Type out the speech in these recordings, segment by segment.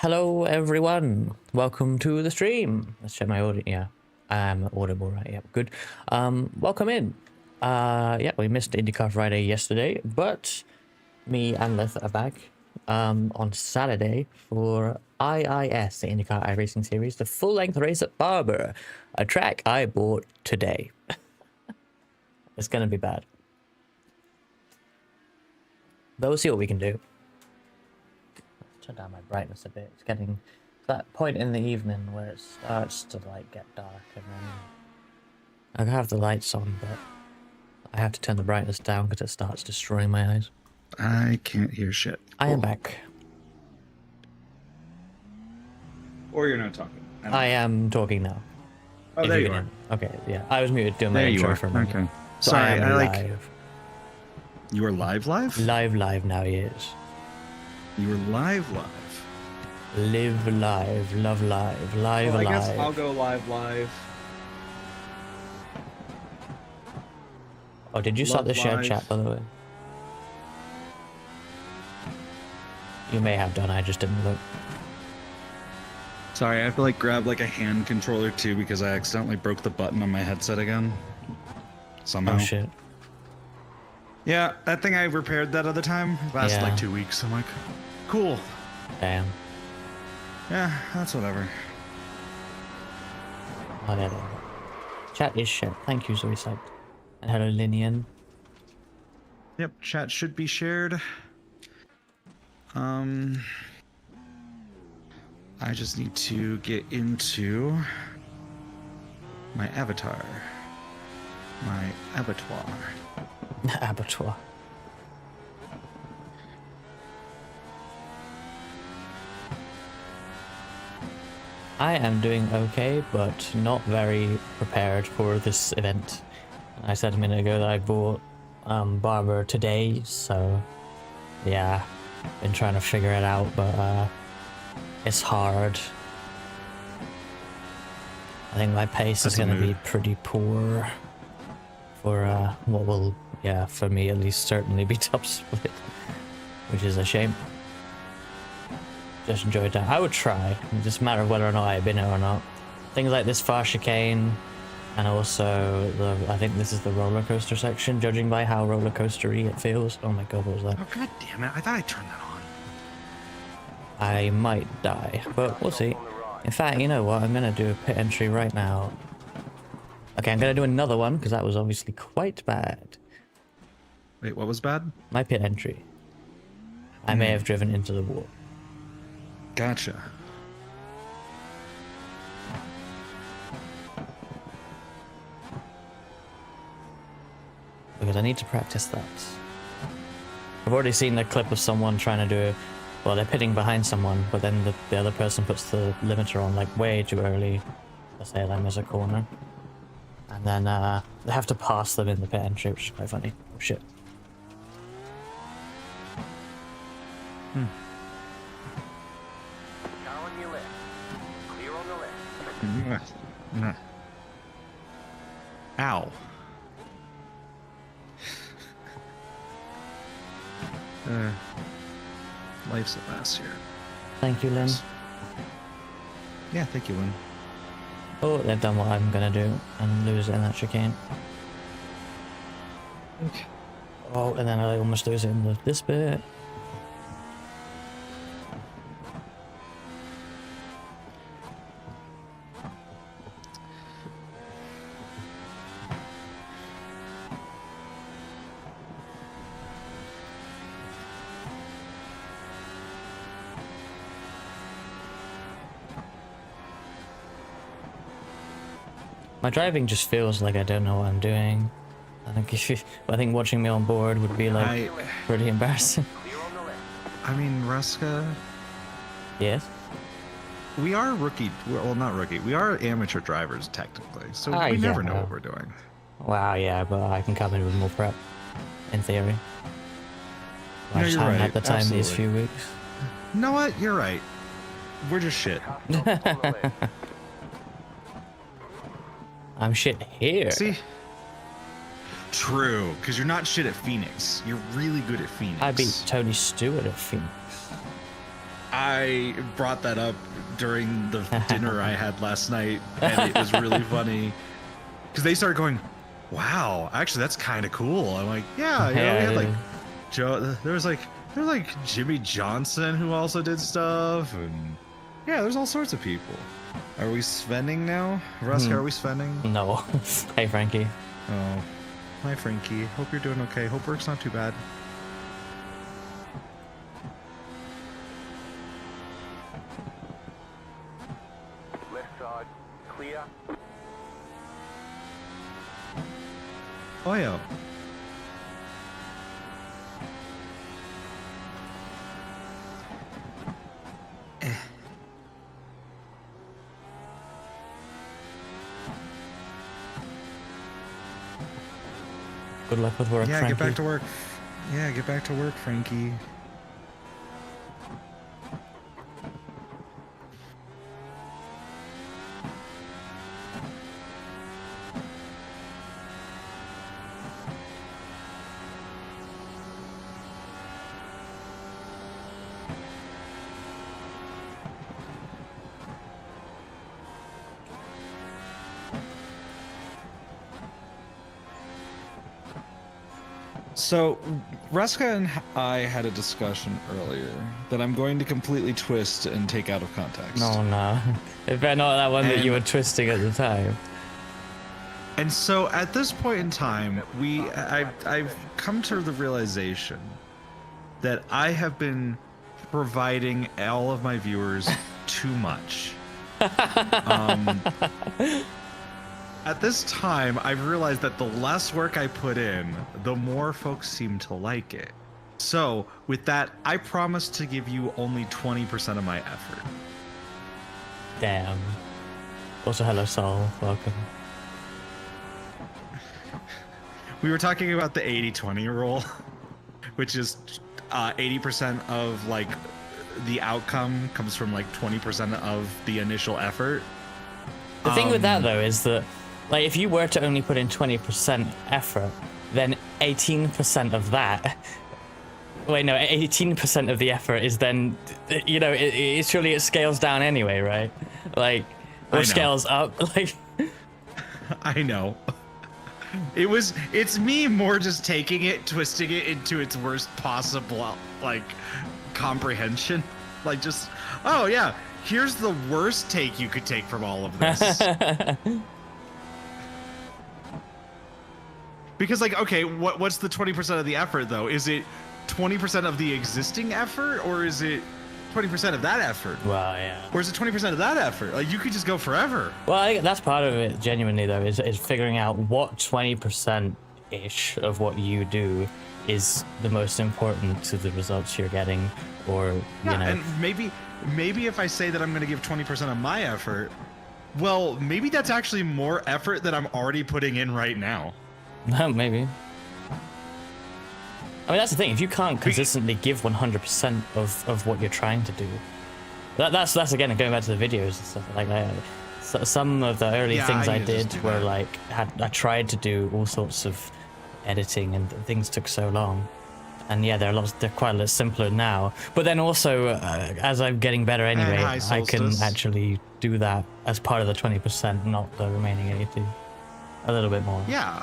Hello everyone, welcome to the stream. Let's check my audio. Yeah, I'm audible, right? Yeah, good. Welcome in. Yeah, we missed IndyCar Friday yesterday, but me and Leth are back on Saturday for IIS, the IndyCar iRacing series, the full-length race at Barber, a track I bought today. It's gonna be bad, but we'll see what we can do. Turn down my brightness a bit. It's getting to that point in the evening where it starts to like get dark, and then I have the lights on, but I have to turn the brightness down because it starts destroying my eyes. I can't hear shit. I am back. Or you're not talking. I am talking now. Oh, there you are. Okay, yeah. I was muted doing my There you intro are. for a moment. Okay. So Sorry, I am I like. live. You are live. Live now, yes. You were live. Live live, love live, live Well, I live. guess I'll go live. Oh, did you start the Love shared live. chat, by the way? You may have done, I just didn't look. Sorry, I have to like grab like a hand controller too because I accidentally broke the button on my headset again. Somehow. Oh shit. Yeah, that thing I repaired that other time lasted Yeah. like 2 weeks. I'm like, cool. Damn. Yeah, that's whatever. Oh, there. Chat is shit. Thank you, Zoe Psyched. And hello, Linian. Yep, chat should be shared. I just need to get into my avatar. My abattoir. Abattoir. I am doing okay, but not very prepared for this event. I said a minute ago that I bought Barber today, so yeah, been trying to figure it out, but it's hard. I think my pace is going to be pretty poor for what will, yeah, for me at least certainly be top split, which is a shame. Just enjoy it. I would try. It's just a matter of whether or not I've been it or not. Things like this far chicane, and also I think this is the roller coaster section, judging by how roller coastery it feels. Oh my god, what was that? Oh, god damn it. I thought I turned that on. I might die, but we'll see. In fact, you know what? I'm going to do a pit entry right now. Okay, I'm going to do another one, because that was obviously quite bad. Wait, what was bad? My pit entry. I may have driven into the wall. Gotcha. Because I need to practice that. I've already seen the clip of someone trying to do it. Well, they're pitting behind someone, but then the other person puts the limiter on like way too early. Let's say they miss a corner. And then they have to pass them in the pit entry, which is quite funny. Oh shit. On your left. Clear on the left. Ow. Life's at last here. Thank you, Lynn. Yeah, thank you, Lynn. Oh, they've done what I'm gonna do and lose it in that chicane. Okay. Oh, and then I almost lose it in this bit. My driving just feels like I don't know what I'm doing. I think watching me on board would be like pretty embarrassing. Clear on the left. I mean, Ruska, Yes. we are rookie. Well, not rookie. We are amateur drivers technically, so Ah, we never yeah. know what we're doing. Wow, yeah, but I can come in with more prep, in theory. I No, just you're haven't right. had the time these Absolutely. few weeks. You know what? You're right. We're just shit. On the left. I'm shit here. See? True, because you're not shit at Phoenix. You're really good at Phoenix. I beat Tony Stewart at Phoenix. I brought that up during the dinner I had last night, and it was really funny because they started going, "Wow, actually, that's kind of cool." I'm like, "Yeah, you know, we had like Joe. There was like Jimmy Johnson who also did stuff, and yeah, there's all sorts of people." Are we spending now, Ruska? Are we spending? No. Hey, Frankie. Oh, hi, Frankie. Hope you're doing okay. Hope work's not too bad. Left side, clear. Oh yeah. Good luck with work, Yeah, Frankie. get back to work. Yeah, get back to work, Frankie. So, Ruska and I had a discussion earlier that I'm going to completely twist and take out of context. No. It better not that one that you were And- twisting at the time. And so, at this point in time, I've come to the realization that I have been providing all of my viewers too much. At this time, I've realized that the less work I put in, the more folks seem to like it. So, with that, I promise to give you only 20% of my effort. Damn. Also, hello, Saul. Welcome. We were talking about the 80-20 rule, which is 80% of like the outcome comes from like 20% of the initial effort. The thing with that, though, is that, like, if you were to only put in 20% effort, then 18% of that... Wait, no, 18% of the effort is then, you know, it surely it scales down anyway, right? Like, I know. or scales up, like... I know. It's me more just taking it, twisting it into its worst possible, like, comprehension. Like, just, oh yeah, here's the worst take you could take from all of this. Because, like, okay, what's the 20% of the effort, though? Is it 20% of the existing effort, or is it 20% of that effort? Well, yeah. Or is it 20% of that effort? Like, you could just go forever. Well, I think that's part of it, genuinely, though, is figuring out what 20%-ish of what you do is the most important to the results you're getting, or, Yeah, you know... and maybe if I say that I'm going to give 20% of my effort, well, maybe that's actually more effort that I'm already putting in right now. Maybe. I mean, that's the thing. If you can't consistently give 100% of what you're trying to do, that's again going back to the videos and stuff like that. So some of the early things I did were like I tried to do all sorts of editing, and things took so long. And yeah, they're quite a lot simpler now. But then also, as I'm getting better anyway, I can actually do that as part of the 20%, not the remaining 80. A little bit more. Yeah,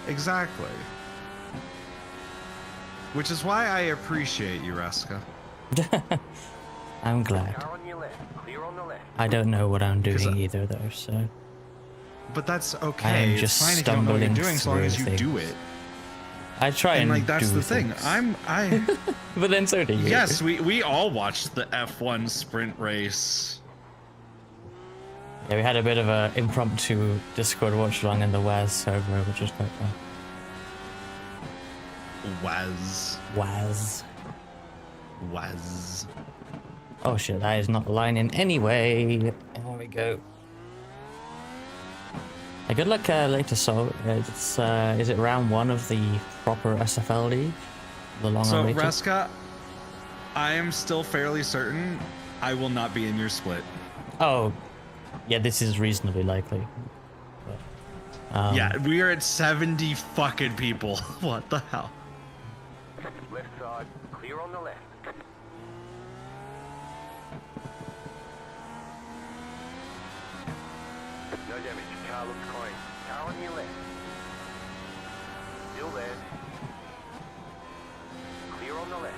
exactly. Which is why I appreciate you, Ruska. I'm glad. Car on your left, clear on the left. I don't know what I'm doing either, though, so... But that's okay. I'm It's just fine if you don't know what you're stumbling doing, as long through as you things. do it. I try and like, that's do the thing. things. But then so do you. Yes, we all watched the F1 sprint race. Yeah, we had a bit of a impromptu Discord watch along in the WAS server, which was quite fun. WAS. Oh shit, that is not aligning anyway. There we go. Good luck later, so it's is it round 1 of the proper SFL league? The long So, awaited? Ruska, I am still fairly certain I will not be in your split. Oh, yeah, this is reasonably likely. But, Yeah, we are at 70 fucking people. What the hell? Left side, clear on the left. car looks clean. Car on your left. Still there. Clear on the left.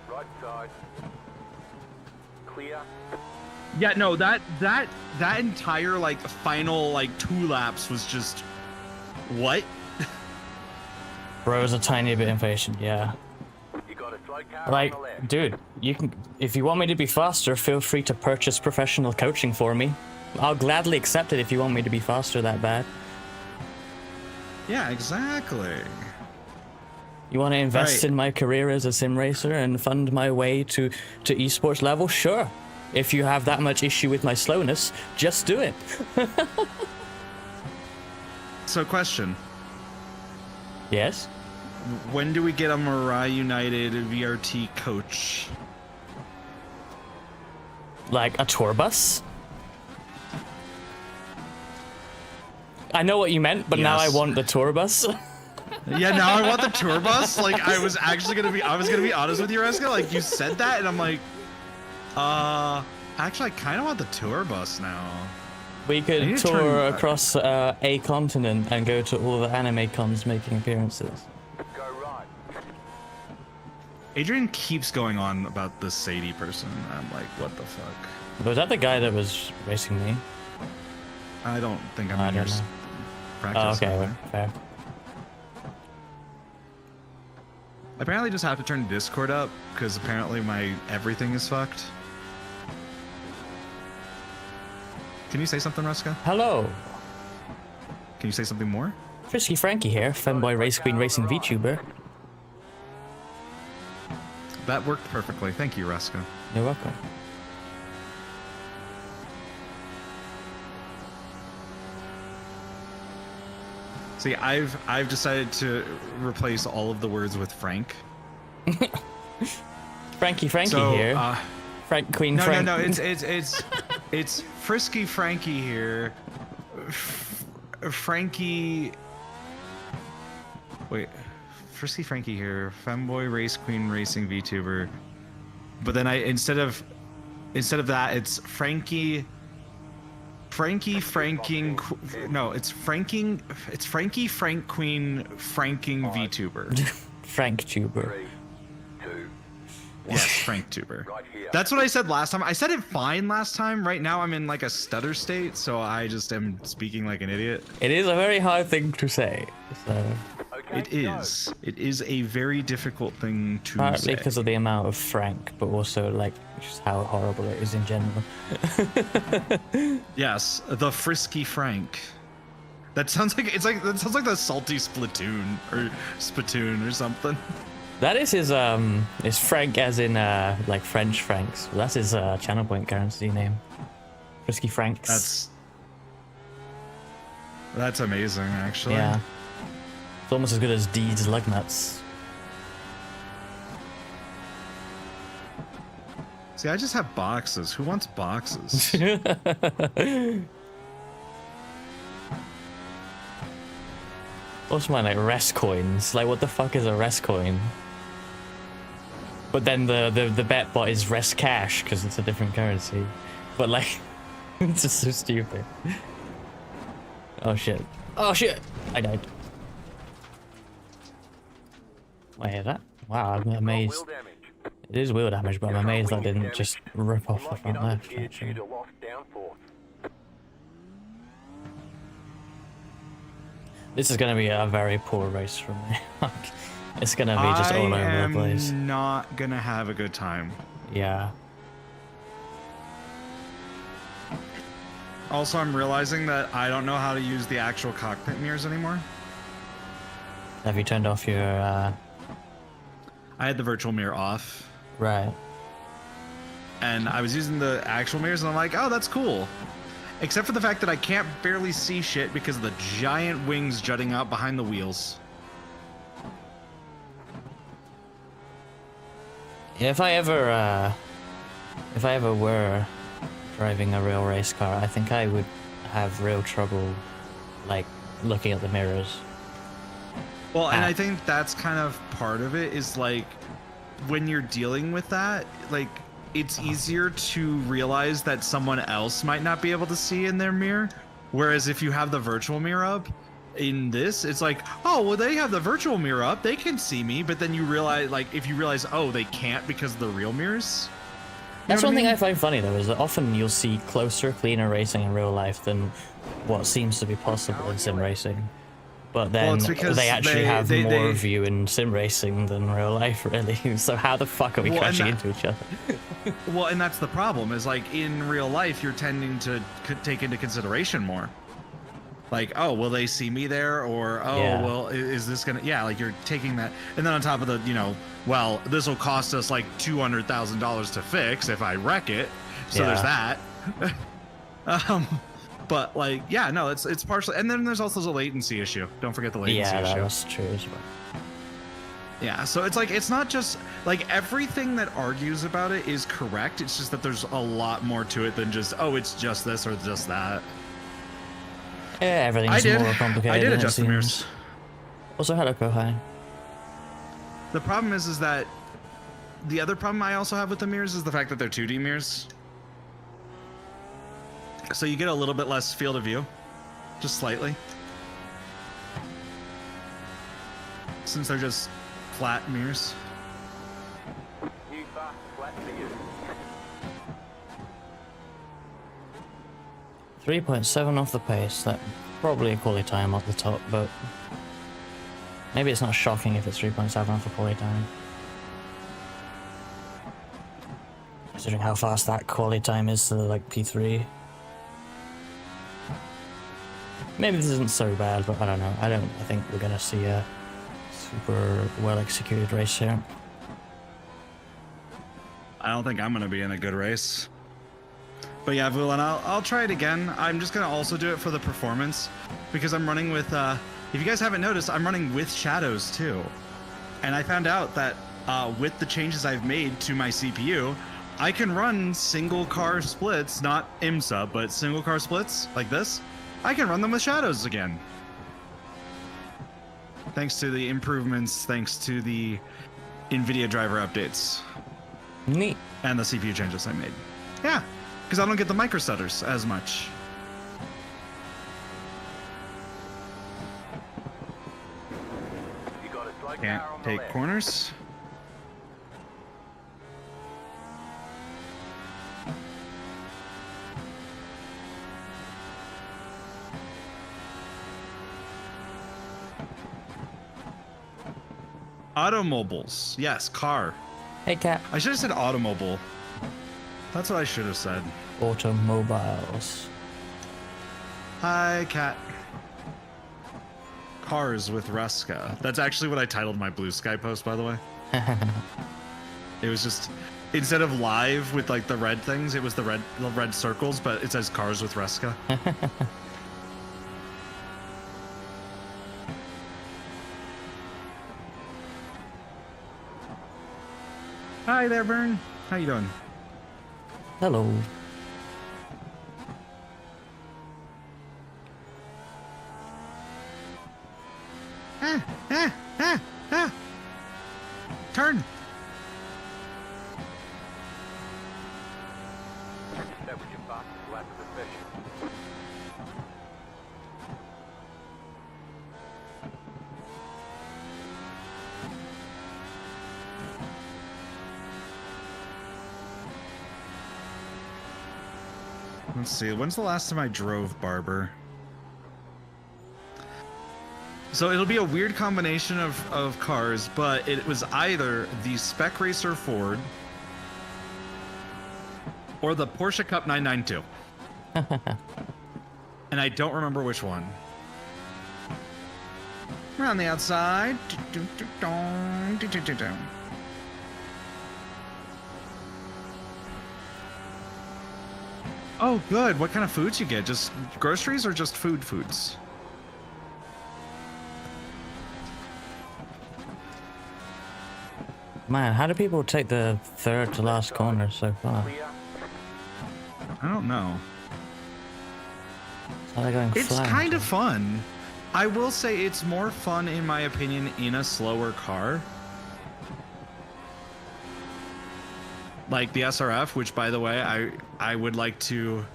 Right side. Clear. Yeah, no, that entire like final like 2 laps was just what? Bro's a tiny bit impatient, yeah. You got a slow car Like, on the left. dude, you can, if you want me to be faster, feel free to purchase professional coaching for me. I'll gladly accept it if you want me to be faster that bad. Yeah, exactly. You want to invest Right. in my career as a sim racer and fund my way to esports level? Sure. If you have that much issue with my slowness, just do it. So question, Yes? when do we get a Mirai United VRT coach? Like a tour bus? I know what you meant, but now I Yes. want the tour bus. Yeah, now I want the tour bus. Like I was gonna be honest with you, Reska. Like you said that, and I'm like, actually, I kind of want the tour bus now. We I could need to tour turn- across a continent and go to all the anime cons making appearances. Go right. Adrian keeps going on about the Sadie person. I'm like, what the fuck? Was that the guy that was racing me? I don't think I'm I in your don't know. practice. Oh, okay, anyway. fair. I apparently just have to turn Discord up because apparently my everything is fucked. Can you say something, Ruska? Hello, Can you say something more? Frisky Frankie here, Femboy Race Queen Racing VTuber. That worked perfectly. Thank you, Ruska. You're welcome. See, I've decided to replace all of the words with Frank. Frankie So, here. Frank Queen no, Frank. no, it's Frisky Frankie here. Frankie. Wait, Frisky Frankie here. Femboy Race Queen Racing VTuber. But then instead of that, it's Frankie Franking. No, it's Franking. It's Frankie Frank Queen Franking VTuber. Frank Tuber. 3, 2, Yes, Frank Tuber. right here. That's what I said last time. I said it fine last time. Right now I'm in like a stutter state, so I just am speaking like an idiot. It is a very hard thing to say. So Okay, It is. It is a very difficult thing to partly say. because of the amount of Frank, but also like just how horrible it is in general. Yes, the Frisky Frank. That sounds like that sounds like the salty Splatoon or Spittoon or something. That is his Frank as in like French Franks. That's his channel point currency name. Frisky Franks. That's amazing, actually. Yeah. It's almost as good as Deed's Lugnuts. See, I just have boxes. Who wants boxes? What's mine, like rest coins? Like what the fuck is a rest coin? But then the bet bot is rest cash because it's a different currency. But like, it's just so stupid. Oh shit. Oh shit! I died. Wait, is that? Wow, I'm amazed. Wheel damage. It is wheel damage, but I'm amazed that didn't just rip off the Might front get left. understeered due Actually. to lost downforce. This is gonna be a very poor race for me. It's gonna be just all over the place. I'm not gonna have a good time. Yeah. Also, I'm realizing that I don't know how to use the actual cockpit mirrors anymore. Have you turned off your I had the virtual mirror off, right? and I was using the actual mirrors, and I'm like, oh, that's cool. Except for the fact that I can't barely see shit because of the giant wings jutting out behind the wheels. If I ever were driving a real race car, I think I would have real trouble, like, looking at the mirrors. Well, and I think that's kind of part of it is like when you're dealing with that, like it's easier to realize that someone else might not be able to see in their mirror. Whereas if you have the virtual mirror up in this, it's like, oh, well, they have the virtual mirror up, they can see me. But then you realize, like, if you realize, oh, they can't because of the real mirrors. That's one thing I find funny though, is that often you'll see closer, cleaner racing in real life than what seems to be possible in sim racing. But then they actually have more of you in sim racing than real life, really. So how the fuck are we crashing into each other? Well, and that's the problem, is like in real life, you're tending to take into consideration more. Like, oh, will they see me there? Or, oh, well, is this gonna, like you're taking that. And then on top of the, well, this will cost us like $200,000 to fix if I wreck it. So there's that. But like, no, it's partially, and then there's also the latency issue. Don't forget the latency issue. Yeah, that's true as well. Yeah, so it's like, it's not just like everything that argues about it is correct. It's just that there's a lot more to it than just, oh, it's just this or just that. Yeah, everything's more complicated. I did adjust the mirrors. Also, hello, Kohai. The problem is that the other problem I also have with the mirrors is the fact that they're 2D mirrors. So you get a little bit less field of view, just slightly. Since they're just flat mirrors. New fast, flat to you. 3.7 off the pace. That probably a quality time off the top, but maybe it's not shocking if it's 3.7 off the quality time. Considering how fast that quality time is to like P3. Maybe this isn't so bad, but I don't know. I think we're gonna see a super well executed race here. I don't think I'm gonna be in a good race. But yeah, Vulan, I'll try it again. I'm just gonna also do it for the performance because I'm running with, if you guys haven't noticed, I'm running with shadows too. And I found out that with the changes I've made to my CPU, I can run single car splits, not IMSA, but single car splits like this. I can run them with shadows again. Thanks to the improvements, thanks to the NVIDIA driver updates. Neat. And the CPU changes I made. Yeah, because I don't get the micro stutters as much. You got a slight Can't power on the take left. corners. Automobiles. Yes, car. Hey, Cat. I should have said automobile. That's what I should have said. Automobiles. Hi, Cat. Cars with Ruska. That's actually what I titled my Blue Sky post, by the way. It was just, instead of live with like the red things, it was the red circles, but it says Cars with Ruska. Hi there, Vern. How you doing? Hello. Turn. That was your fastest lap of the session. Let's see. When's the last time I drove Barber? So it'll be a weird combination of cars, but it was either the Spec Racer Ford or the Porsche Cup 992. And I don't remember which one. Around the outside. Oh, good. What kind of foods you get? Just groceries or just foods? Man, how do people take the third to last corner so far? I don't know. How are they going It's flat? kind of fun. I will say it's more fun, in my opinion, in a slower car. Like the SRF, which, by the way, I would like to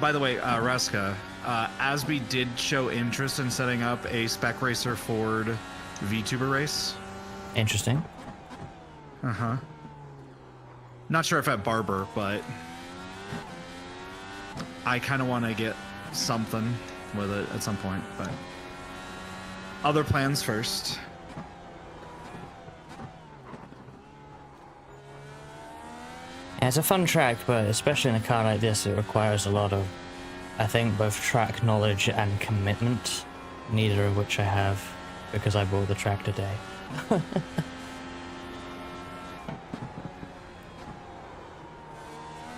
By the way, Raska, Asby did show interest in setting up a Spec Racer Ford VTuber race. Interesting. Uh-huh. Not sure if at Barber, but I kind of want to get something with it at some point, but other plans first. Yeah, it's a fun track, but especially in a car like this, it requires a lot of, I think, both track knowledge and commitment, neither of which I have because I bought the track today.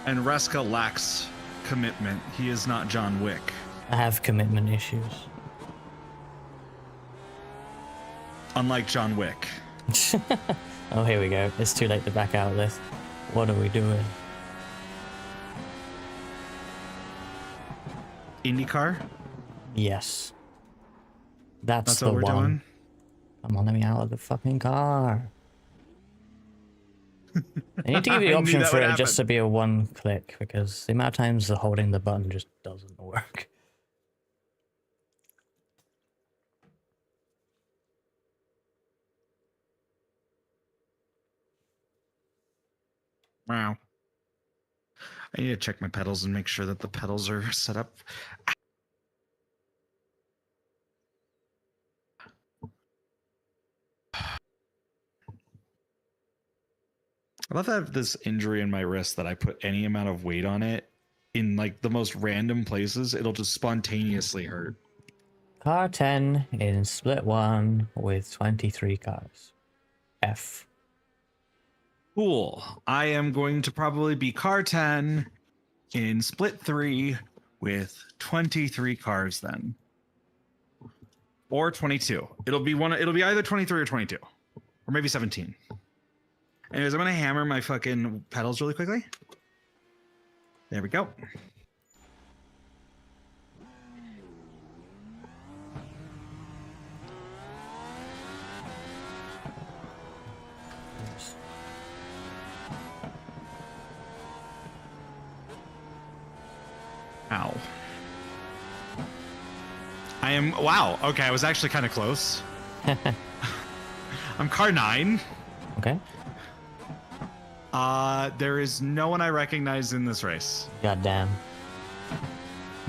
And Reska lacks commitment. He is not John Wick. I have commitment issues. Unlike John Wick. Oh, here we go. It's too late to back out of this. What are we doing? IndyCar? Yes. That's the what we're one. doing? Come on, let me out of the fucking car. I need to give you the I knew option that for would it just to happen. be a one click because the amount of times the holding the button just doesn't work. Wow. I need to check my pedals and make sure that the pedals are set up. I love that I have this injury in my wrist that I put any amount of weight on it in like the most random places, it'll just spontaneously hurt. Car 10 in split 1 with 23 cars. F. Cool. I am going to probably be car 10 in split 3 with 23 cars then. Or 22. It'll be either 23 or 22. Or maybe 17. Anyways, I'm gonna hammer my fucking pedals really quickly. There we go. Ow. I am, wow, okay, I was actually kind of close. I'm car 9. Okay. There is no one I recognize in this race. Goddamn.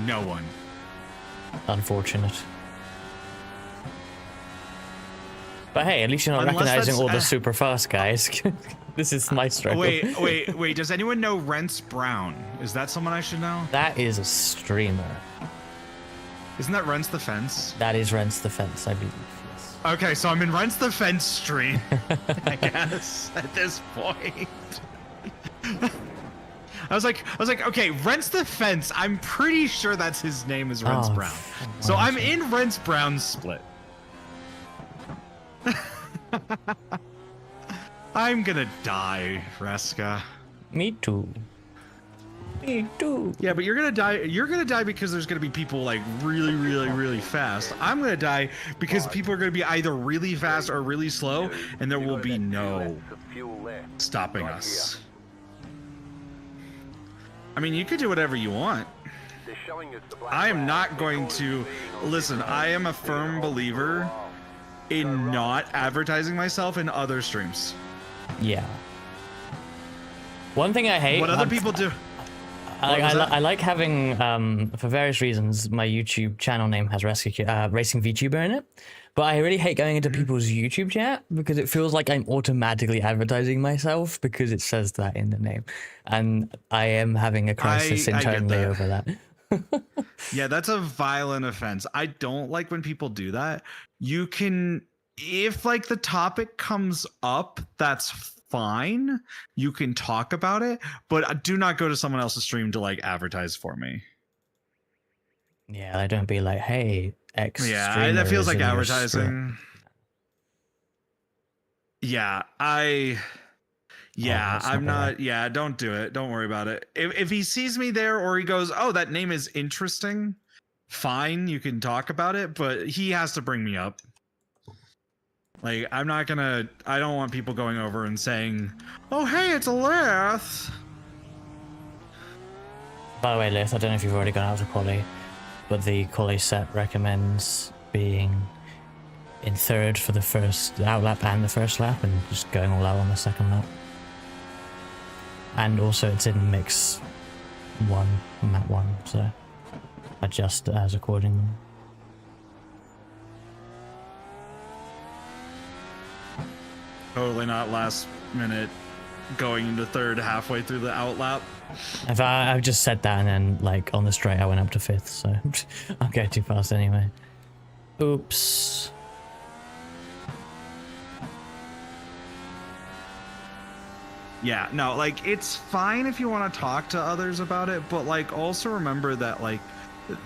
No one. Unfortunate. But hey, at least you're not Unless recognizing that's, all the super fast guys. This is my struggle. Wait. Does anyone know Rents Brown? Is that someone I should know? That is a streamer. Isn't that Rents the Fence? That is Rents the Fence, I believe. Yes. Okay, so I'm in Rents the Fence stream, I guess, at this point. I was like, okay, Rents the Fence. I'm pretty sure that's his name is Rents Oh, Brown. So I'm in Rents Brown's split. I'm gonna die, Reska. Me too. Me too. Yeah, but you're gonna die. You're gonna die because there's gonna be people like really fast. I'm gonna die because people are gonna be either really fast or really slow, and there will be no stopping us. I mean, you could do whatever you want. I am not going to listen. I am a firm believer in not advertising myself in other streams. Yeah. One thing I hate. What other people do. I like having, for various reasons, my YouTube channel name has Racing VTuber in it. But I really hate going into people's YouTube chat because it feels like I'm automatically advertising myself because it says that in the name. And I am having a crisis internally over that. Yeah, that's a violent offense. I don't like when people do that. You can, if like the topic comes up, that's fine. You can talk about it, but do not go to someone else's stream to like advertise for me. Yeah, don't be like, hey, X. Yeah, that feels like streamer is advertising. Yeah, I'm not. Yeah, don't do it. Don't worry about it. If he sees me there or he goes, oh, that name is interesting, fine, you can talk about it, but he has to bring me up. Like, I don't want people going over and saying, oh, hey, it's Aleth. By the way, Lith, I don't know if you've already gone out to quali, but the quali set recommends being in third for the first out lap and the first lap, and just going all out on the second lap. And also it's in mix 1, map 1, so adjust as accordingly. Totally not last minute going into third halfway through the outlap. If I've just said that and then like on the straight I went up to 5th, so I'll go too fast anyway. Oops. Yeah, no, like it's fine if you want to talk to others about it, but like also remember that like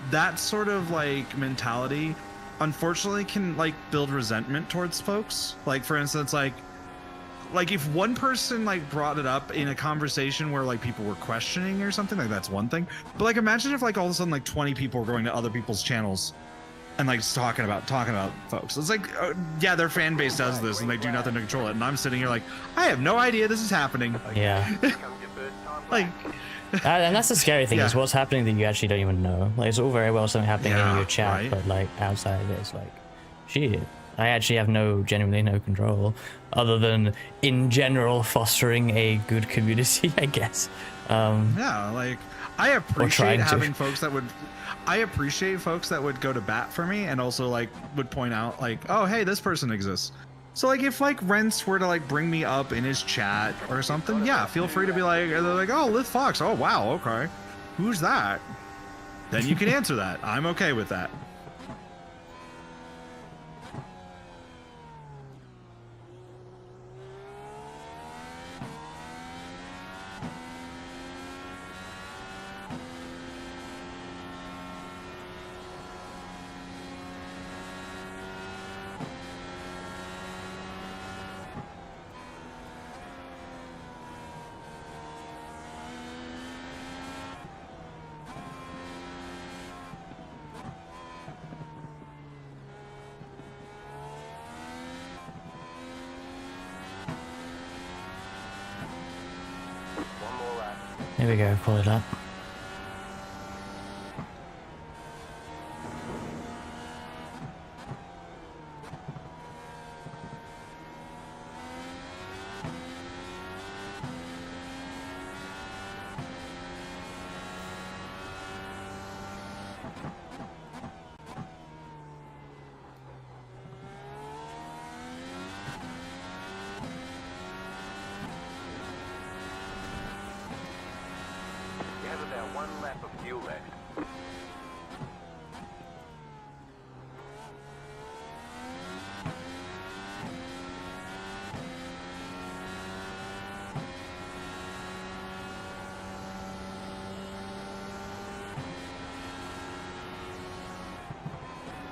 that sort of like mentality unfortunately can like build resentment towards folks. Like for instance, like if one person like brought it up in a conversation where like people were questioning or something, like that's one thing. But like imagine if like all of a sudden like 20 people were going to other people's channels and like talking about folks. It's like yeah, their fan base does this and they do nothing to control it, and I'm sitting here like I have no idea this is happening. Yeah. Like and that's the scary thing, is what's happening that you actually don't even know. Like it's all very well something happening in your chat, right? But like outside of it, it's like shit, I actually have genuinely no control other than in general fostering a good community, I guess. Yeah, like I appreciate having folks that would go to bat for me and also like would point out like, oh hey, this person exists. So like if like Rents were to like bring me up in his chat or something, yeah, feel free to be like, they're like, oh, Lith Fox, oh wow, okay, who's that? Then you can answer that. I'm okay with that. Here we go, pull it up.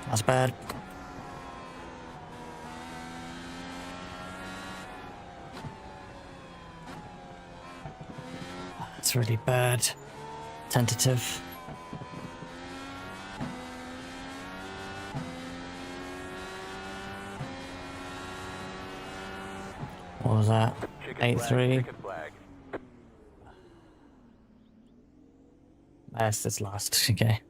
That's bad. That's really bad. Tentative. What was that? 8-3. That's last. Okay.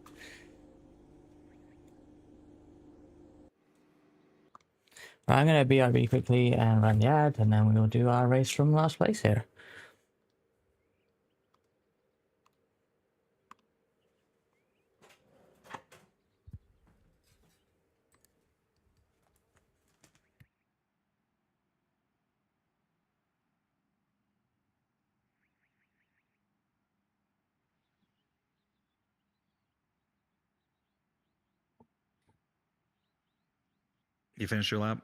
Right, I'm going to BRB quickly and run the ad, and then we'll do our race from last place here. You finished your lap?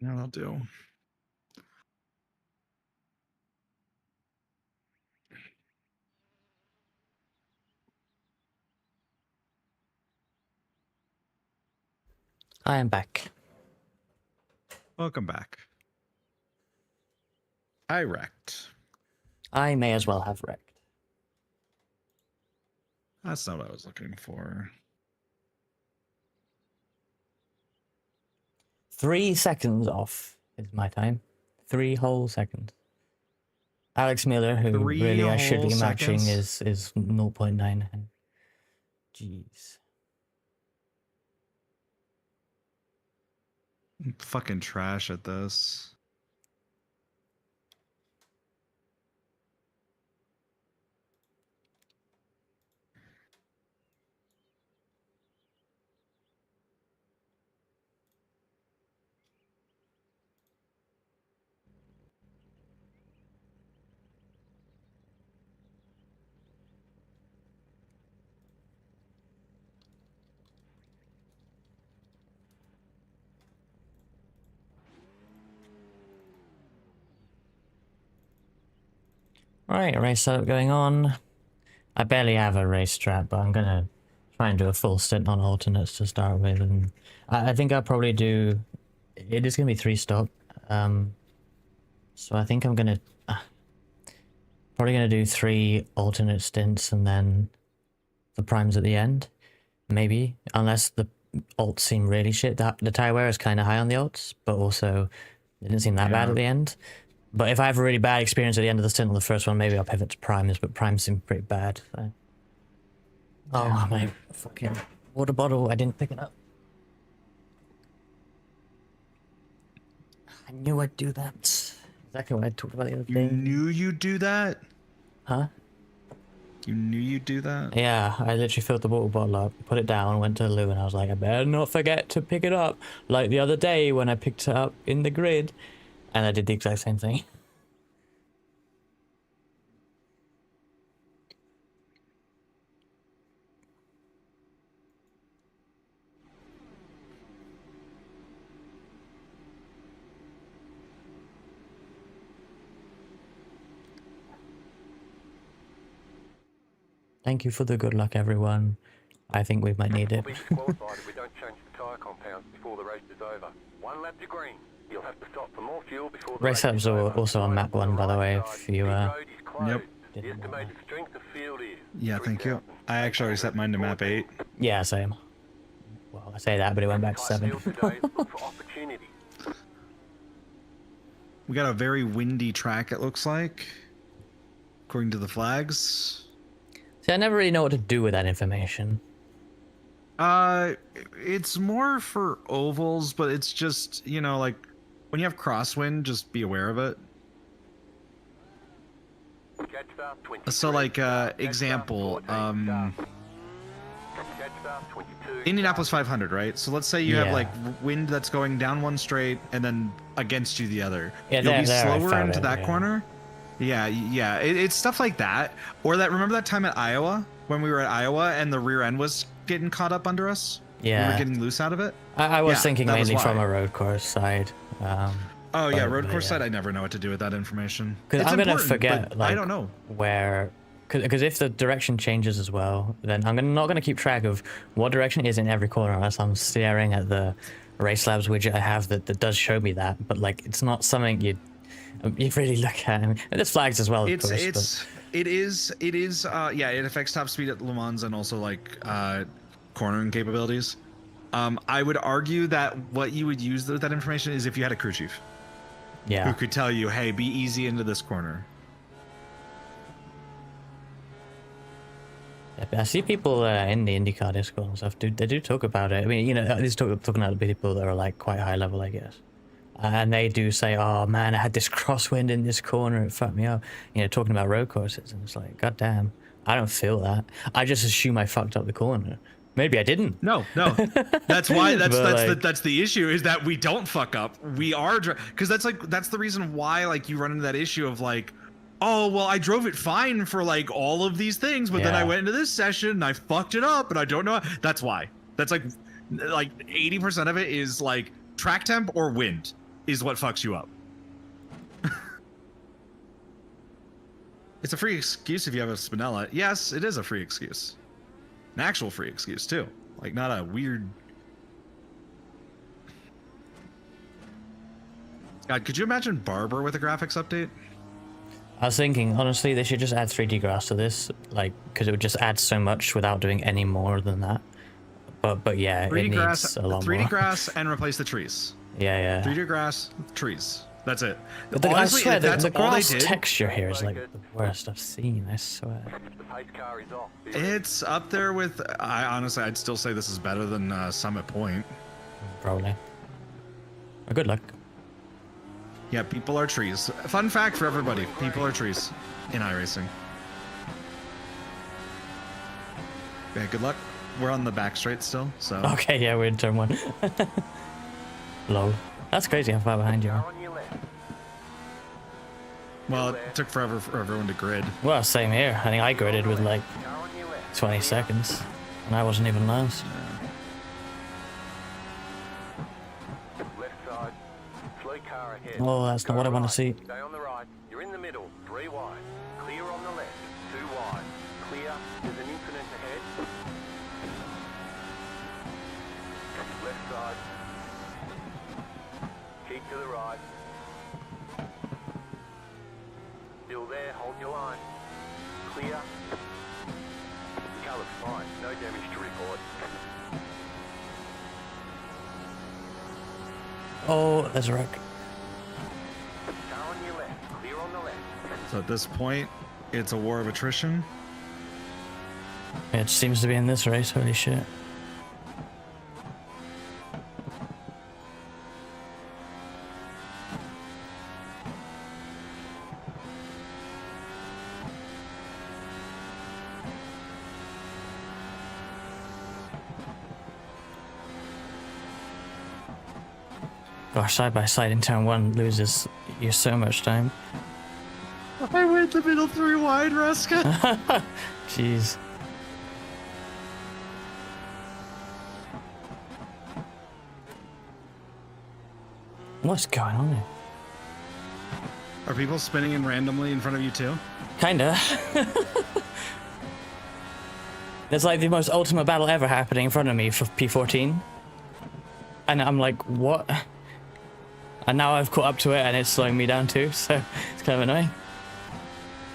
No, I'll do. I am back. Welcome back. I wrecked. I may as well have wrecked. That's not what I was looking for. 3 seconds off is my time. 3 whole seconds. Alex Miller, who 3 really I should be whole matching, seconds? is 0.9. Jeez. I'm fucking trash at this. Right, race setup going on. I barely have a race strat, but I'm gonna try and do a full stint on alternates to start with, and I think I'll probably do. It is gonna be 3-stop, so I think I'm gonna probably gonna do 3 alternate stints and then the primes at the end, maybe, unless the alts seem really shit. The tire wear is kind of high on the alts, but also it didn't seem that bad at the end. But if I have a really bad experience at the end of the stint on the first one, maybe I'll pivot to primes, but primes seem pretty bad. So. Oh, my fucking water bottle, I didn't pick it up. I knew I'd do that. Exactly what I talked about the other You day. knew you'd do that? Huh? You knew you'd do that? Yeah, I literally filled the water bottle up, put it down, went to the loo, and I was like, I better not forget to pick it up. Like the other day when I picked it up in the grid, and I did the exact same thing. Thank you for the good luck, everyone. I think we might need it. We'll be disqualified if we don't change the tyre compounds before the race is over. 1 lap to green. You'll have to stop for more fuel before the Race race is setups are over. also on map 1, by the way, if you Road is closed. Yep. The didn't know estimated strength of field is Yeah, thank you. I actually already set mine to map 8. Yeah, same. Well, I say that, but it went back to 7. Tight field today, look for opportunity. We got a very windy track, it looks like. According to the flags. See, I never really know what to do with that information. It's more for ovals, but it's just, you know, like when you have crosswind, just be aware of it. Catch start 23, So like, catch start example, 14, catch start 22, Indianapolis 500, right? So let's say you have Yeah. like wind that's going down one straight and then against you the other. Yeah, You'll be there I slower found into it, that yeah. corner. Yeah, yeah. It's stuff like that. Or that, remember that time at Iowa when we were at Iowa and the rear end was getting caught up under us? We Yeah. were getting loose out of it. I was Yeah, thinking that was mainly from why. a road course side. Oh yeah, But, road course yeah. side. I never know what to do with that information. Because It's I'm gonna important, forget, but like, I don't know. where, because if the direction changes as well, then I'm not gonna keep track of what direction is in every corner unless I'm staring at the race labs widget I have that does show me that. But like, it's not something you really look at. And there's flags as well, of course. It is yeah, it affects top speed at Le Mans and also like cornering capabilities. I would argue that what you would use that information is if you had a crew chief But, yeah. who could tell you, hey, be easy into this corner. I see people in the IndyCar Discord and stuff. They do talk about it. I mean, you know, they're talking about the people that are like quite high level, I guess. And they do say, "Oh man, I had this crosswind in this corner. It fucked me up." You know, talking about road courses, and it's like, God damn, I don't feel that. I just assume I fucked up the corner. Maybe I didn't. No. That's why But, that's the issue is that we don't fuck up. We are because that's the reason why like you run into that issue of like, oh well, I drove it fine for like all of these things, but then I Yeah. went into this session and I fucked it up and I don't know. That's why. That's like 80% of it is like track temp or wind. is what fucks you up. It's a free excuse if you have a Spinella. Yes, it is a free excuse. An actual free excuse, too. Like, not a weird... God, could you imagine Barber with a graphics update? I was thinking, honestly, they should just add 3D grass to this, like, because it would just add so much without doing any more than that. But yeah, 3D it grass, needs a lot 3D more. grass and replace the trees. Yeah. 3D grass, trees. That's it. But Honestly, I swear, if that's the all they grass did, texture here is like the worst I've seen, I swear. The pace car is off. it's up there with... honestly, I'd still say this is better than Summit Point. Probably. Well, good luck. Yeah, people are trees. Fun fact for everybody, people are trees in iRacing. Yeah, good luck. We're on the back straight still, so... Okay, yeah, we're in turn 1. Lol. That's crazy how far behind you Car are. on your left. Well, it took forever for everyone to grid. Well, same here. I think I gridded with like Car on your left. 20 seconds. And I wasn't even last. Left side. Slow car ahead. Oh, that's not what I want to see. Stay on the right. You're in the middle. 3 wide. Clear on the left. 2 wide. Clear. There's an infinite ahead. Left side. Keep to the right. Still there. Hold your line. Clear. The car looks fine. No damage to report. Oh, there's a wreck. Car on your left. Clear on the left. So at this point, it's a war of attrition. It seems to be in this race, holy shit. Gosh, side by side in turn 1 loses you so much time. I went the middle 3 wide, Ruska. Jeez. What's going on here? Are people spinning in randomly in front of you too? Kinda. There's like the most ultimate battle ever happening in front of me for P14. And I'm like, what? And now I've caught up to it and it's slowing me down too, so it's kind of annoying.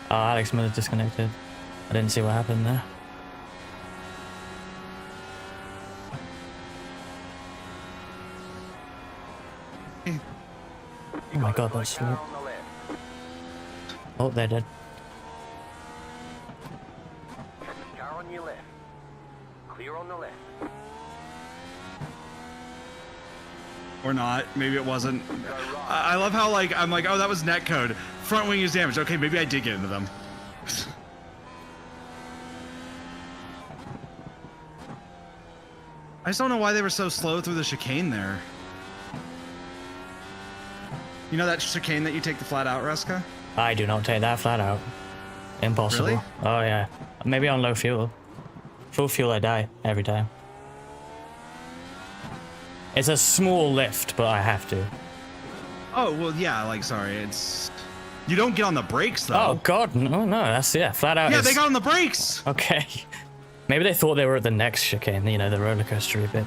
Oh, Alex Miller's disconnected. I didn't see what happened there. Oh my god, that's slow. Car on the left. Oh, they're dead. Car on your left. Clear on the left. Or not. Maybe it wasn't. I love how, like, I'm like, oh, that was netcode. Front wing is damaged. Okay, maybe I did get into them. I just don't know why they were so slow through the chicane there. You know that chicane that you take the flat out, Ruska? I do not take that flat out. Impossible. Really? Oh yeah. Maybe on low fuel. Full fuel I die every time. It's a small lift, but I have to. Oh, well, yeah, like, sorry, it's... You don't get on the brakes, though. Oh god, no, that's, yeah, flat out Yeah, is... they got on the brakes! Okay. Maybe they thought they were at the next chicane, you know, the roller coaster bit.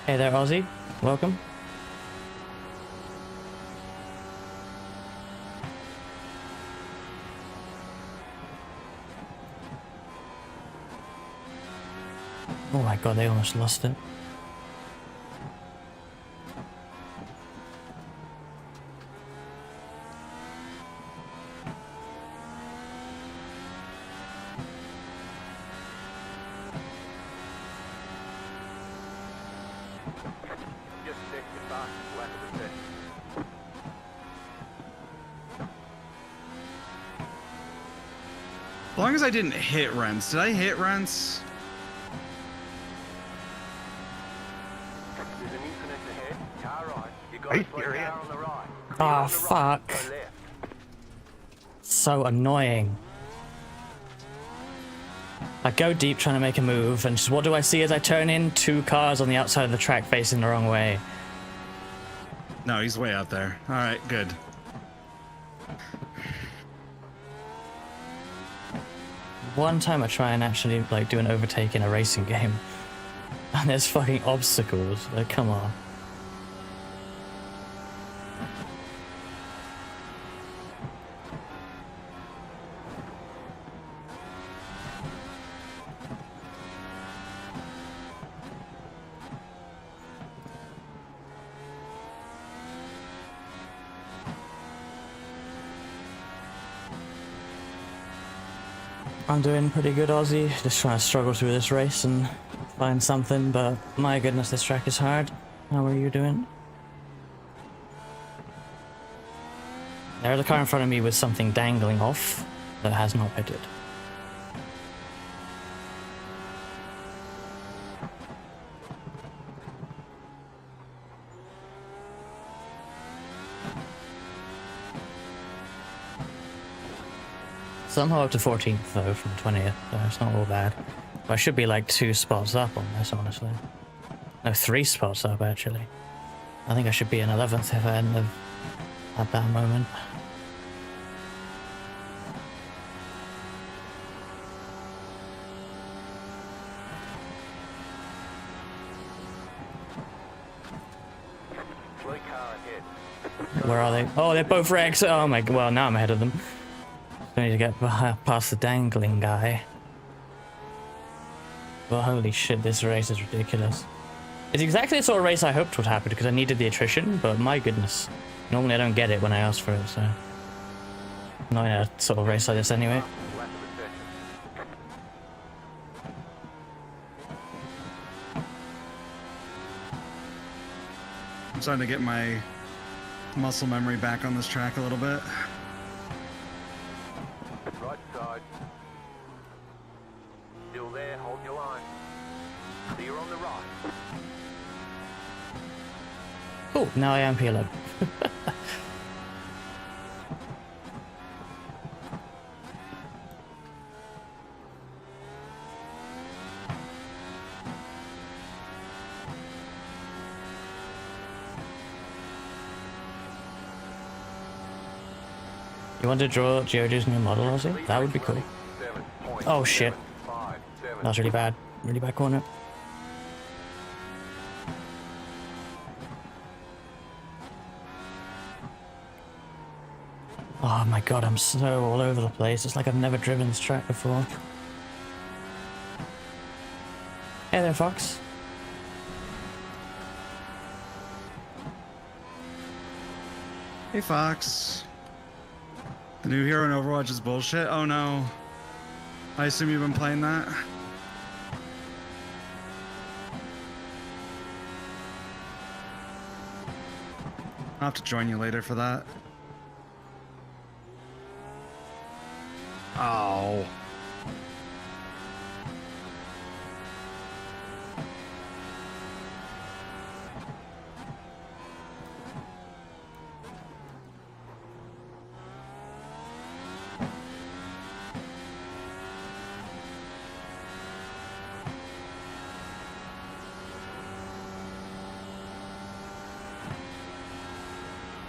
Hey there, Aussie. Welcome. Oh my god, they almost lost it. Just check your fastest lap of the set. As long as I didn't hit Rents. Did I hit Rents? There's an infinite ahead. Car right. You got a slow car on the right. Clear Oh, on the right. fuck. Go left. So annoying. I go deep trying to make a move, and just what do I see as I turn in? 2 cars on the outside of the track facing the wrong way. No, he's way out there. All right, good. One time I try and actually like do an overtake in a racing game, and there's fucking obstacles. Like, come on. I'm doing pretty good, Aussie. Just trying to struggle through this race and find something, but my goodness, this track is hard. How are you doing? There's a car in front of me with something dangling off that has not pitted. Somehow up to 14th though from 20th, so it's not all bad. But I should be like 2 spots up on this, honestly. No, 3 spots up actually. I think I should be in 11th if I hadn't have had that moment. Blue car ahead. Where are they? Oh, they're both wrecks. Oh my, well, now I'm ahead of them. I need to get past the dangling guy. Well, holy shit, this race is ridiculous. It's exactly the sort of race I hoped would happen because I needed the attrition, but my goodness. Normally I don't get it when I ask for it, so... Not in a sort of race like this anyway. Lap of the session. I'm starting to get my muscle memory back on this track a little bit. Right side. Still there, hold your line. Clear on the right. Oh, now I am P11. You want to draw George's new model, Ozzy? That would be cool. Oh shit. That was really bad. Really bad corner. Oh my god, I'm so all over the place. It's like I've never driven this track before. Hey there, Fox. Hey, Fox. The new hero in Overwatch is bullshit? Oh no. I assume you've been playing that? I'll have to join you later for that. Oh.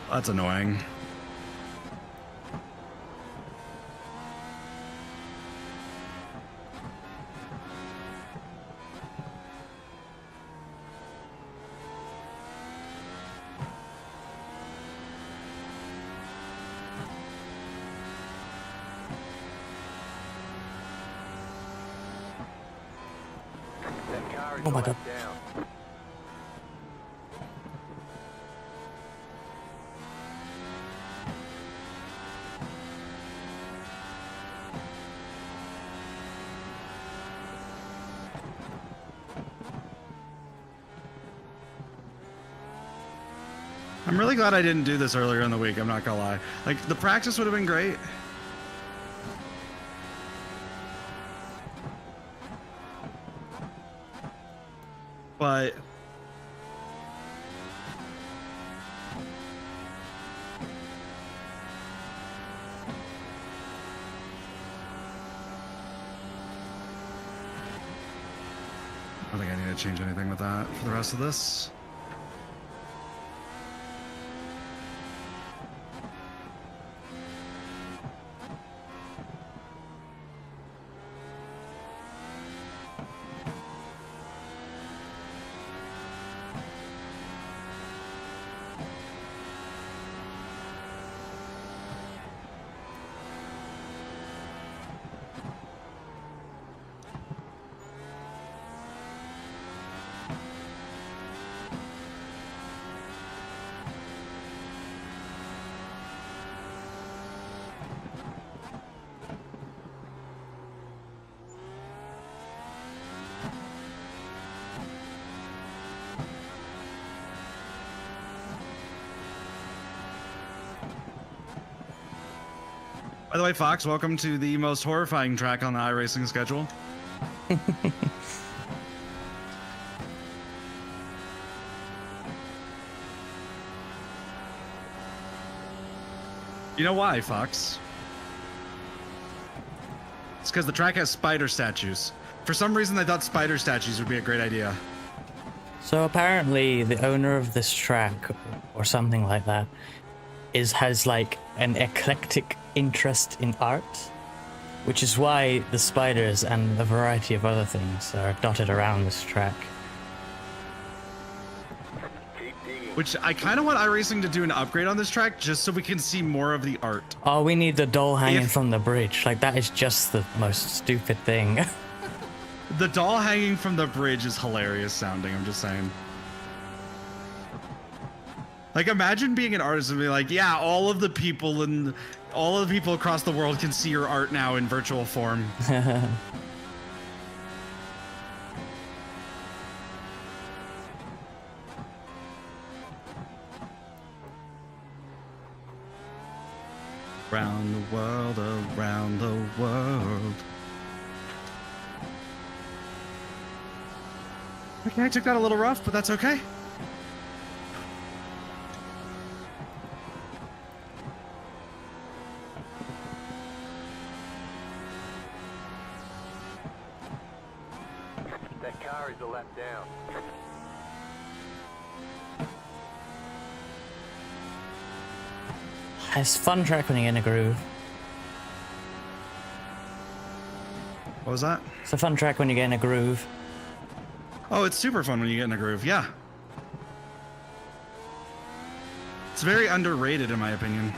That's annoying. That car is Oh my right God. down. I'm really glad I didn't do this earlier in the week, I'm not gonna lie. Like, the practice would have been great. But don't think I need to change anything with that for the rest of this. By the way, Fox, welcome to the most horrifying track on the iRacing schedule. You know why, Fox? It's because the track has spider statues. For some reason, they thought spider statues would be a great idea. So apparently the owner of this track, or something like that, has like an eclectic interest in art, which is why the spiders and a variety of other things are dotted around this track. Which I kind of want iRacing to do an upgrade on this track just so we can see more of the art. Oh, we need the doll hanging from the bridge. Like, that is just the most stupid thing. The doll hanging from the bridge is hilarious sounding, I'm just saying. Like, imagine being an artist and being like, yeah, all of the people across the world can see your art now in virtual form. Around the world, around the world. Okay, I took that a little rough, but that's okay. That car is a lap down. It's fun track when you get in a groove. What was that? It's a fun track when you get in a groove. Oh, it's super fun when you get in a groove, yeah. It's very underrated in my opinion.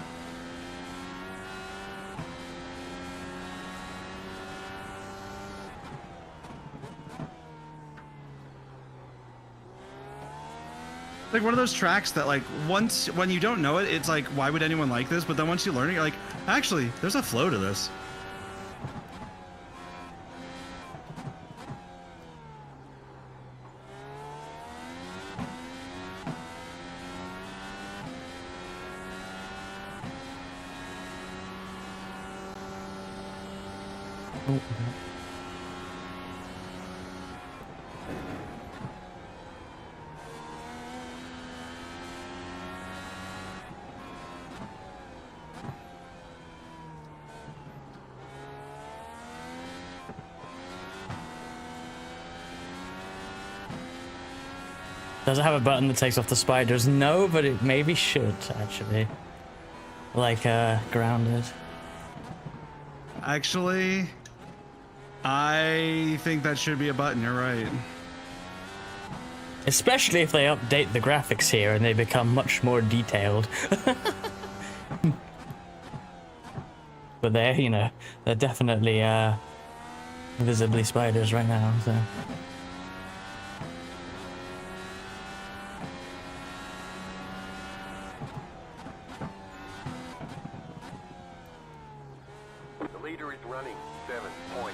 Like one of those tracks that like when you don't know it, it's like, why would anyone like this? But then once you learn it, you're like, actually, there's a flow to this. Oh, does it have a button that takes off the spiders? No, but it maybe should, actually. Like, grounded. Actually, I think that should be a button, you're right. Especially if they update the graphics here and they become much more detailed. But they're, you know, they're definitely, visibly spiders right now, so... The leader is running 7.425.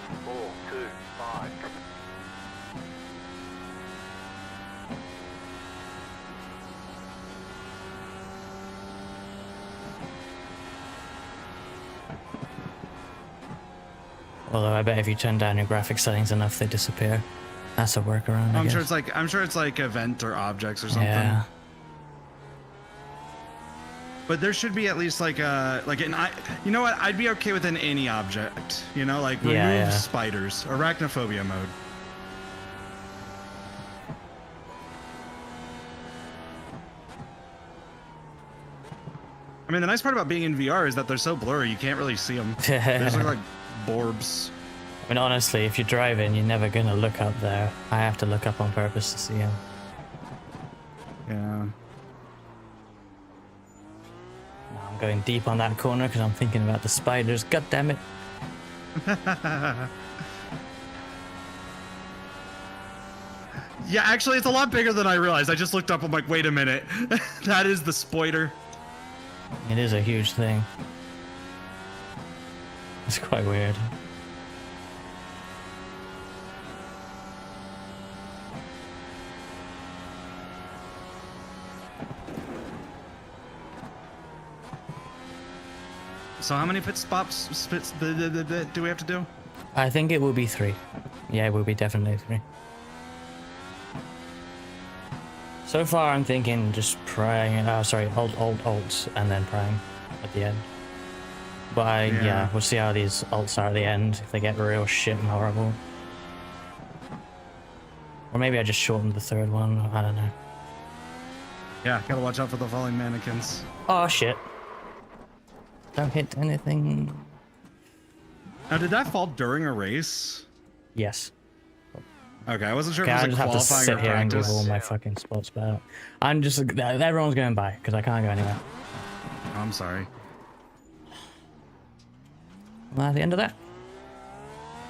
Although I bet if you turn down your graphic settings enough, they disappear. That's a workaround, I I'm guess. sure it's like event or objects or something. Yeah. But there should be at least like you know what? I'd be okay with an any object. You know, like remove Yeah. spiders, arachnophobia mode. mean, the nice part about being in VR is that they're so blurry, you can't really see them. They just look like borbs. I mean, honestly, if you're driving, you're never going to look up there. I have to look up on purpose to see him. Yeah. Now I'm going deep on that corner because I'm thinking about the spiders. God damn it. Yeah, actually, it's a lot bigger than I realized. I just looked up. I'm like, wait a minute. That is the spoiler. It is a huge thing. It's quite weird. So how many pit stops do we have to do? I think it will be 3. Yeah, it will be definitely 3. So far, I'm thinking just praying. Sorry, alt, and then praying at the end. But yeah, we'll see how these alts are at the end. If they get real shit and horrible, or maybe I just shortened the 3rd one. I don't know. Yeah, gotta watch out for the falling mannequins. Oh shit! Don't hit anything. Now, did that fall during a race? Yes. Okay, I wasn't sure Okay, if I it was just a have to qualifying sit or here and give practice. all my fucking spots back. I'm just everyone's going by because I can't go anywhere. Oh, I'm sorry. Well, at the end of that,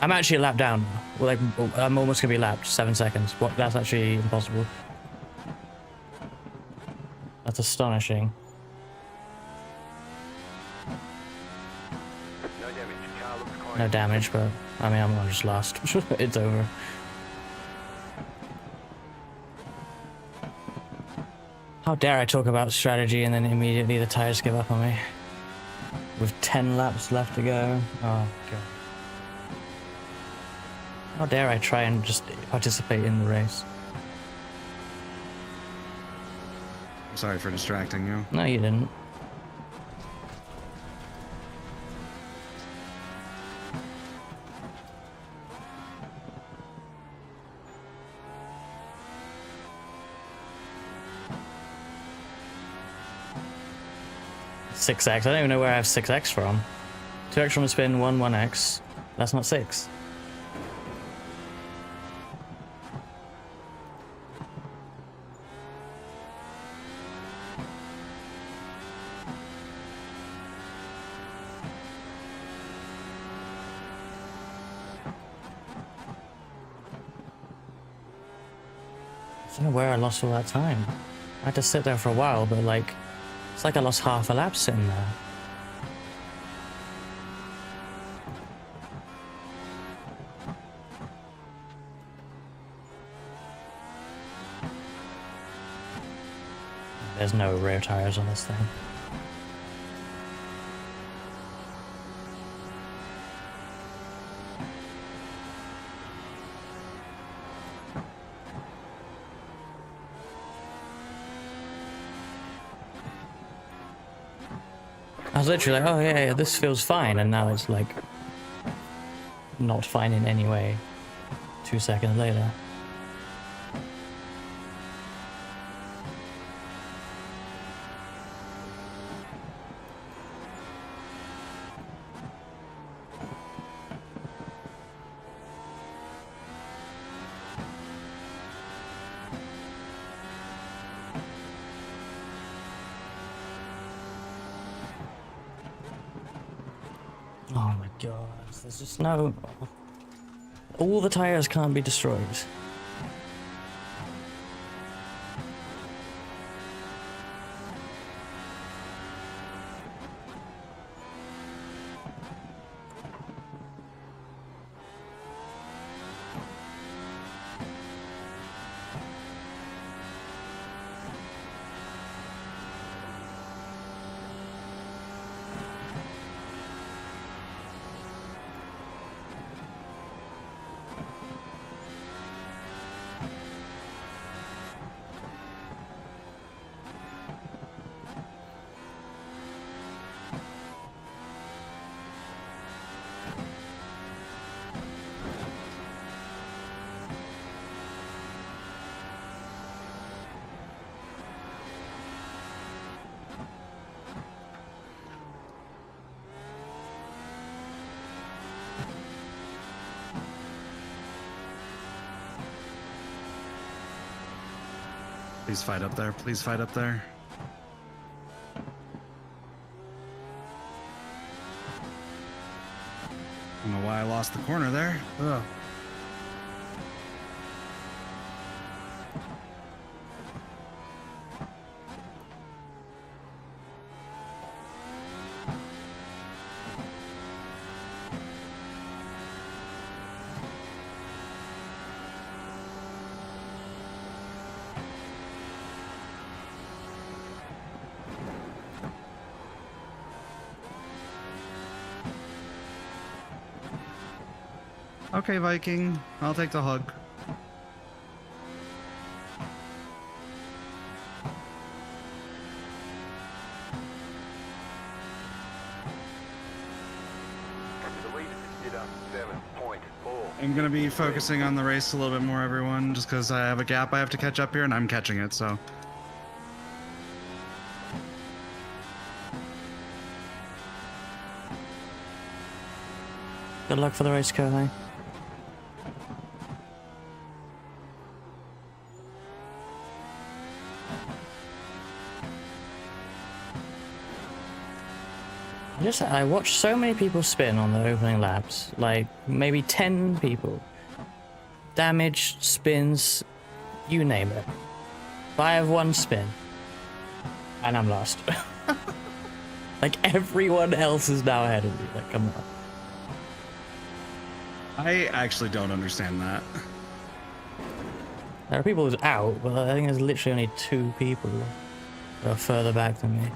I'm actually a lap down. Well, like, I'm almost gonna be lapped. 7 seconds. What? That's actually impossible. That's astonishing. No damage. Car looks kind No damage, but I mean, I'm just lost. It's over. How dare I talk about strategy and then immediately the tires give up on me? With 10 laps left to go. Oh, God. How dare I try and just participate in the race? I'm sorry for distracting you. No, you didn't. Six X. I don't even know where I have 6X from. 2X from a spin, 1X. That's not 6. I don't know where I lost all that time. I had to sit there for a while, but like, it's like I lost half a lap sitting there. There's no rear tires on this thing. I was literally like, oh yeah, this feels fine, and now it's like not fine in any way. 2 seconds later. Oh my god, there's just no... All the tires can't be destroyed. Please fight up there. Please fight up there. I don't know why I lost the corner there. Ugh. Okay, Viking. I'll take the hug. The leader just did up 7.4. I'm gonna be focusing on the race a little bit more, everyone, just because I have a gap I have to catch up here, and I'm catching it, so. Good luck for the race, Kohai. I watched so many people spin on the opening laps, like maybe 10 people. Damage, spins, you name it. But I have one spin, and I'm lost. Like everyone else is now ahead of me. Like, come on. I actually don't understand that. There are people who's out, but I think there's literally only 2 people that are further back than me.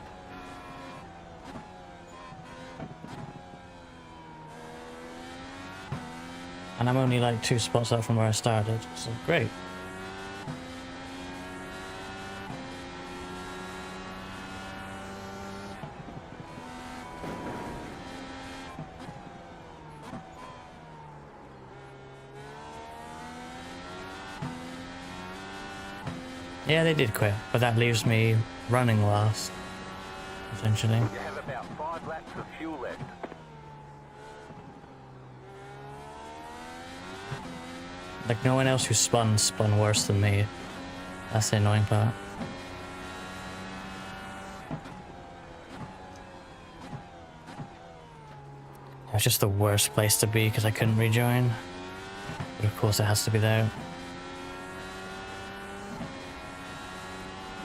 And I'm only like 2 spots up from where I started, so great. Yeah, they did quit, but that leaves me running last, essentially. You have about 5 laps of fuel left. Like, no one else who spun worse than me. That's the annoying part. It was just the worst place to be because I couldn't rejoin. But of course it has to be there.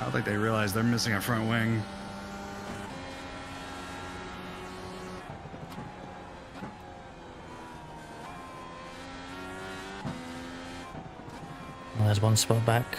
I don't think they realize they're missing a front wing. Well, there's one spot back.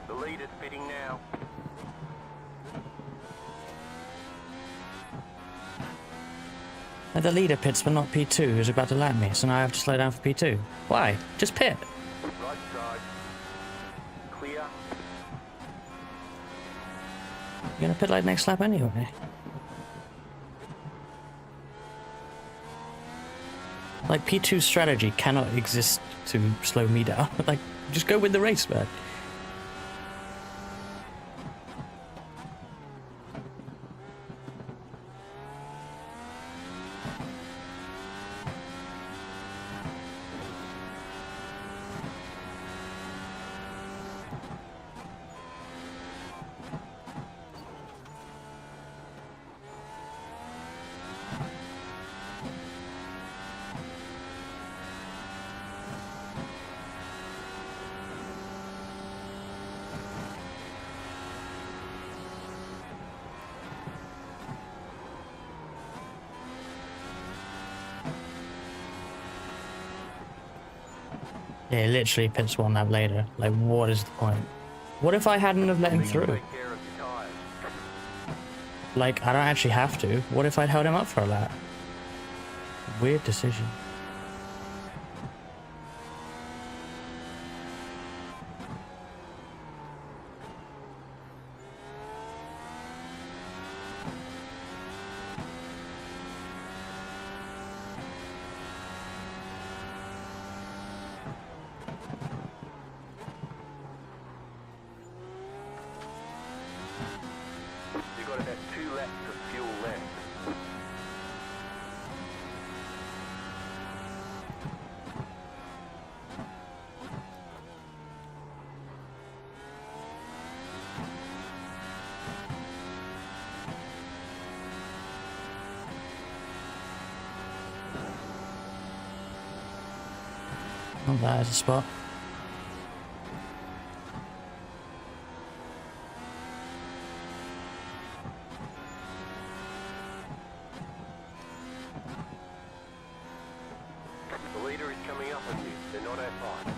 The leader's pitting now. And the leader pits but not P2 who's about to lap me, so now I have to slow down for P2. Why? Just pit. Right side. Clear. You're gonna pit like next lap anyway. Like, P2's strategy cannot exist to slow me down. Like, just go win the race, man. Yeah, he literally pits one lap later. Like, what is the point? What if I hadn't have let him through? Take care of your tires. Like, I don't actually have to. What if I'd held him up for a lap? Weird decision. You got about 2 laps of fuel left. Not bad as a spot. The leader is coming up on you. They're not at high.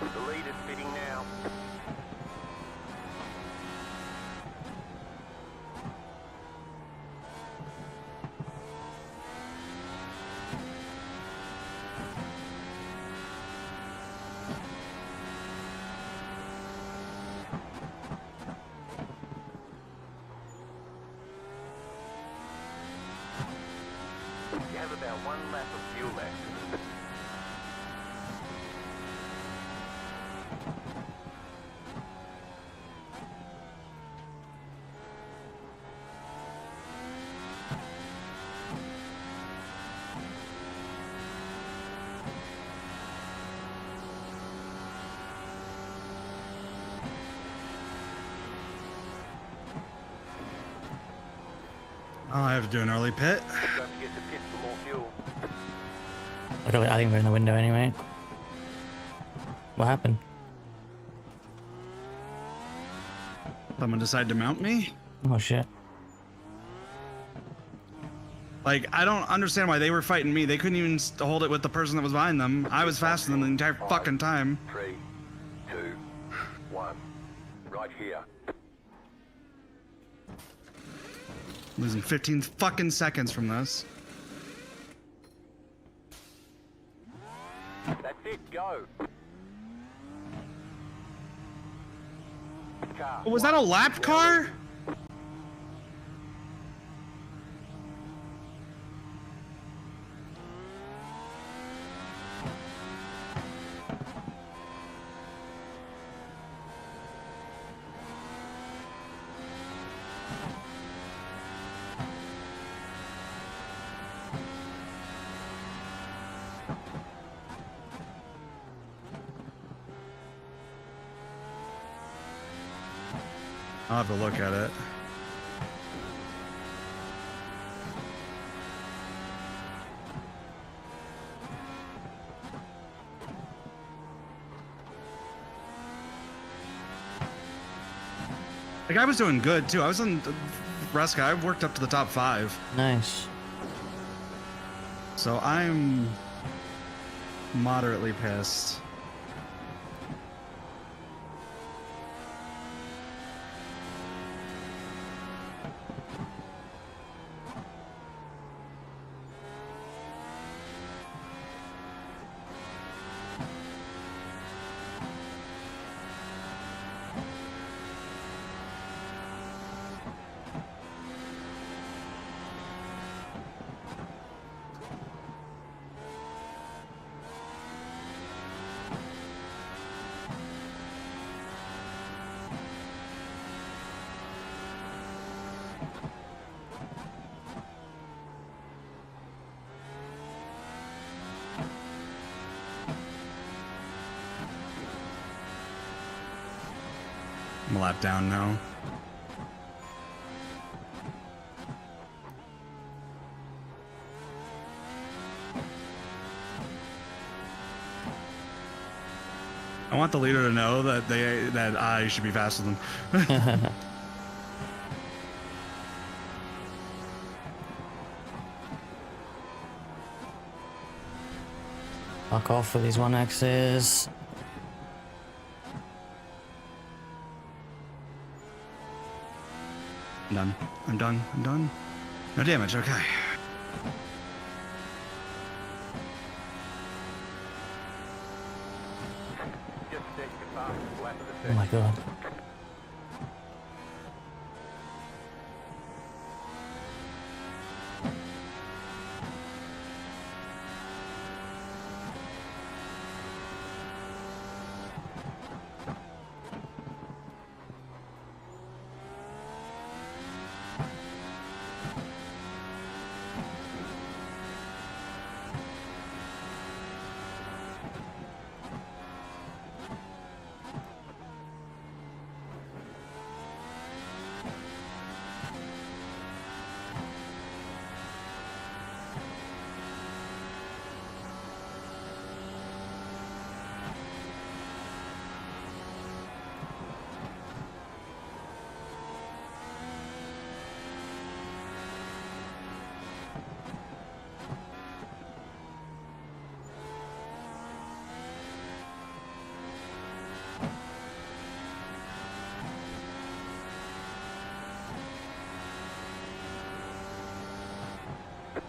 The leader's fitting now. You have about 1 lap of fuel left. Oh, I have to do an early pit. Don't forget to pit for more fuel. I think we're in the window anyway. What happened? Someone decided to mount me. Oh shit. Like, I don't understand why they were fighting me. They couldn't even hold it with the person that was behind them. I was faster than the entire fucking time. 3, 2, 1. Right here. Losing 15 fucking seconds from this. That's it. Go. Car. Oh, was that a lap car? I'll have to look at it. Like, I was doing good too. I was in Resca. I worked up to the top 5. Nice. So I'm moderately pissed. I'm a lap down now. I want the leader to know that I should be faster than. Fuck off with these 1Xs. I'm done. I'm done. I'm done. No damage. Okay. Just set your fastest lap of the Oh session. my god.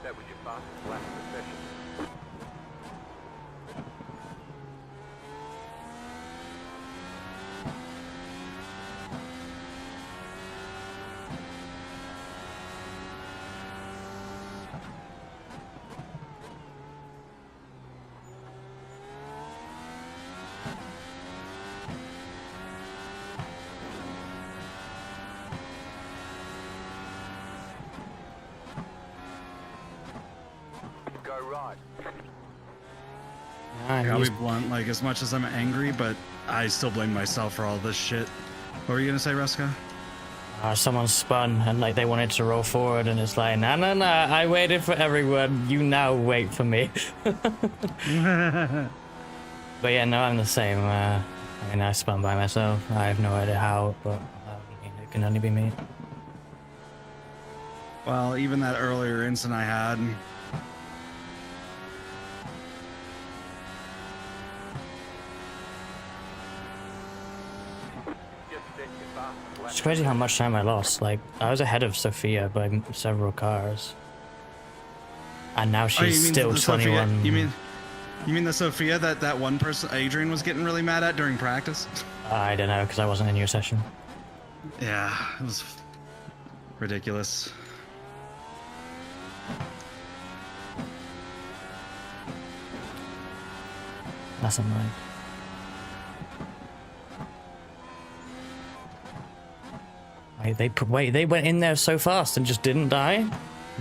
That was your fastest lap of the session. Go right. I'll be blunt, like, as much as I'm angry, but I still blame myself for all this shit. What were you gonna say, Ruska? Someone spun and like they wanted to roll forward, and it's like, no, I waited for everyone. You now wait for me. But yeah, no, I'm the same. I mean, I spun by myself. I have no idea how, but it can only be me. Well, even that earlier incident I had, Just set your fastest lap. It's crazy how much time I lost. Like, I was ahead of Sophia by several cars. And now oh, you she's mean still the 21. Sophia, you mean the Sophia that one person Adrian was getting really mad at during practice? I don't know, because I wasn't in your session. Yeah, it was ridiculous. That's annoying. Wait, they went in there so fast and just didn't die?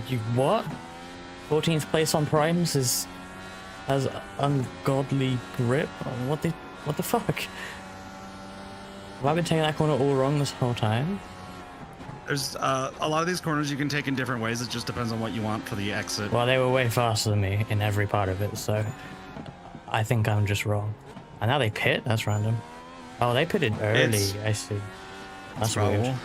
You what? 14th place on primes has ungodly grip? What the fuck? Have I been taking that corner all wrong this whole time? There's a lot of these corners you can take in different ways. It just depends on what you want for the exit. Well, they were way faster than me in every part of it, so I think I'm just wrong. And now they pit? That's random. Oh, they pitted early. I see. That's weird. Probable.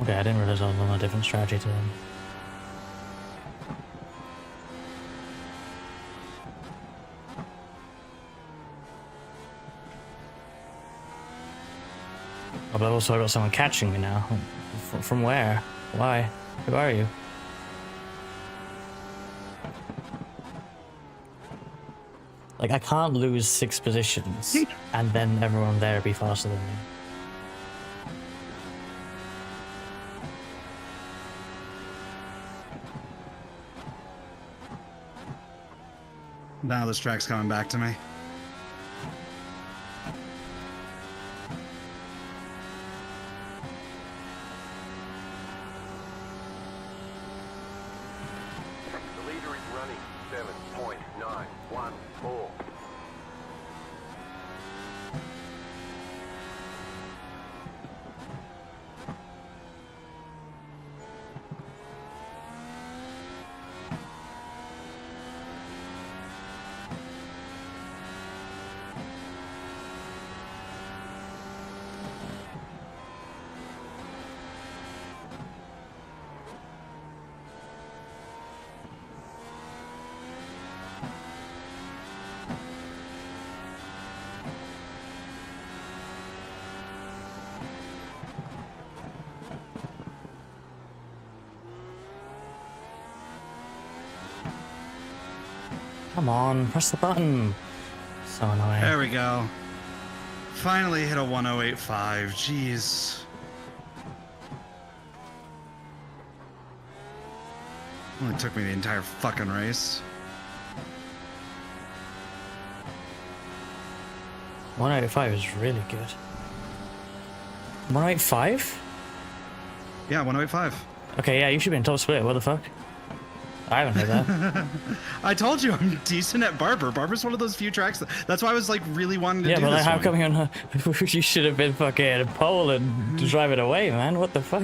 Okay, I didn't realize I was on a different strategy to them. Oh, but also I got someone catching me now. From where? Why? Who are you? Like, I can't lose 6 positions and then everyone there be faster than me. Now this track's coming back to me. The leader is running 7.914. Come on, press the button. So annoying. There we go. Finally hit a 1085. Jeez. Only took me the entire fucking race. 185 is really good. 185? Yeah, 1085. Okay, yeah, you should be in top split. What the fuck? I haven't heard that. I told you I'm decent at Barber. Barber's one of those few tracks. That's why I was like really wanting to Yeah, do but like, this how one. come you're not? You should have been fucking at a pole and drive it away, man. What the fuck?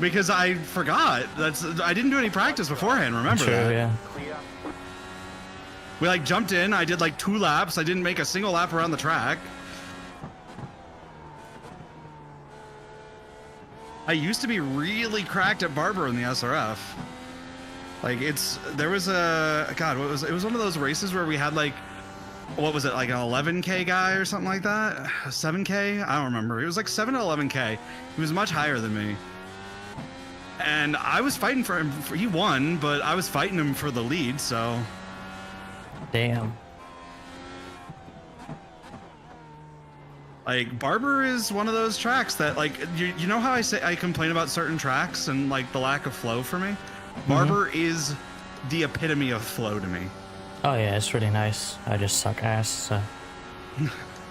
Because I forgot. I didn't do any practice beforehand. Remember True, that? yeah. Clear. We like jumped in. I did like 2 laps. I didn't make a single lap around the track. I used to be really cracked at Barber in the SRF. Like there was a, God, it was one of those races where we had like, what was it, like an 11K guy or something like that? A 7K? I don't remember. It was like 7 to 11K. He was much higher than me. And I was fighting for him. He won, but I was fighting him for the lead, so. Damn. Like, Barber is one of those tracks that, like, you know how I complain about certain tracks and, like, the lack of flow for me? Barber is the epitome of flow to me. Oh yeah, it's really nice. I just suck ass. So.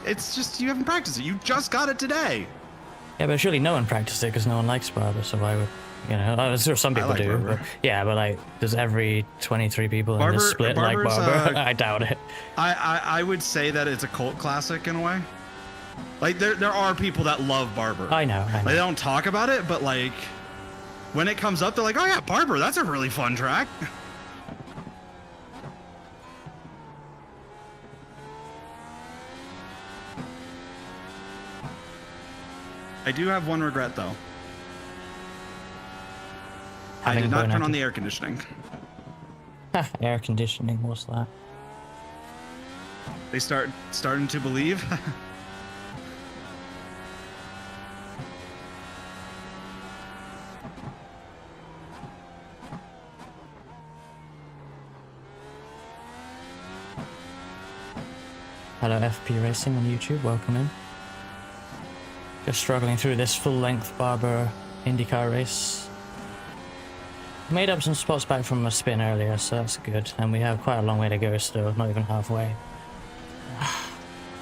It's just, you haven't practiced it. You just got it today. Yeah, but surely no one practiced it because no one likes Barber, so why would, you know, sure some people like do, Barber. but yeah, but like, does every 23 people in this split like Barber's, Barber? I doubt it. I would say that it's a cult classic in a way. Like, there are people that love Barber. I know. Like, they don't talk about it, but like, when it comes up, they're like, oh yeah, Barber, that's a really fun track. I do have one regret though. I did not turn on the air conditioning. Air conditioning, what's that? They starting to believe. Hello FP Racing on YouTube, welcome in. Just struggling through this full-length Barber IndyCar race. Made up some spots back from a spin earlier, so that's good. And we have quite a long way to go still, not even halfway.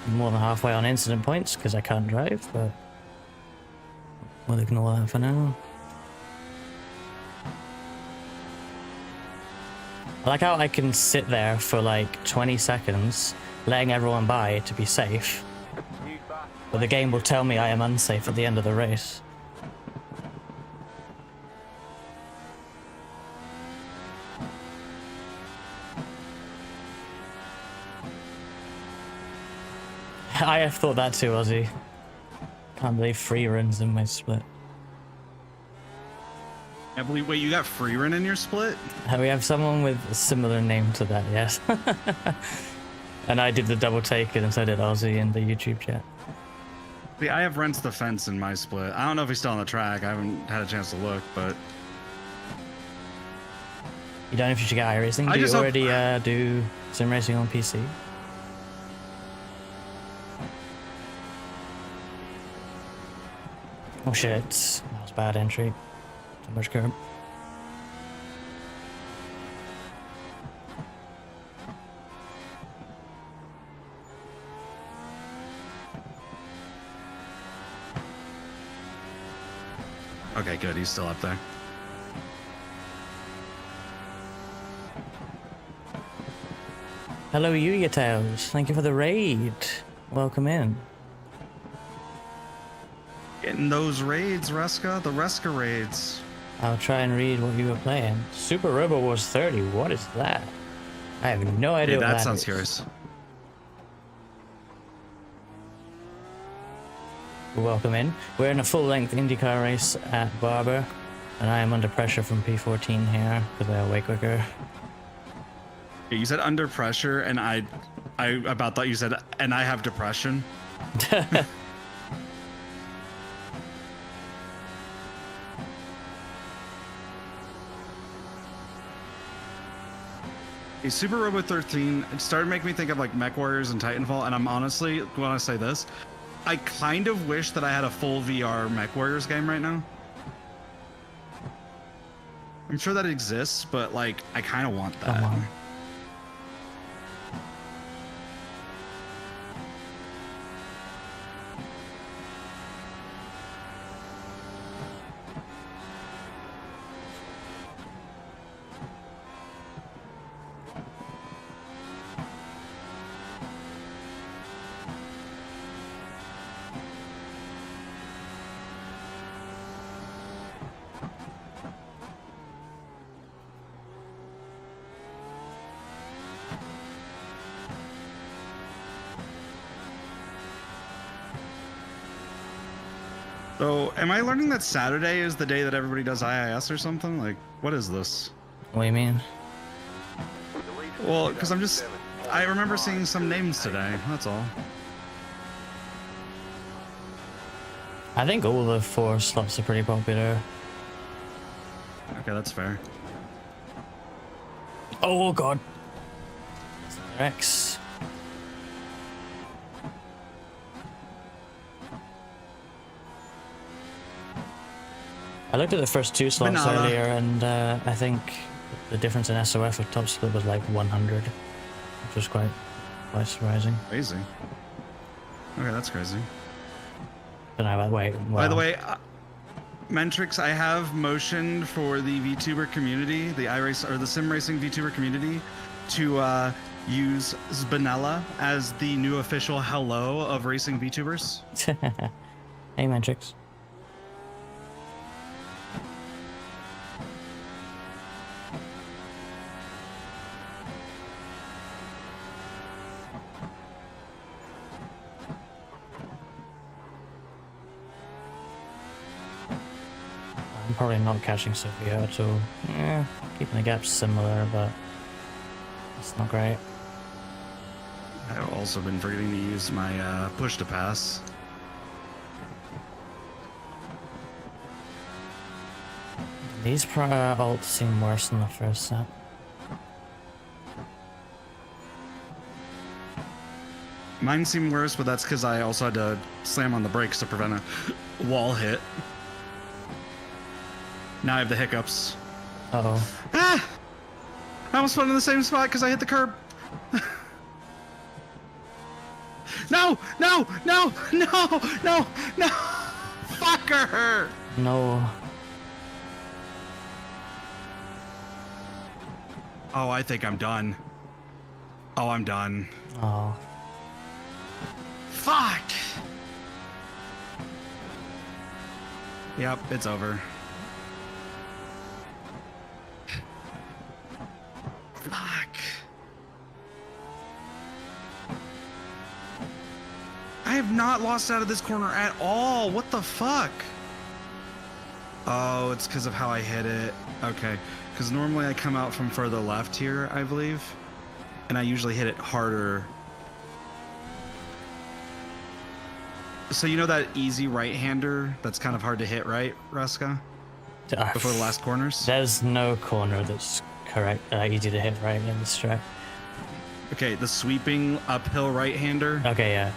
More than halfway on incident points, because I can't drive, but we'll ignore that for now. I like how I can sit there for like 20 seconds, letting everyone by to be safe, New fast. but the game will tell me I am unsafe at the end of the race. I have thought that too, Ozzy. Can't believe 3 runs in my split. I believe. Wait, you got free run in your split? We have someone with a similar name to that, yes. And I did the double take and so did Ozzy in the YouTube chat. See, I have Rents the Fence in my split. I don't know if he's still on the track. I haven't had a chance to look, but You don't know if you should get iRacing? I Do you just hope- already do sim racing on PC? Oh shit, that was bad entry. Too much curb. okay, good. He's still up there. Hello Yuya Tails, thank you for the raid. Welcome in. Getting those raids, Reska. The Reska raids. I'll try and read what you were playing. Super Robo Wars 30, what is that? I have no idea Hey, what that sounds is. curious. Welcome in. We're in a full-length IndyCar race at Barber, and I am under pressure from P14 here because they are way quicker. Yeah, you said under pressure, and I about thought you said, and I have depression. A Super Robo 13, it started making me think of like Mech Warriors and Titanfall, and I'm honestly, when I say this, I kind of wish that I had a full VR Mech Warriors game right now. I'm sure that exists, but like, I kind of want that. Come on. So, am I learning that Saturday is the day that everybody does IIS or something? Like, what is this? What do you mean? Well, because I remember seeing some names today, that's all. I think all the 4 slots are pretty popular. Okay, that's fair. Oh god. Rex. I looked at the first 2 slots Banana. earlier, and I think the difference in SOF with top split was like 100, which was quite surprising. Crazy. Okay, that's crazy. Don't know about wait. By the well, way, Mentrix, I have motioned for the VTuber community, the iRace or the sim racing VTuber community, to use Zbanella as the new official hello of racing VTubers. hey Matrix. I'm probably not catching Sophia at all. Yeah, keeping the gaps similar, but it's not great. I've also been forgetting to use my push to pass. These prior ults seem worse than the first set. Mine seem worse, but that's because I also had to slam on the brakes to prevent a wall hit. Now I have the hiccups. Uh-oh. Ah! I almost went in the same spot because I hit the curb. No! No! No! No! No! No! Fucker! No. Oh, I think I'm done. Oh, I'm done. Oh. Fuck! Yep, it's over. Fuck. I have not lost out of this corner at all. What the fuck? Oh, it's because of how I hit it. Okay. Because normally I come out from further left here, I believe. And I usually hit it harder. So you know that easy right-hander that's kind of hard to hit, right, Ruska? Before the last corners? There's no corner that's correct, easy to hit right in this track. Okay, the sweeping uphill right-hander. Okay, yeah.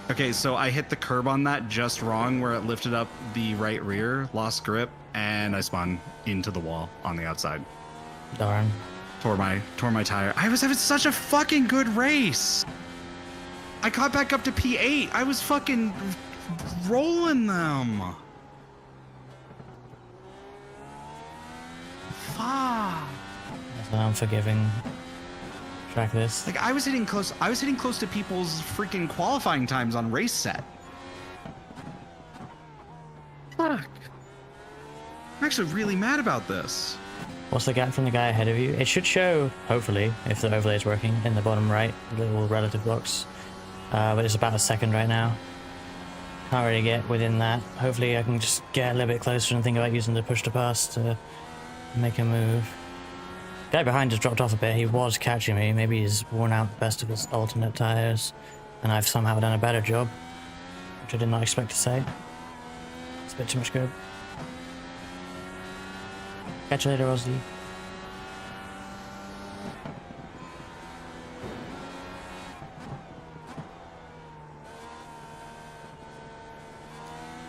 Okay, so I hit the curb on that just wrong where it lifted up the right rear, lost grip, and I spun into the wall on the outside. Darn. Tore my tire. I was having such a fucking good race. I got back up to P8. I was fucking rolling them. Fuck. That's an unforgiving track this. Like I was hitting close to people's freaking qualifying times on race set. Fuck. I'm actually really mad about this. What's the gap from the guy ahead of you? It should show, hopefully, if the overlay is working, in the bottom right, little relative box. But it's about a second right now. Can't really get within that. Hopefully I can just get a little bit closer and think about using the push to pass to make a move. Guy behind has dropped off a bit. He was catching me. Maybe he's worn out the best of his alternate tires, and I've somehow done a better job, which I did not expect to say. It's a bit too much good. Catch you later, Ozzy.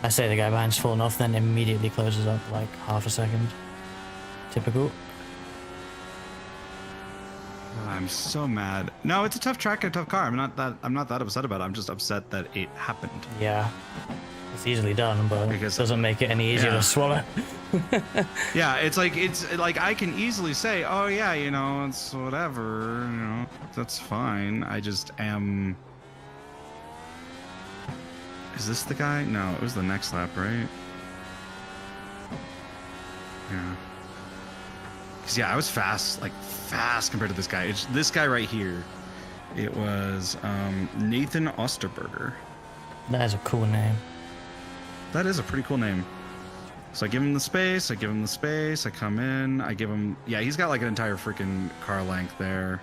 I say the guy behind's fallen off, then immediately closes up like half a second. Typical. I'm so mad. No, it's a tough track and a tough car. I'm not that upset about it. I'm just upset that it happened. Yeah. It's easily done, but Because- it doesn't make it any easier Yeah. to swallow. Yeah, it's like I can easily say, oh yeah, you know, it's whatever, you know, that's fine. I just am. Is this the guy? No, it was the next lap, right? Yeah. Cause yeah, I was fast compared to this guy. It's this guy right here. It was Nathan Osterberger. That is a cool name. That is a pretty cool name. So I give him the space, I come in, I give him, yeah, he's got like an entire freaking car length there.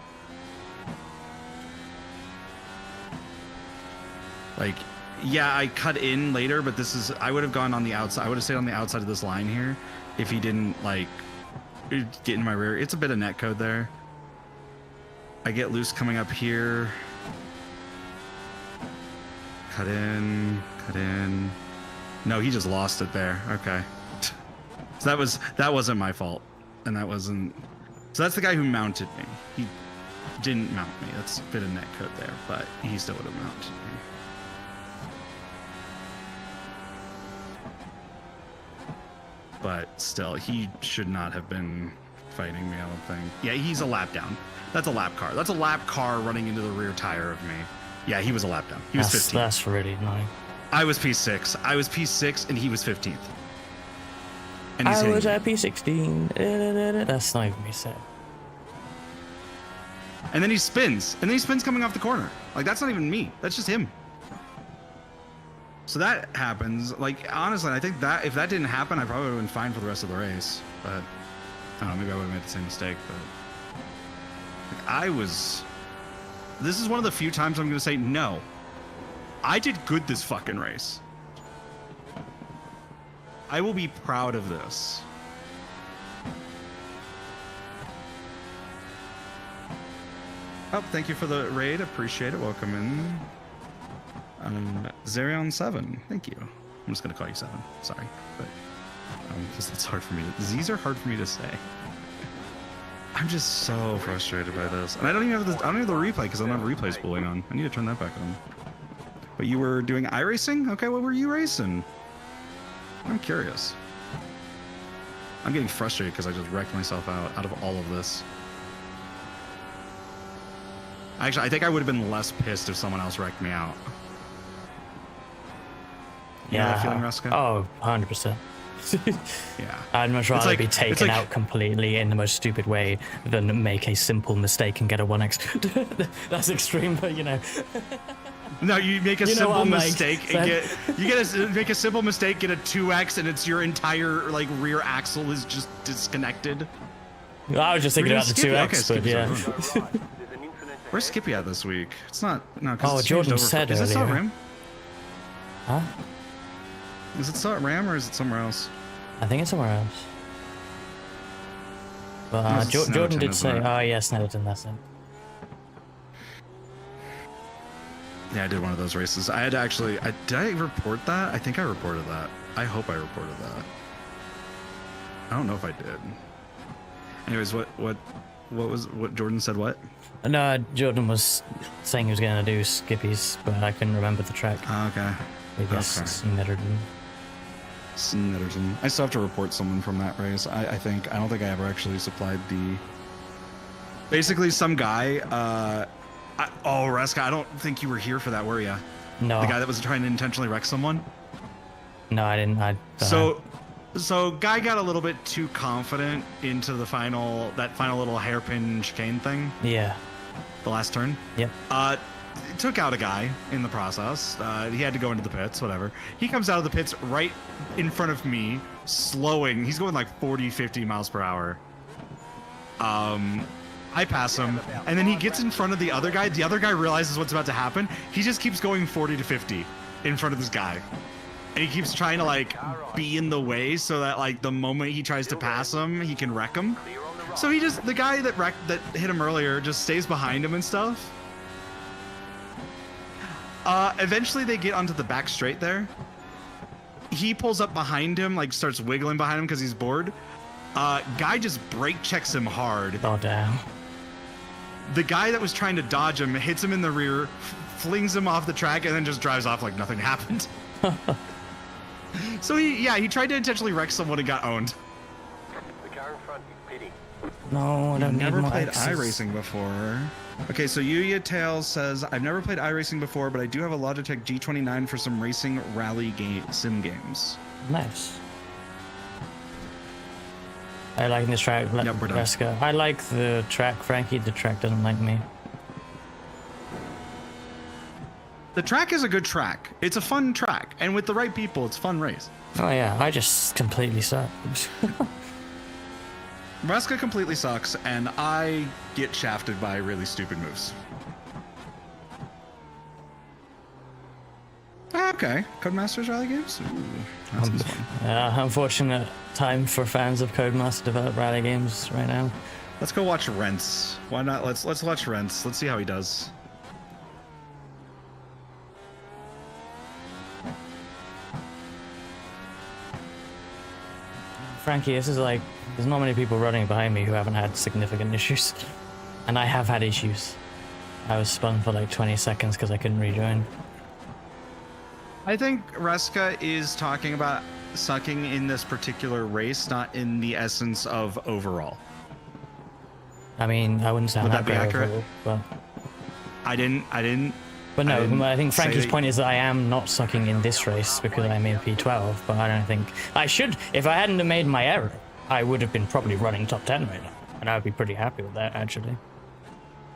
Like, yeah, I cut in later, but this is, I would have gone on the outside, I would have stayed on the outside of this line here if he didn't like get in my rear. It's a bit of net code there. I get loose coming up here. Cut in. No, he just lost it there. Okay. So that wasn't my fault. And that wasn't. So that's the guy who mounted me. He didn't mount me. That's a bit of net code there, but he still would have mounted me. But still, he should not have been fighting me, I don't think. Yeah, he's a lap down. That's a lap car. That's a lap car running into the rear tire of me. Yeah, he was a lap down. He was 15. That's really annoying. I was P6. I was P6 and he was 15th. And he's I was hitting at P16. That's not even me said. And then he spins. And then he spins coming off the corner. Like, that's not even me. That's just him. So that happens. Like, honestly, I think that if that didn't happen, I probably would have been fine for the rest of the race. But, I don't know, maybe I would have made the same mistake. But like, I was... This is one of the few times I'm going to say, no. I did good this fucking race. I will be proud of this. Oh, thank you for the raid. Appreciate it. Welcome in. Zerion7. Thank you. I'm just going to call you 7. Sorry. But because it's hard for me to... Z's are hard for me to say. I'm just so frustrated by this. And I don't even have the replay because I don't have replay spooling on. I need to turn that back on. But you were doing iRacing? Okay, what were you racing? I'm curious. I'm getting frustrated because I just wrecked myself out of all of this. Actually, I think I would have been less pissed if someone else wrecked me out. You know that feeling, Ruska? Oh, 100%. Yeah. I'd much rather like- be it's taken like- out completely in the most stupid way than make a simple mistake and get a 1x. That's extreme, but you know. No, you make a You know simple what I'm like, mistake and make a simple mistake, get a 2x, and it's your entire like rear axle is just disconnected. I was just thinking We're about the doing 2x, Skippy. but Okay, yeah. Skippy's Right. There's an incident Where's Skippy at this week? It's not. No, 'cause Oh, it's Jordan changed over. said Is it still at earlier. Ram? Huh? Is it still at Ram or is it somewhere else? I think it's somewhere else. But No, it's Jordan Snowden, did isn't say, it? oh yeah, Snowden, that's it. Yeah, I did one of those races. I had to actually. Did I report that? I think I reported that. I hope I reported that. I don't know if I did. Anyways, what Jordan said? What? No, Jordan was saying he was going to do Skippies, but I couldn't remember the track. Oh, okay. I guess Okay. Snetterton. Snetterton. I still have to report someone from that race. I think. I don't think I ever actually supplied the. Basically, some guy. Reska, I don't think you were here for that, were you? No. The guy that was trying to intentionally wreck someone. No, I didn't. So guy got a little bit too confident into that final little hairpin chicane thing, Yeah. the last turn. Yep. Took out a guy in the process. He had to go into the pits, whatever. He comes out of the pits right in front of me, slowing. He's going like 40, 50 miles per hour. I pass him, and then he gets in front of the other guy. The other guy realizes what's about to happen. He just keeps going 40 to 50 in front of this guy. And he keeps trying to like be in the way so that like the moment he tries to pass him, he can wreck him. clear on the right. So the guy that hit him earlier just stays behind him and stuff. Eventually they get onto the back straight there. he pulls up behind him, like starts wiggling behind him because he's bored. Guy just brake checks him hard. Oh damn. The guy that was trying to dodge him hits him in the rear, flings him off the track, and then just drives off like nothing happened. So he tried to intentionally wreck someone and got owned. The car in front is pitting. No, I don't need Never more played X's. iRacing before. Okay, so Yuya Tails says, I've never played iRacing before, but I do have a Logitech G29 for some racing rally sim games. Nice. I like this track. Yep, we're done. Let's go. I like the track, Frankie. The track doesn't like me. The track is a good track. It's a fun track, and with the right people, it's a fun race. Oh yeah, I just completely suck. Reska completely sucks, and I get shafted by really stupid moves. Okay, Codemasters Rally Games? Ooh, that sounds fun. Unfortunate time for fans of Codemaster developed rally games right now. Let's go watch Rents. Why not? Let's watch Rents. Let's see how he does. Frankie, this is like, there's not many people running behind me who haven't had significant issues. And I have had issues. I was spun for like 20 seconds because I couldn't rejoin. I think Reska is talking about sucking in this particular race, not in the essence of overall. I mean, I wouldn't sound Would that be accurate? overall, but... I didn't. But no, I think say Frankie's that- point is that I am not sucking in this race because I'm in P12, but I don't think... I should, if I hadn't have made my error, I would have been probably running top 10 right now. And I would be pretty happy with that, actually.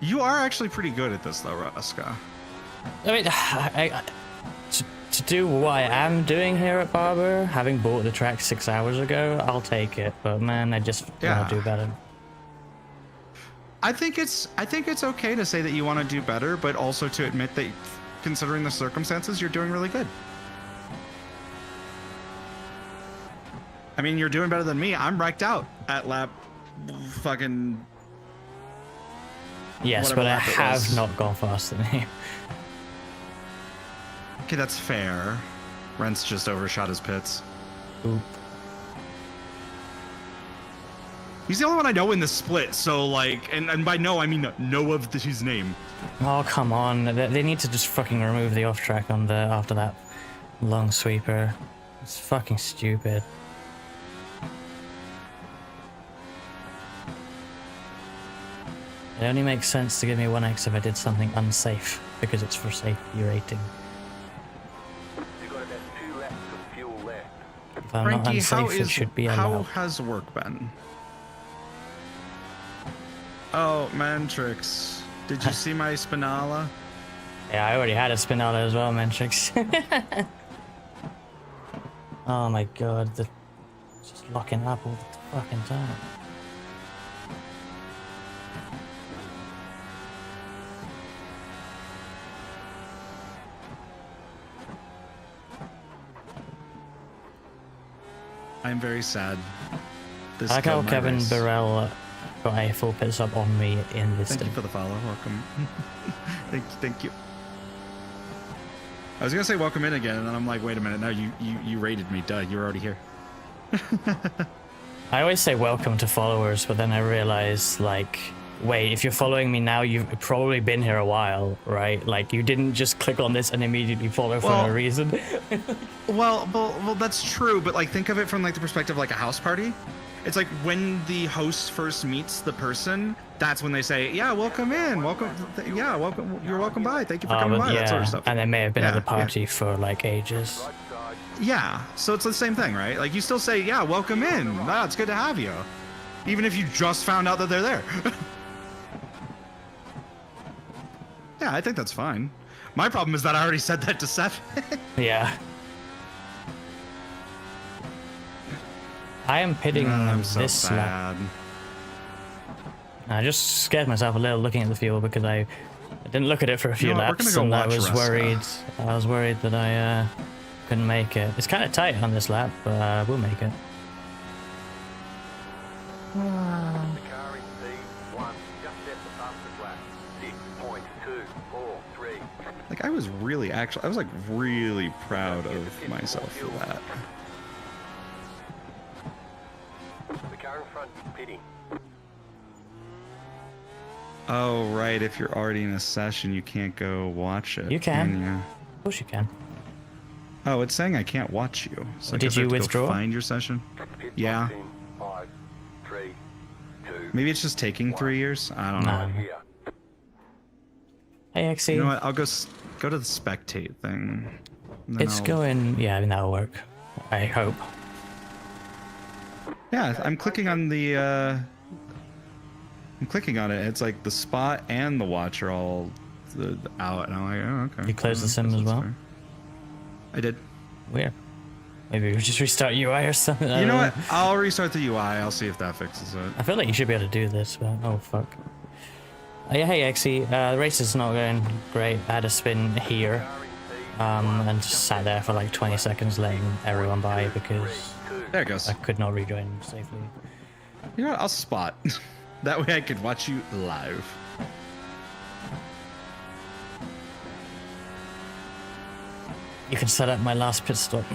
You are actually pretty good at this, though, Reska. I mean, to do what I am doing here at Barber, having bought the track 6 hours ago, I'll take it. But man, I just want to do better. I think it's okay to say that you want to do better, but also to admit that, considering the circumstances, you're doing really good. I mean, you're doing better than me. I'm wrecked out at lap fucking... Yes, whatever but I lap it have was. not gone faster than you. Okay, that's fair. Rents just overshot his pits. Oop. He's the only one I know in the split, so like, and by no, I mean know of his name. Oh, come on. They need to just fucking remove the off track on the after that long sweeper. It's fucking stupid. It only makes sense to give me 1x if I did something unsafe, because it's for safety rating. You've got about 2 laps of fuel left. If I'm not unsafe, it should be how allowed. has work been? Oh, Mantrix, did you see my Spinala? Yeah, I already had a Spinala as well, Mantrix. Oh my god, just locking up all the fucking time. I'm very sad. This I like how killed my Kevin race. Burrell got a full pit stop on me in this Thank you thing. for the follow. Welcome. Thank you. I was gonna say welcome in again, and then I'm like, wait a minute. No, you rated me. Duh, you were already here. I always say welcome to followers, but then I realize, like, wait, if you're following me now, you've probably been here a while, right? Like, you didn't just click on this and immediately follow for no reason. Well, that's true, but like, think of it from like the perspective of like a house party. It's like when the host first meets the person, that's when they say, "Yeah, welcome in, welcome, yeah, welcome, you're welcome by. Thank you for coming by." That sort of stuff. And they may have been at Yeah, the party for like ages. Right side. Yeah, so it's the same thing, right? Like you still say, "Yeah, welcome in. Wow, it's good to have you," even if you just found out that they're there. Yeah, I think that's fine. My problem is that I already said that to Seth. Yeah. I am pitting I'm so this lap. sad. I just scared myself a little looking at the fuel because I didn't look at it for a few You know what, we're laps, gonna go and I watch was Reska. worried. I was worried that I couldn't make it. It's kind of tight on this lap, but we'll make it. The car in P1 just set the fastest lap. 6.2. 4, 3. Like I was like really proud of myself for that. The car in front pitting. Oh right, if you're already in a session, you can't go watch it. You can. you? Of course you can. Oh, it's saying I can't watch you. So I Did guess I you have to go withdraw? find your session. Pit Yeah. box in 5, 3, 2. Maybe it's just taking 3 years. I don't know. No. Here. Hey, Exy. You know what? I'll go to the spectate thing. and then It's I'll- going. Yeah, I mean that'll work. I hope. Yeah, I'm clicking on the. I'm clicking on it. It's like the spot and the watch are all out, and I'm like, oh, okay. You closed the Guess sim as that's well? fair. I did. Weird. Maybe we just restart UI or something. I You know don't what? I'll restart the UI. I'll see if that fixes it. I feel like you should be able to do this, but oh fuck. Yeah, hey Exy, the race is not going great. I had a spin here, and just sat there for like 20 seconds letting everyone by because There it goes. I could not rejoin safely. You know what? I'll spot. That way I could watch you live. You can set up my last pit stop.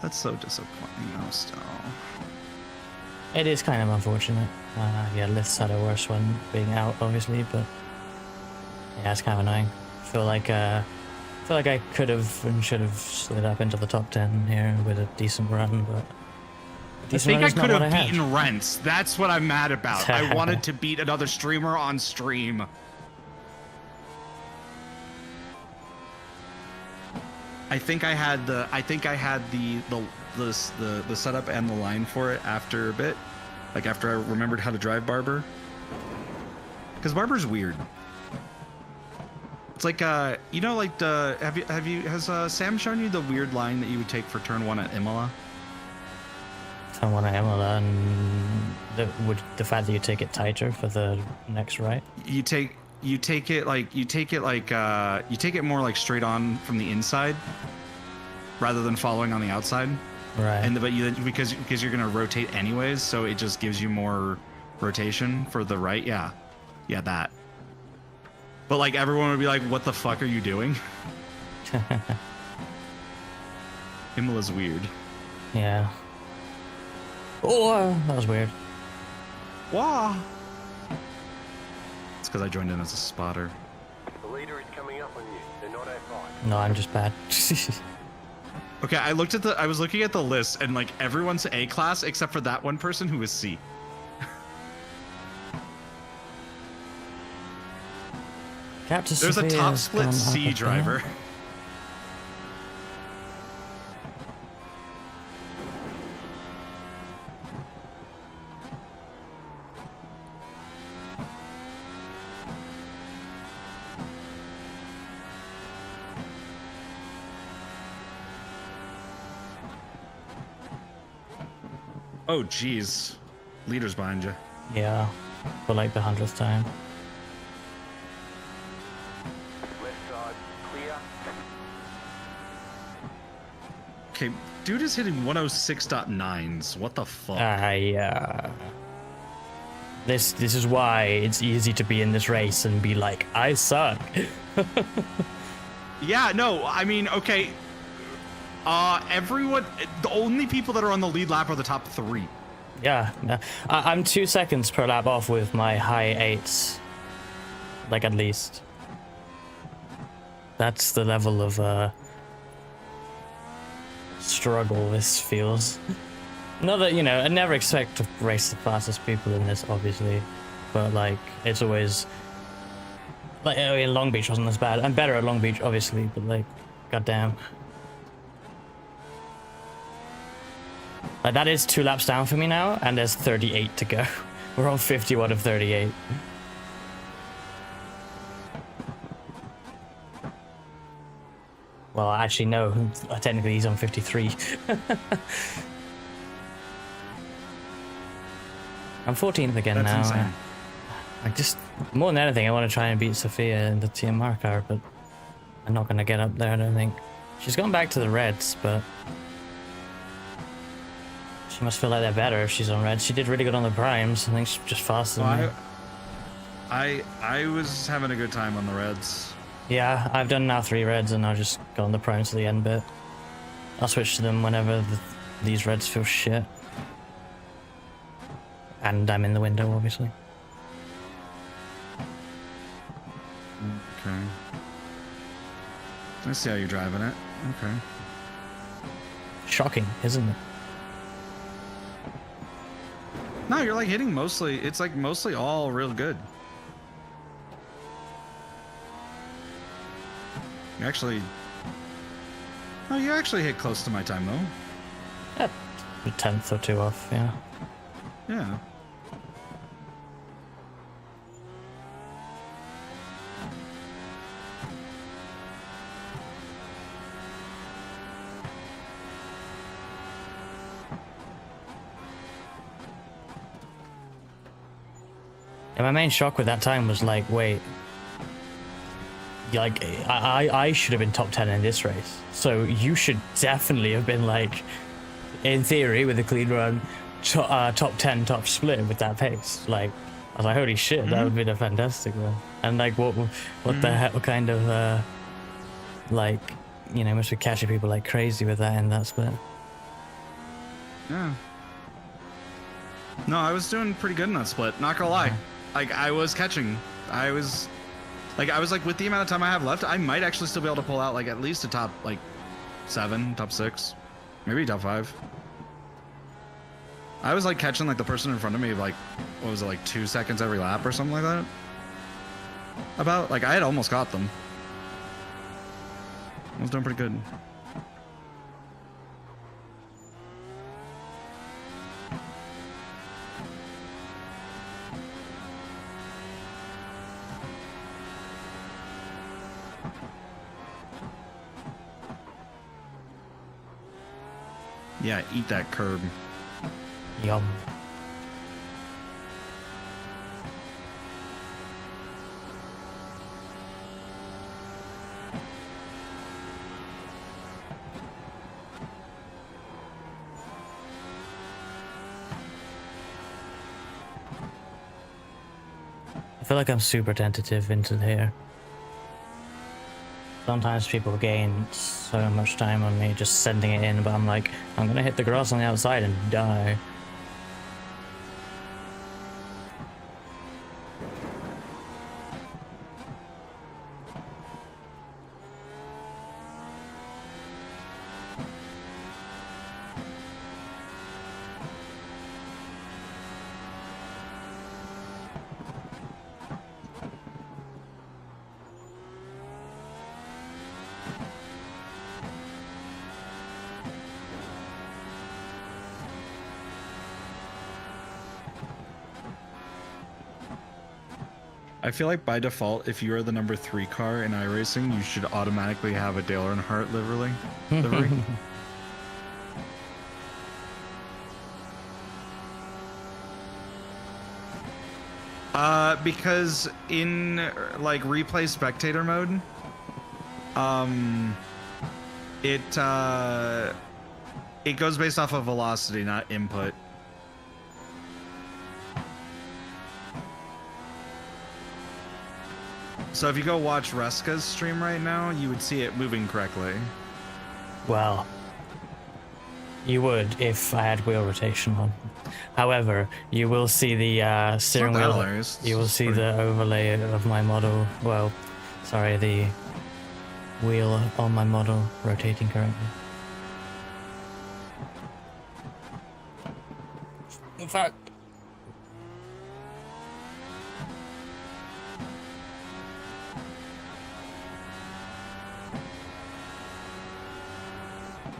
That's so disappointing though, still. It is kind of unfortunate. Yeah, Lith's had a worse one being out, obviously, but yeah, it's kind of annoying. Feel like I could have and should have slid up into the top 10 here with a decent run, but I think I could have beaten Rents. That's what I'm mad about. I wanted to beat another streamer on stream. I think I had the setup and the line for it after a bit, like after I remembered how to drive Barber. Because Barber's weird. It's like you know, like the has Sam shown you the weird line that you would take for turn 1 at Imola? Turn 1 at Imola, and the fact that you take it tighter for the next right. You take it more like straight on from the inside rather than following on the outside. Right. And because you're gonna rotate anyways, so it just gives you more rotation for the right. Yeah, that. But like everyone would be like, "What the fuck are you doing?" Imola's weird. Yeah. Oh, that was weird. Wow. It's because I joined in as a spotter. The leader is coming up on you. They're not F5. No, I'm just bad. Okay, I was looking at the list and like everyone's A class except for that one person who is C. Captain There's a Sophia's top gone split up C again. driver. Oh, jeez. Leader's behind you. Yeah, for like the 100th time. Left side, clear. Okay, dude is hitting 106.9s. What the fuck? This is why it's easy to be in this race and be like, I suck. Yeah, no, I mean, okay. Everyone, the only people that are on the lead lap are the top 3. Yeah, I'm 2 seconds per lap off with my high 8s. Like, at least. That's the level of struggle this feels. Not that, you know, I never expect to race the fastest people in this, obviously. But, like, it's always... Like, in Long Beach wasn't as bad. I'm better at Long Beach, obviously, but, like, goddamn. Like, that is 2 laps down for me now, and there's 38 to go. We're on 51 of 38. Well, actually, no. Technically, he's on 53. I'm 14th again now. Insane. I just, more than anything, I want to try and beat Sophia in the TMR car, but I'm not going to get up there, I don't think. She's gone back to the Reds, but She must feel like they're better if she's on red. She did really good on the primes. I think she's just faster than me. I was having a good time on the reds. Yeah, I've done now 3 reds and I'll just go on the primes to the end bit. I'll switch to them whenever these reds feel shit. And I'm in the window, obviously. Okay. I see how you're driving it. Okay. Shocking, isn't it? No, you're like hitting mostly. It's like mostly all real good. You actually. Oh, you actually hit close to my time though. Yeah, a tenth or 2 off, yeah. Yeah. And my main shock with that time was like, wait, like I should have been top 10 in this race. So you should definitely have been like, in theory, with a clean run, top 10, top split with that pace. Like, I was like, holy shit, that would have been a fantastic one. And like, what the hell kind of, like, you know, must be catching people like crazy with that in that split. Yeah. No, I was doing pretty good in that split. Not gonna lie. Like I was catching. I was like with the amount of time I have left, I might actually still be able to pull out like at least a top like 7, top 6, maybe top 5. I was like catching like the person in front of me like what was it, like 2 seconds every lap or something like that. About like I had almost got them. I was doing pretty good. Yeah, eat that curb. Yum. I feel like I'm super tentative into here. Sometimes people gain so much time on me just sending it in, but I'm like, I'm gonna hit the grass on the outside and die. I feel like by default, if you are the number 3 car in iRacing, you should automatically have a Dale Earnhardt livery. Because in like replay spectator mode, it goes based off of velocity, not input. So if you go watch Reska's stream right now, you would see it moving correctly. Well, you would if I had wheel rotation on. However, you will see the steering wheel. Hilarious. You will see the overlay of my model. Well, sorry, the wheel on my model rotating currently. In fact,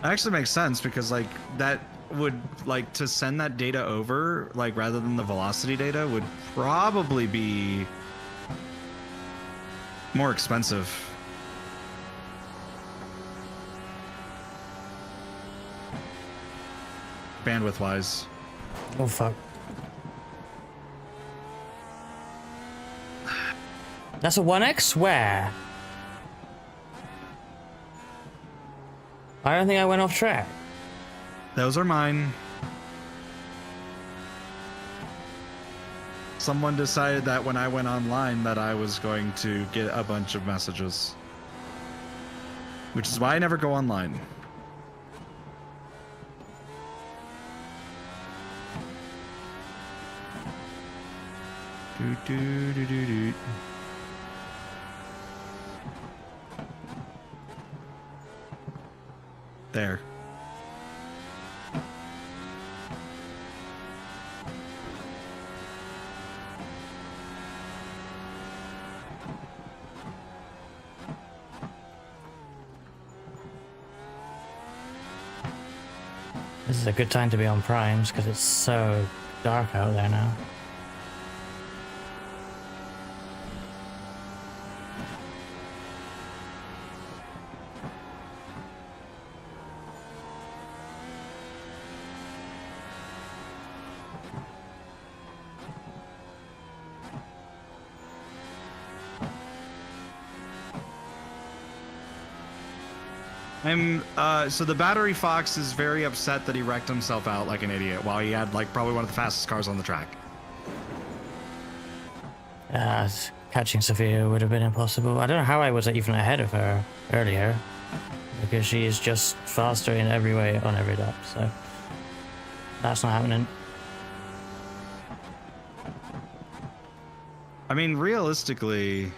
that actually makes sense because like that would like to send that data over like rather than the velocity data would probably be more expensive. Bandwidth wise. oh fuck. That's a 1x? Where? I don't think I went off track. Those are mine. Someone decided that when I went online that I was going to get a bunch of messages. Which is why I never go online. Do. There. This is a good time to be on primes because it's so dark out there now. So the battery fox is very upset that he wrecked himself out like an idiot while he had like probably one of the fastest cars on the track. Catching Sophia would have been impossible. I don't know how I was even ahead of her earlier, because she is just faster in every way on every lap, so that's not happening. I mean, realistically,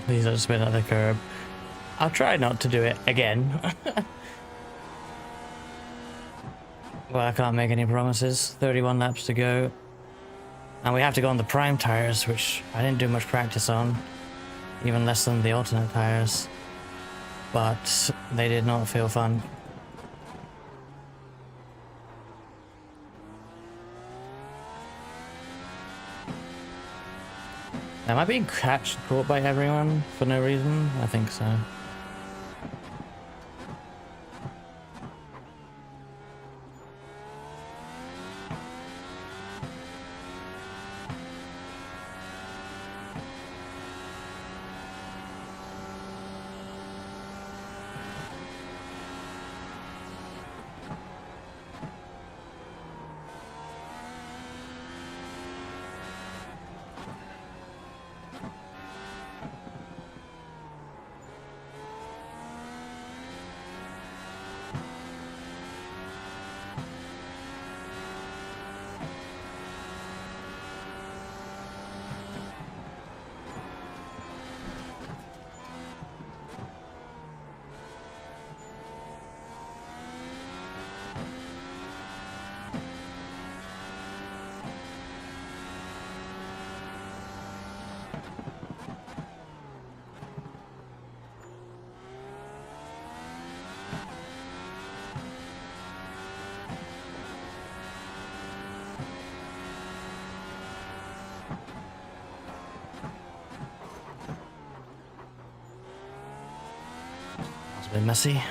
Please don't spin at the curb. I'll try not to do it again. Well, I can't make any promises. 31 laps to go. And we have to go on the prime tires, which I didn't do much practice on. Even less than the alternate tires. But they did not feel fun. Am I being caught by everyone for no reason? I think so. Bit messy.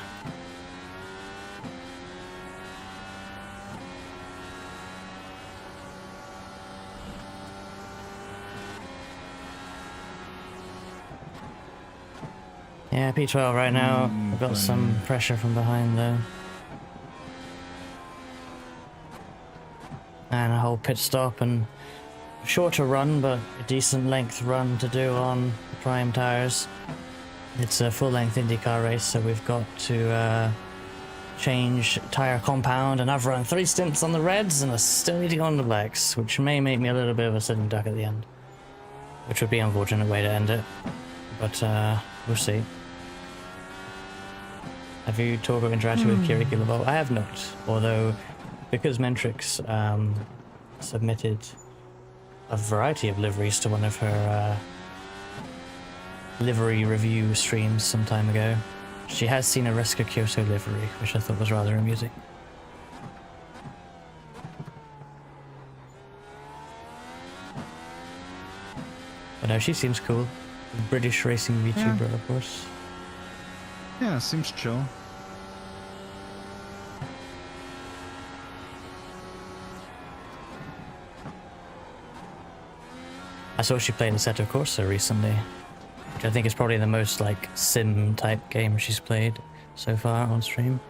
Yeah, P12 right now. We've got some pressure from behind though. And a whole pit stop and shorter run, but a decent length run to do on the prime tires. It's a full-length IndyCar race, so we've got to change tyre compound, and I've run 3 stints on the reds and I still need to go on the blacks, which may make me a little bit of a sitting duck at the end, which would be an unfortunate way to end it, but we'll see. Have you talked or interacted with Kiriki Laveau? I have not, although because Mentrix submitted a variety of liveries to one of her livery review streams some time ago. She has seen a Reska Kyoto livery, which I thought was rather amusing. But no, she seems cool. British racing VTuber, of course. Yeah, seems chill. I saw she played Assetto Corsa recently, which I think is probably the most like sim type game she's played so far on stream.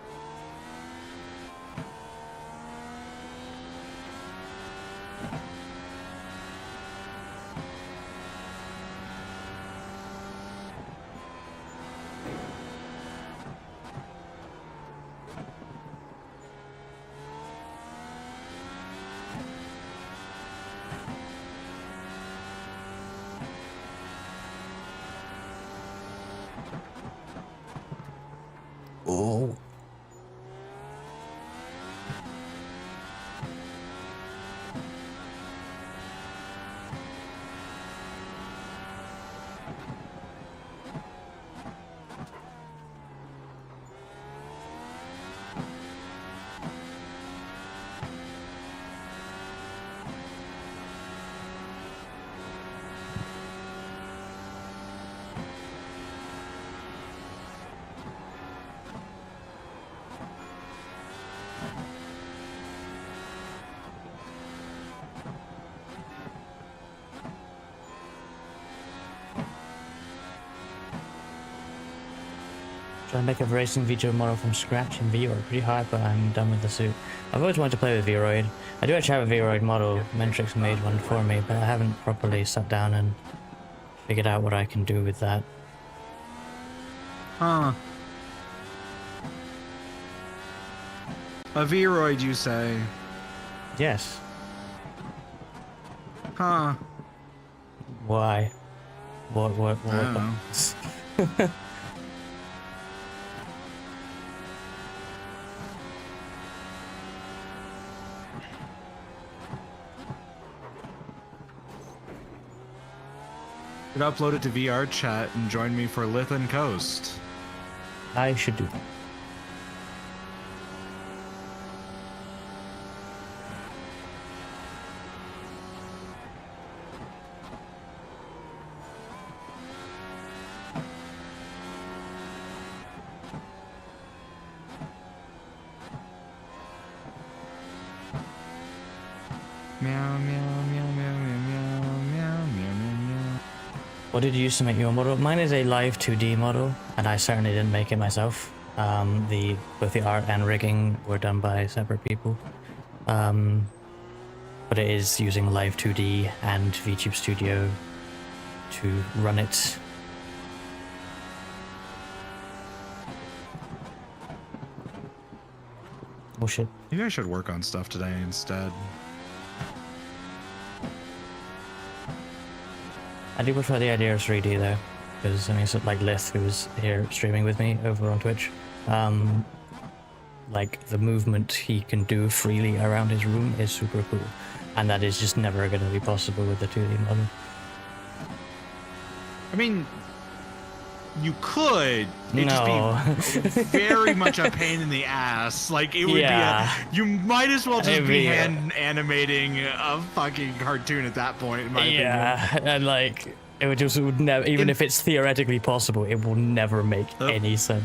Oh. Try and make a racing VTuber model from scratch in VRoid. Pretty hard, but I'm done with the suit. I've always wanted to play with VRoid. I do actually have a VRoid model. Mentrix made one for me, but I haven't properly sat down and figured out what I can do with that. Huh. A Vroid, you say? Yes. Huh. Why? What? I don't know. You could upload it to VR chat and join me for Lithan Coast. I should do that. Meow, meow, meow, meow, meow, meow, meow, meow, meow. What did you use to make your model? Mine is a live 2D model, and I certainly didn't make it myself. Both the art and rigging were done by separate people. But it is using live 2D and VTube Studio to run it. Oh shit. Maybe I should work on stuff today instead. I do prefer the idea of 3D though, because I mean, so, like Lith, who was here streaming with me over on Twitch, like the movement he can do freely around his room is super cool, and that is just never going to be possible with the 2D model. I mean, you could. It'd No. just be very much a pain in the ass. Like, it would Yeah. be you might as well just It'd be be, hand animating a fucking cartoon at that point, in my opinion. Yeah, and like it would never, even if it's theoretically possible, it will never make any sense.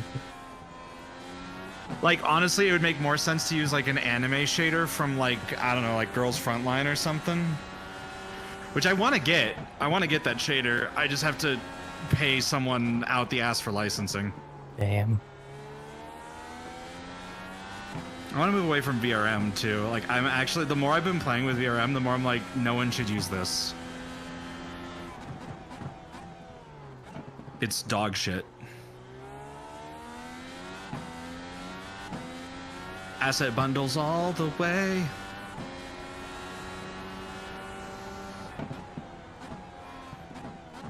Like, honestly, it would make more sense to use like an anime shader from like, I don't know, like Girls Frontline or something. Which I want to get. I want to get that shader. I just have to pay someone out the ass for licensing. Damn. I want to move away from VRM too. Like, I'm actually, the more I've been playing with VRM, the more I'm like, no one should use this. It's dog shit. Asset bundles all the way.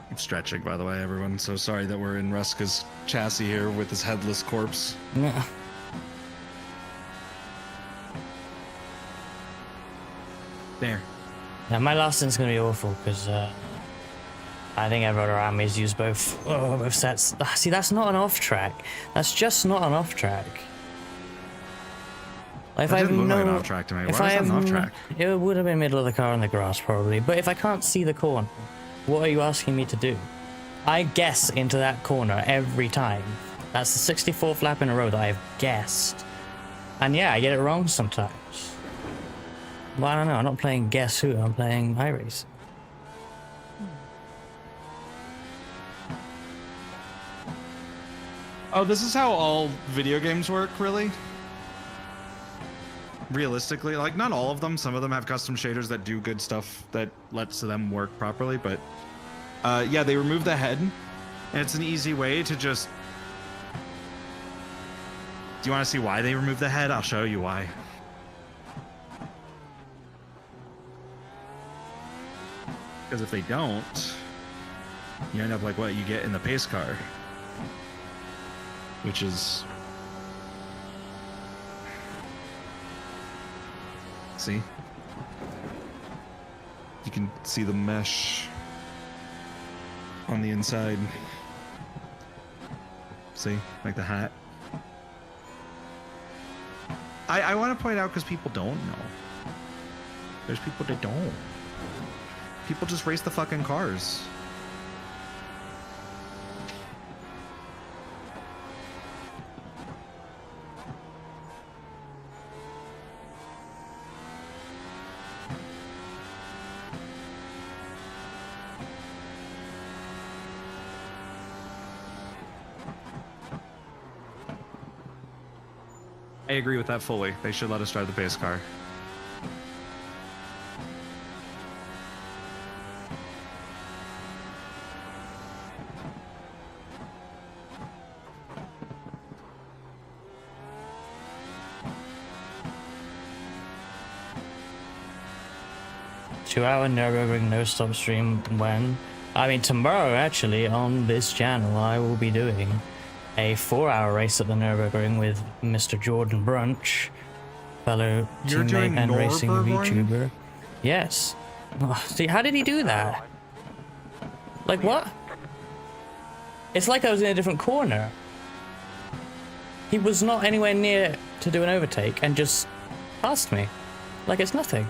I'm stretching, by the way, everyone. So sorry that we're in Ruska's chassis here with his headless corpse. Yeah. There. Now my last thing's gonna be awful because I think everyone around me's used both sets. See, that's not an off track. That's just not an off track. If That I didn't look like an know, off track to me. Why if is I that an off track? it would have been middle of the car in the grass probably. But if I can't see the corner, what are you asking me to do? I guess into that corner every time. That's the 64th lap in a row that I've guessed. And yeah, I get it wrong sometimes. Well, I don't know. I'm not playing Guess Who. I'm playing iRacing. Oh, this is how all video games work, really? Realistically, like, not all of them. Some of them have custom shaders that do good stuff that lets them work properly, but yeah, they remove the head, and it's an easy way to just... Do you want to see why they remove the head? I'll show you why. Because if they don't, you end up like what you get in the pace car, which is... See? You can see the mesh on the inside. See? Like the hat. I want to point out because people don't know. There's people that don't. People just race the fucking cars. I agree with that fully. They should let us drive the pace car. Two-hour Nürburgring no-stop stream when? I mean, tomorrow, actually, on this channel, I will be doing a 4-hour race at the Nürburgring with Mr. Jordan Brunch, fellow teammate and racing VTuber. Yes. Oh, see, how did he do that? Like, what? It's like I was in a different corner. He was not anywhere near to do an overtake and just passed me. Like it's nothing.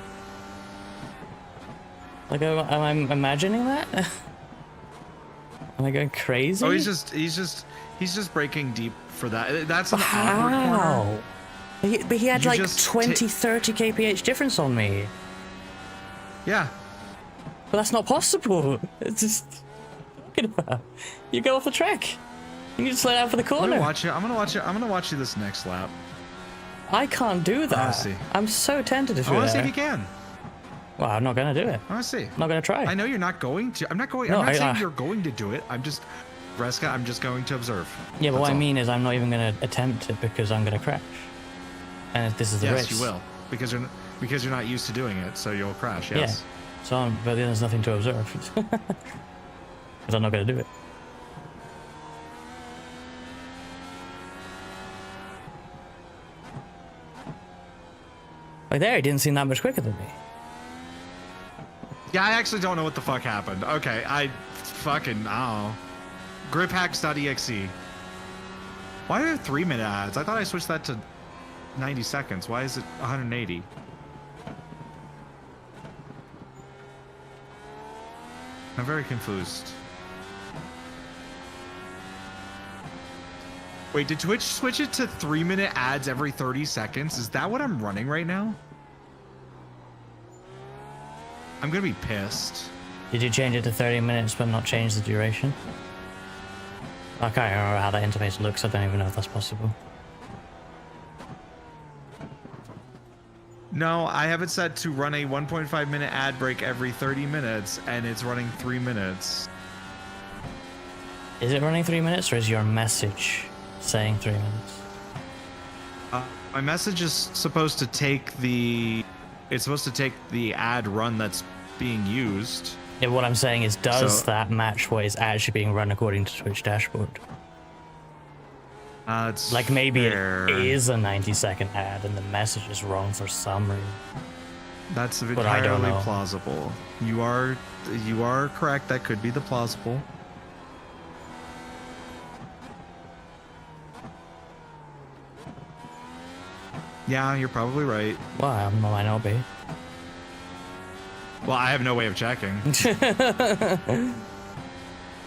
Like, am I imagining that? Am I going crazy? Oh, he's just breaking deep for that. That's an awkward corner. How? But he had You like just 20, 30 kph difference on me. Yeah. But that's not possible. It's just... What are you talking about? You go off the track. You need to slow down for the I'm corner. gonna watch you. I'm gonna watch you this next lap. I can't do that. see. I'm so tempted if I you're want to see there. if you can. Well, I'm not gonna do it. I want to see. I'm not gonna try. I know you're not going to. I'm not going. No, I'm not I- saying you're going to do it. I'm just, Breska. I'm just going to observe. Yeah, but That's what I all. mean is I'm not even gonna attempt it because I'm gonna crash. And this is the race. Yes, you will, because you're not used to doing it, so you'll crash. Yes. Yeah. So, but then there's nothing to observe. Because I'm not gonna do it. Like there, he didn't seem that much quicker than me. Yeah, I actually don't know what the fuck happened. Okay, I don't know. Griphacks.exe. Why are there 3-minute ads? I thought I switched that to 90 seconds. Why is it 180? I'm very confused. Wait, did Twitch switch it to 3-minute ads every 30 seconds? Is that what I'm running right now? I'm gonna be pissed. Did you change it to 30 minutes but not change the duration? I can't remember how that interface looks. I don't even know if that's possible. No, I have it set to run a 1.5 minute ad break every 30 minutes, and it's running 3 minutes. Is it running 3 minutes, or is your message saying 3 minutes? My message is supposed to take the... It's supposed to take the ad run that's being used. Yeah, what I'm saying is, does So- that match what is actually being run according to Twitch dashboard? It's Like maybe fair. it is a 90-second ad and the message is wrong for some reason. That's But I don't entirely know. plausible. You are correct. That could be the plausible. Yeah, you're probably right. Well, I might not be. Well, I have no way of checking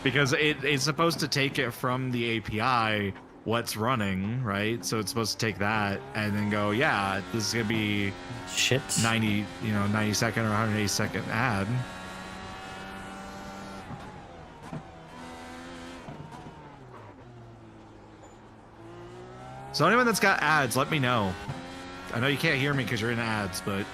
because it's supposed to take it from the API what's running, right? So it's supposed to take that and then go, yeah, this is gonna be Shit. 90 second or 180 second ad. So anyone that's got ads, let me know. I know you can't hear me because you're in ads, but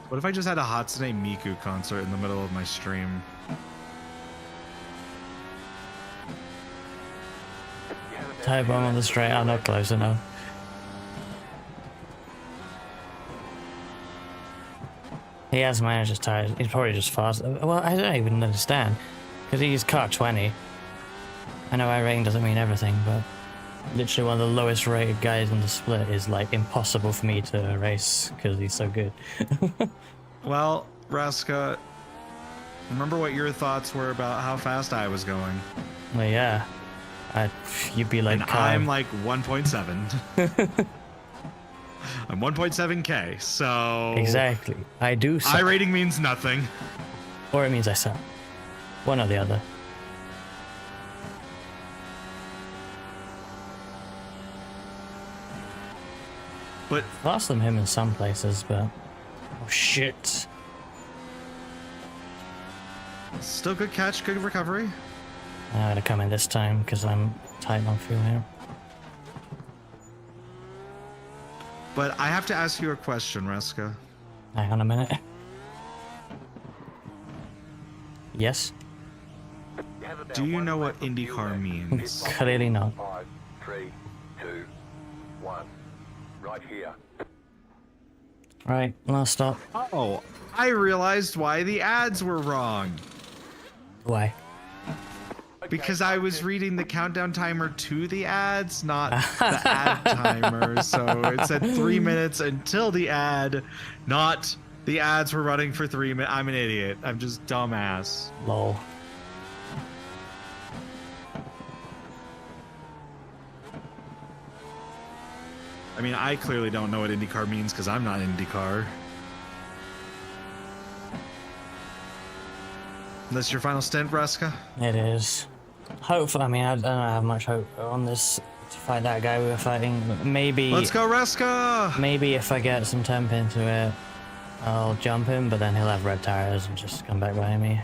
what if I just had a Hatsune Miku concert in the middle of my stream? Type bomb on the straight. I'm not close enough. He has managed his tires. He's probably just fast. Well, I don't even understand. Because he's car 20. I know iRacing doesn't mean everything, but literally one of the lowest rated guys in the split is like impossible for me to race because he's so good. Well, Raska, remember what your thoughts were about how fast I was going. Well, yeah. You'd be like, And I'm like 1.7. I'm 1.7K, so... Exactly. I do suck. iRating means nothing. Or it means I suck. One or the other. But Faster than him in some places, but... Oh, shit. still good catch, good recovery. I'm gonna come in this time because I'm tight on fuel here. But I have to ask you a question, Raska. Hang on a minute. Yes? Do you know what IndyCar means? Clearly not. 5, 3, 2, 1. Right here. Right, last stop. Oh, I realized why the ads were wrong. Why? Because I was reading the countdown timer to the ads, not the ad timer. So it said 3 minutes until the ad, not the ads were running for 3 minutes. I'm an idiot. I'm just dumbass. Lol. I mean, I clearly don't know what IndyCar means because I'm not IndyCar. That's your final stint, Raska? It is. Hopefully, I mean, I don't have much hope on this to fight that guy we were fighting. Maybe. Let's go, Raska! Maybe if I get some temp into it, I'll jump him, but then he'll have red tires and just come back behind me.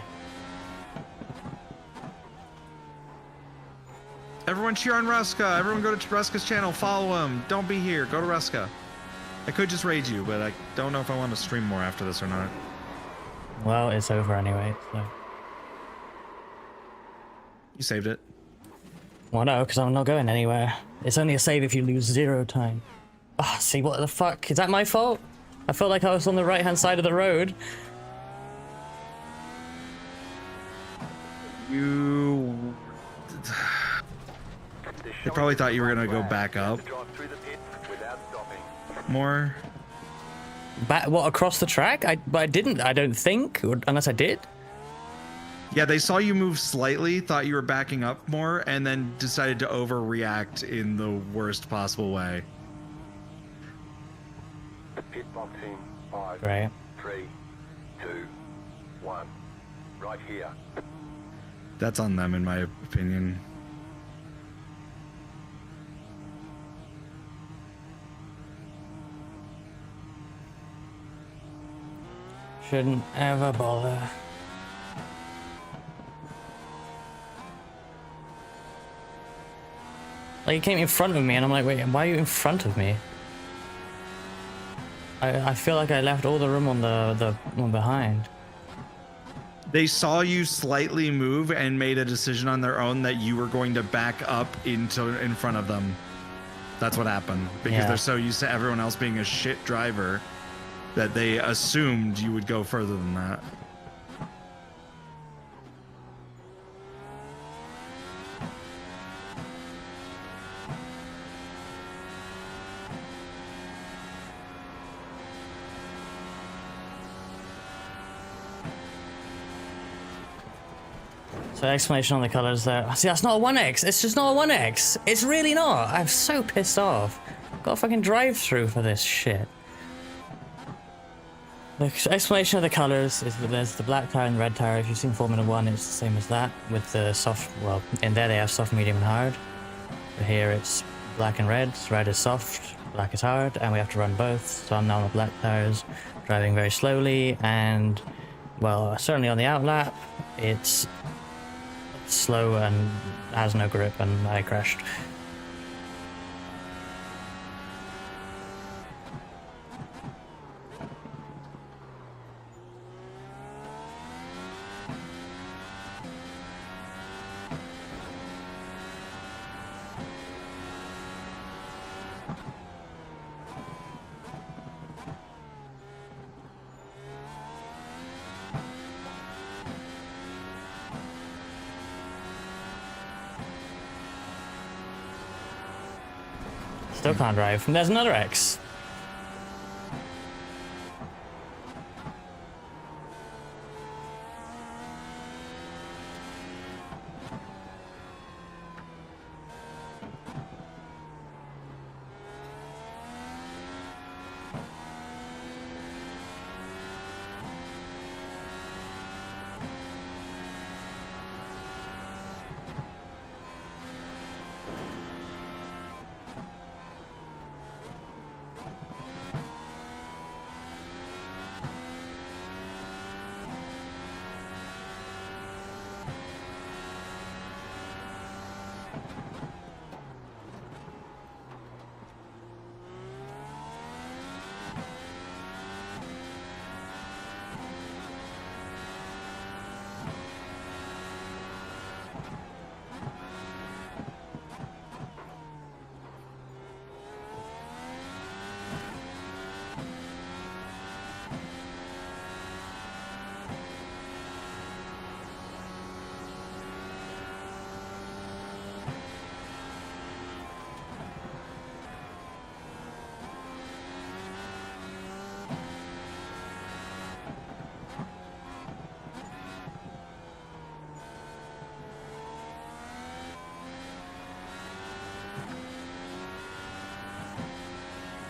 Everyone cheer on Raska. Everyone go to Raska's channel. Follow him. Don't be here. Go to Raska. I could just raid you, but I don't know if I want to stream more after this or not. Well, it's over anyway, so. You saved it. Well, no, because I'm not going anywhere. It's only a save if you lose 0 time. Ah, see, what the fuck? Is that my fault? I felt like I was on the right-hand side of the road. You... They probably thought you were going to go back up Drive through the pit without stopping. more. Back, what, across the track? But I didn't, I don't think, unless I did. Yeah, they saw you move slightly, thought you were backing up more, and then decided to overreact in the worst possible way. Pit box in 5, Right. 3, 2, 1. Right here. That's on them, in my opinion. Shouldn't ever bother. Like, he came in front of me, and I'm like, wait, why are you in front of me? I feel like I left all the room on the one behind. They saw you slightly move and made a decision on their own that you were going to back up in front of them. That's what happened because Yeah. they're so used to everyone else being a shit driver that they assumed you would go further than that. So explanation on the colors there. See, that's not a 1X. It's just not a 1X. It's really not. I'm so pissed off. Got a fucking drive through for this shit. The explanation of the colors is that there's the black tire and red tire. If you've seen Formula 1, it's the same as that. With the soft, well, in there they have soft, medium, and hard. But here it's black and red. Red is soft, black is hard, and we have to run both. So I'm now on the black tires, driving very slowly, and, well, certainly on the outlap, it's slow and has no grip, and I crashed. Still can't drive. And there's another X.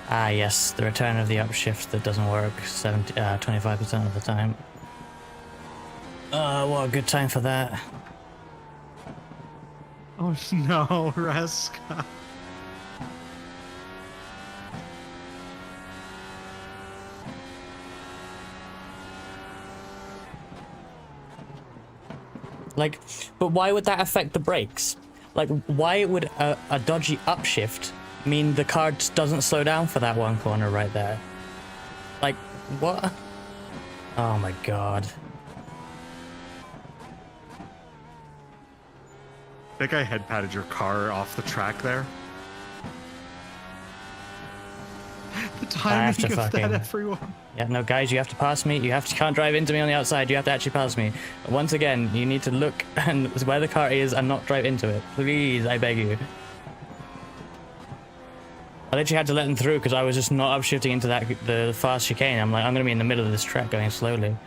Ah, yes, the return of the upshift that doesn't work 25% of the time. What a good time for that. Oh no, Reska. Like, but why would that affect the brakes? Like, why would a dodgy upshift mean the car just doesn't slow down for that one corner right there? Like, what? Oh my god. I think I head patted your car off the track there. The timing of that, everyone. Yeah, no, guys, you have to pass me. You can't drive into me on the outside. You have to actually pass me. Once again, you need to look and where the car is and not drive into it. Please, I beg you. I literally had to let them through because I was just not upshifting into the fast chicane. I'm like, I'm gonna be in the middle of this track going slowly.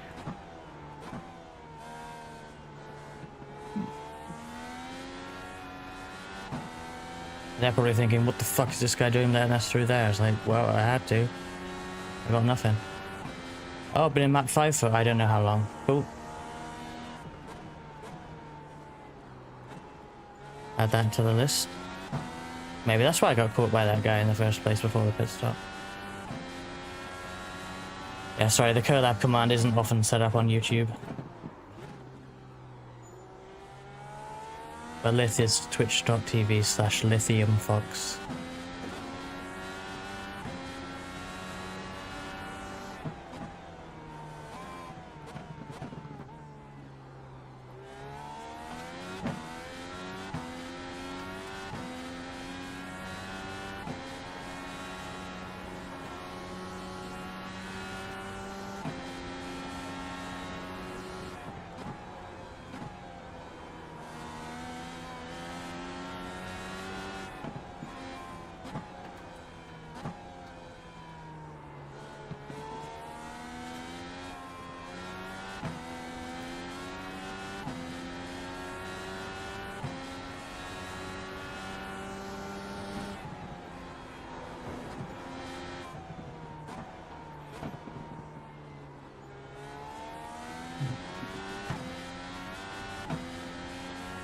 They're probably thinking, what the fuck is this guy doing letting us through there? It's like, well, I had to. I got nothing. Oh, I've been in map 5 for I don't know how long. Cool. Add that to the list. Maybe that's why I got caught by that guy in the first place before the pit stop. Yeah, sorry, the collab command isn't often set up on YouTube. But Lith is twitch.tv/lithiumfox.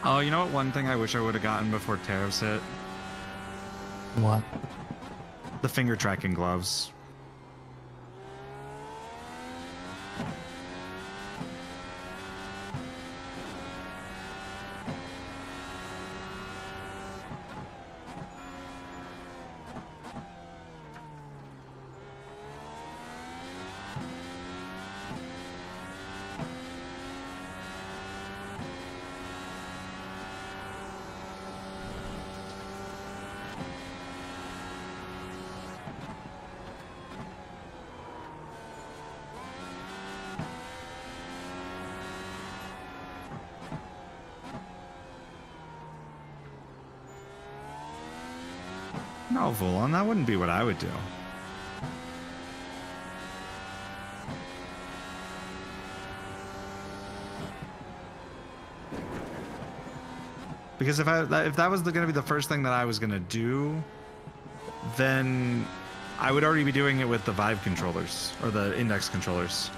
Oh, you know what? One thing I wish I would have gotten before tariffs hit? What? The finger tracking gloves. No, Volon, that wouldn't be what I would do. Because if that was going to be the first thing that I was going to do, then I would already be doing it with the Vive controllers or the index controllers.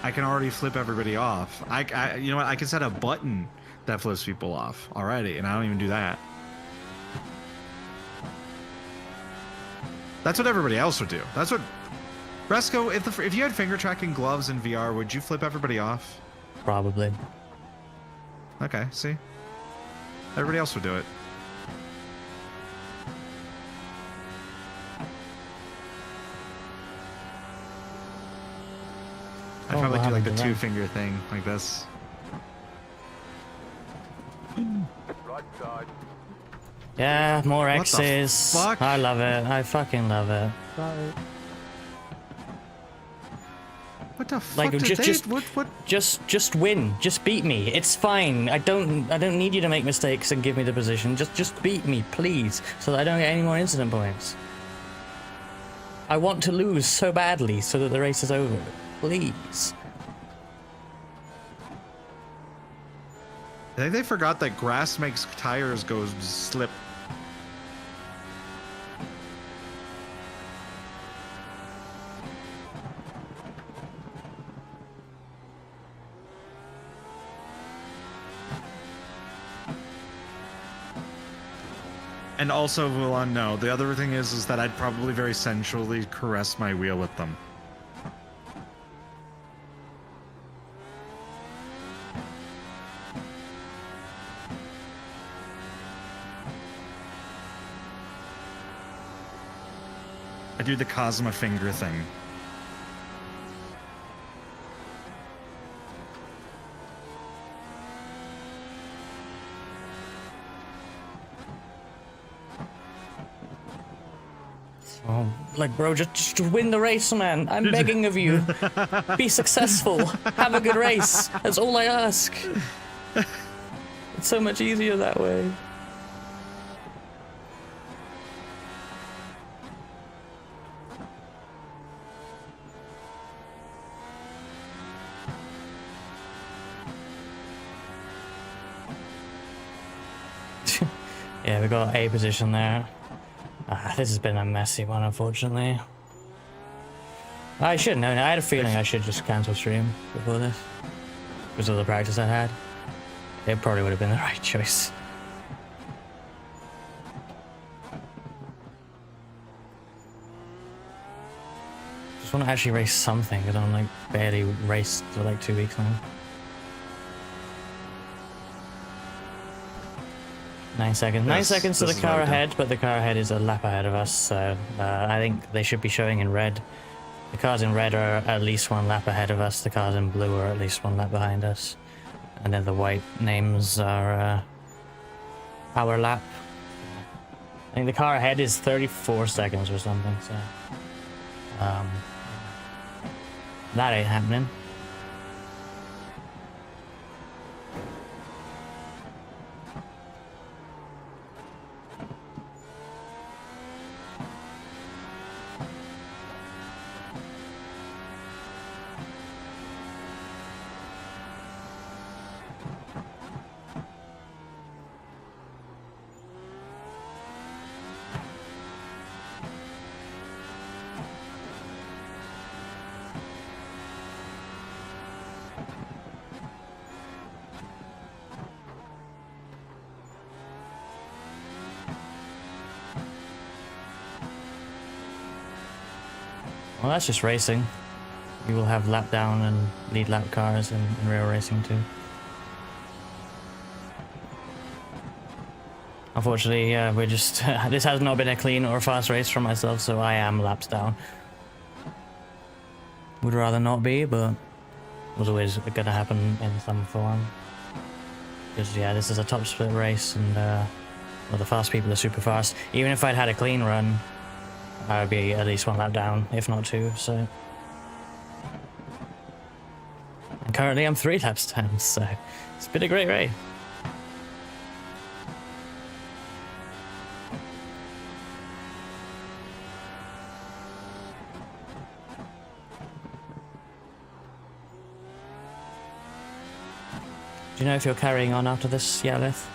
I can already flip everybody off. You know what? I can set a button that flips people off already, and I don't even do that. That's what everybody else would do. That's what... Resco, if you had finger tracking gloves in VR, would you flip everybody off? Probably. Okay, see? Everybody else would do it. I'd probably do like the two-finger thing, like this. Right side. Yeah, more What the X's. fuck? I love it. I fucking love it. What the fuck? Like, did what? just win. Just beat me. It's fine. I don't need you to make mistakes and give me the position. Just beat me, please, so that I don't get any more incident points. I want to lose so badly so that the race is over. Please. I think they forgot that grass makes tires go slip. And also, Vulan, no. The other thing is that I'd probably very sensually caress my wheel with them. I do the Cosma finger thing. Oh, like, bro, just win the race, man. I'm begging of you. Be successful. Have a good race. That's all I ask. It's so much easier that way. Yeah, we got A position there. This has been a messy one, unfortunately. I should know. I had a feeling I should just cancel stream before this. Because of the practice I had. It probably would have been the right choice. Just want to actually race something, because I'm like barely raced for like 2 weeks now. 9 seconds. 9 seconds to the car ahead, but the car ahead is a lap ahead of us, so I think they should be showing in red. The cars in red are at least 1 lap ahead of us, the cars in blue are at least 1 lap behind us. And then the white names are our lap. I think the car ahead is 34 seconds or something, so... that ain't happening. Well, that's just racing. You will have lap down and lead lap cars in real racing too. Unfortunately, yeah, we're just... this has not been a clean or fast race for myself, so I am laps down. Would rather not be, but was always gonna happen in some form. Because, yeah, this is a top split race, and well, the fast people are super fast. Even if I'd had a clean run, I would be at least one lap down, if not two, so... And currently I'm 3 laps down, so it's been a great race. Do you know if you're carrying on after this, Yalith?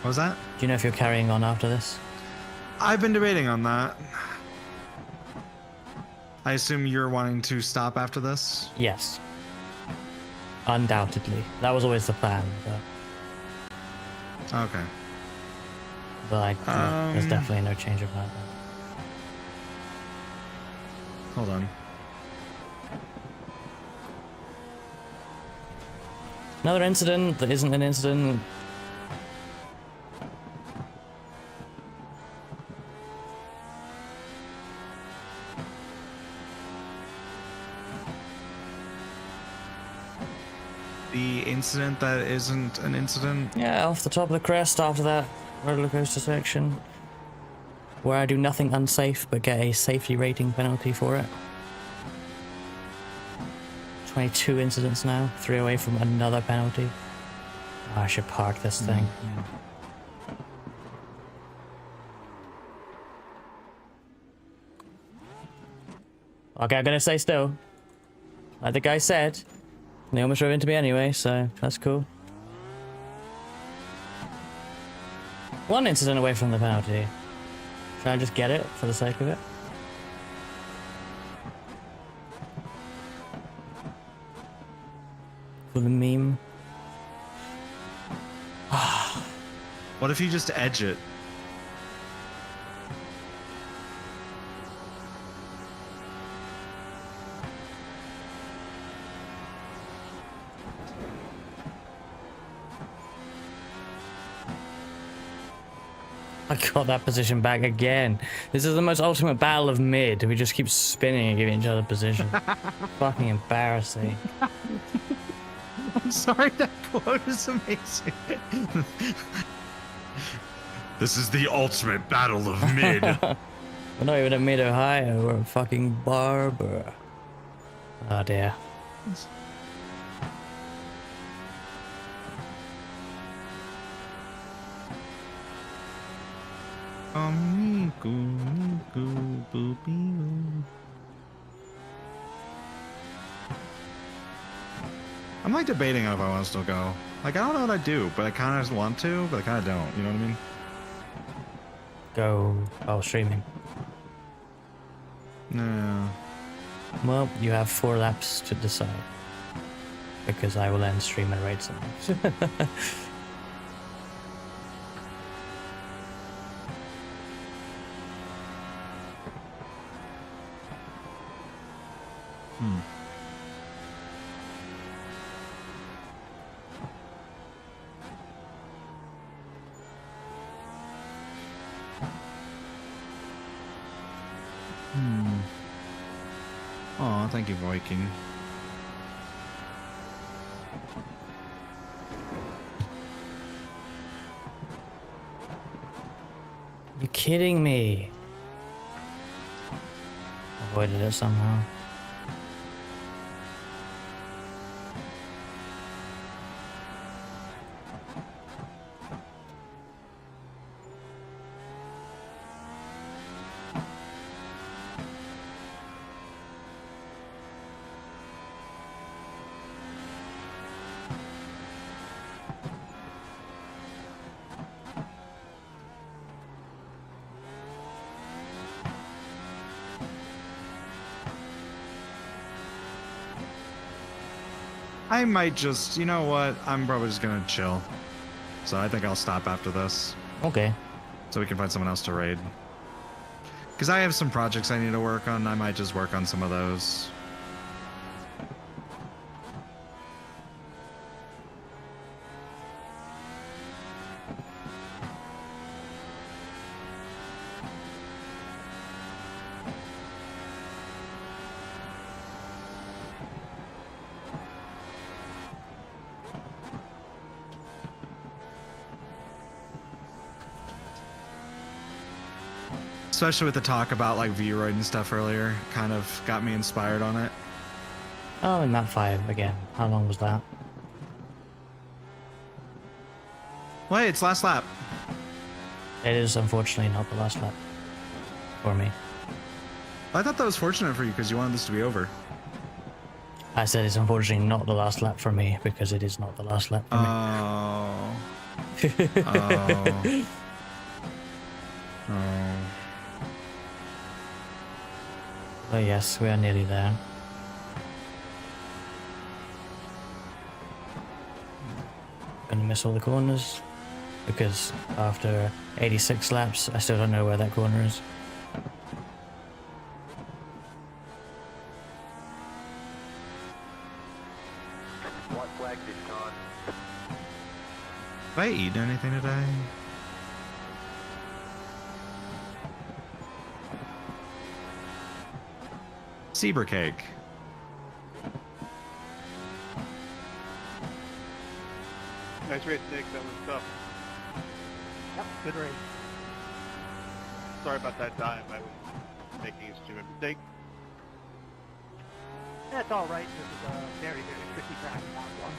What was that? Do you know if you're carrying on after this? I've been debating on that. I assume you're wanting to stop after this? Yes. Undoubtedly. That was always the plan, Okay. but there's definitely no change about that. Hold on. Another incident that isn't an incident. The incident that isn't an incident? Yeah, off the top of the crest after that roller coaster section. Where I do nothing unsafe but get a safety rating penalty for it. 22 incidents now, 3 away from another penalty. Oh, I should park this thing. Okay, I'm gonna stay still. Like the guy said, they almost drove into me anyway, so that's cool. 1 incident away from the penalty. Should I just get it for the sake of it? For the meme. What if you just edge it? I got that position back again. This is the most ultimate battle of mid. We just keep spinning and giving each other position. Fucking embarrassing. I'm sorry, that quote is amazing. This is the ultimate battle of mid. We're not even at mid Ohio, we're at fucking Barber. Oh dear. I'm like debating on if I want to still go. Like, I don't know what I do, but I kind of want to, but I kind of don't. You know what I mean? Go. Oh, streaming. No. Well, you have 4 laps to decide. Because I will then stream and raid something. Aw, thank you, Viking. You kidding me? Avoided it somehow. I might just, you know what? I'm probably just gonna chill. So I think I'll stop after this, Okay. so we can find someone else to raid. Because I have some projects I need to work on. I might just work on some of those. Especially with the talk about like V-Roid and stuff earlier, kind of got me inspired on it. Oh, and that 5 again. How long was that? Wait, it's last lap. It is unfortunately not the last lap for me. I thought that was fortunate for you because you wanted this to be over. I said it's unfortunately not the last lap for me because it is not the last lap for me. Oh. Oh. But yes, we are nearly there. Gonna miss all the corners because after 86 laps, I still don't know where that corner is. White flag this time. Have I eaten anything today? Zebra cake. Nice race, Nick. That was tough. Yep, good race. Sorry about that dive. I was making a stupid mistake. That's all right. This is a very, very tricky track in that one.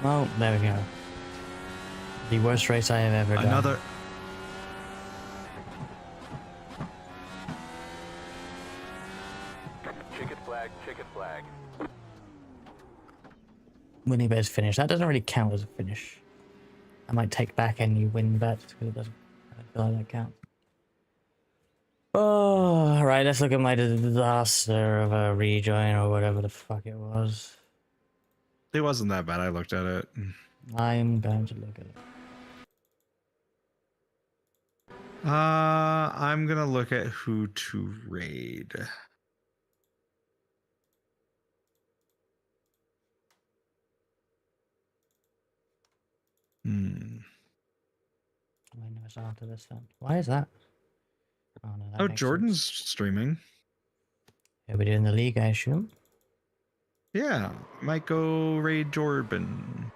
Oh, there we go. The worst race I have ever done. Another. Chicken flag, chicken flag. Winning bet's finish. That doesn't really count as a finish. I might take back any win bets because it doesn't. I don't feel like that counts. Oh, alright, let's look at my disaster of a rejoin or whatever the fuck it was. It wasn't that bad. I looked at it. I'm going to look at it. I'm gonna look at who to raid. I know it's after this then. Why is that? Oh, no, that Oh, makes Jordan's sense. streaming. Yeah, we're doing the league, I assume. Yeah, might go raid Jordan.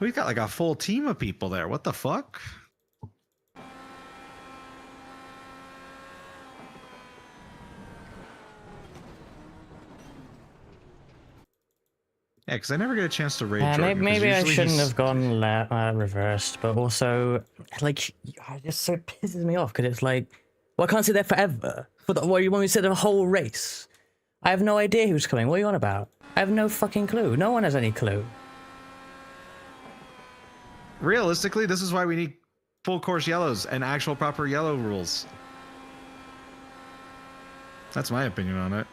We've got like a full team of people there. What the fuck? Yeah, because I never get a chance to raid Jordan. Maybe I usually shouldn't he's- have gone reversed, but also, like, it just so pisses me off because it's like, well, I can't sit there forever. What, you want me to sit there a whole race? I have no idea who's coming. What are you on about? I have no fucking clue. No one has any clue. Realistically, this is why we need full course yellows and actual proper yellow rules. That's my opinion on it.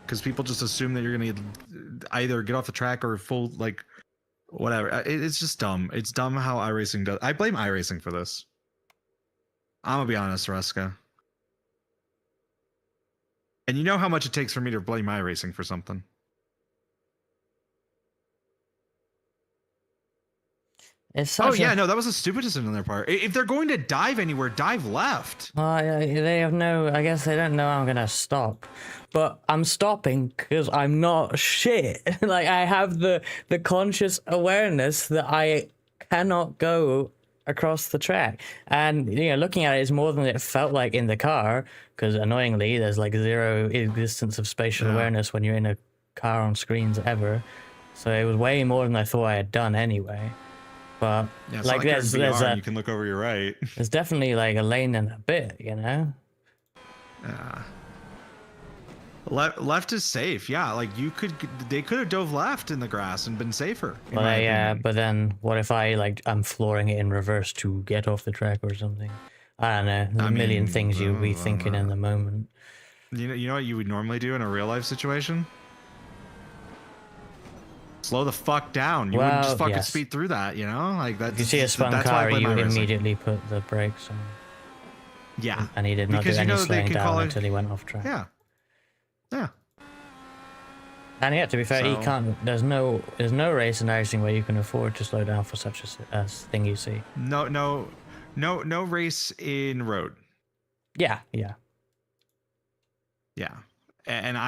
Because people just assume that you're going to either get off the track or full, like, whatever. It's just dumb. It's dumb how iRacing does. I blame iRacing for this. I'm going to be honest, Ruska. And you know how much it takes for me to blame iRacing for something. It's such Oh, yeah, no, that was a stupid decision on their part. If they're going to dive anywhere, dive left. They have no, I guess they don't know I'm gonna stop. But I'm stopping because I'm not shit. Like, I have the conscious awareness that I cannot go across the track. And looking at it is more than it felt like in the car, because annoyingly there's like zero existence of spatial awareness when you're in a car on screens ever. So it was way more than I thought I had done anyway. But Yeah, like there's you can look over your right. There's definitely like a lane and a bit, Yeah. Left is safe. Yeah, like they could have dove left in the grass and been safer. But then what if I'm flooring it in reverse to get off the track or something? I don't know. There's a million things you'd be thinking in the moment. You know what you would normally do in a real life situation? Slow the fuck down. You wouldn't just fucking speed through that, Like that's. If you see a spun car, you immediately put the brakes on. Yeah. And he did not do any slowing down until he went off track. Yeah. Yeah. And yeah, to be fair, he can't. There's no race in iRacing where you can afford to slow down for such a thing you see. No race in road. Yeah. And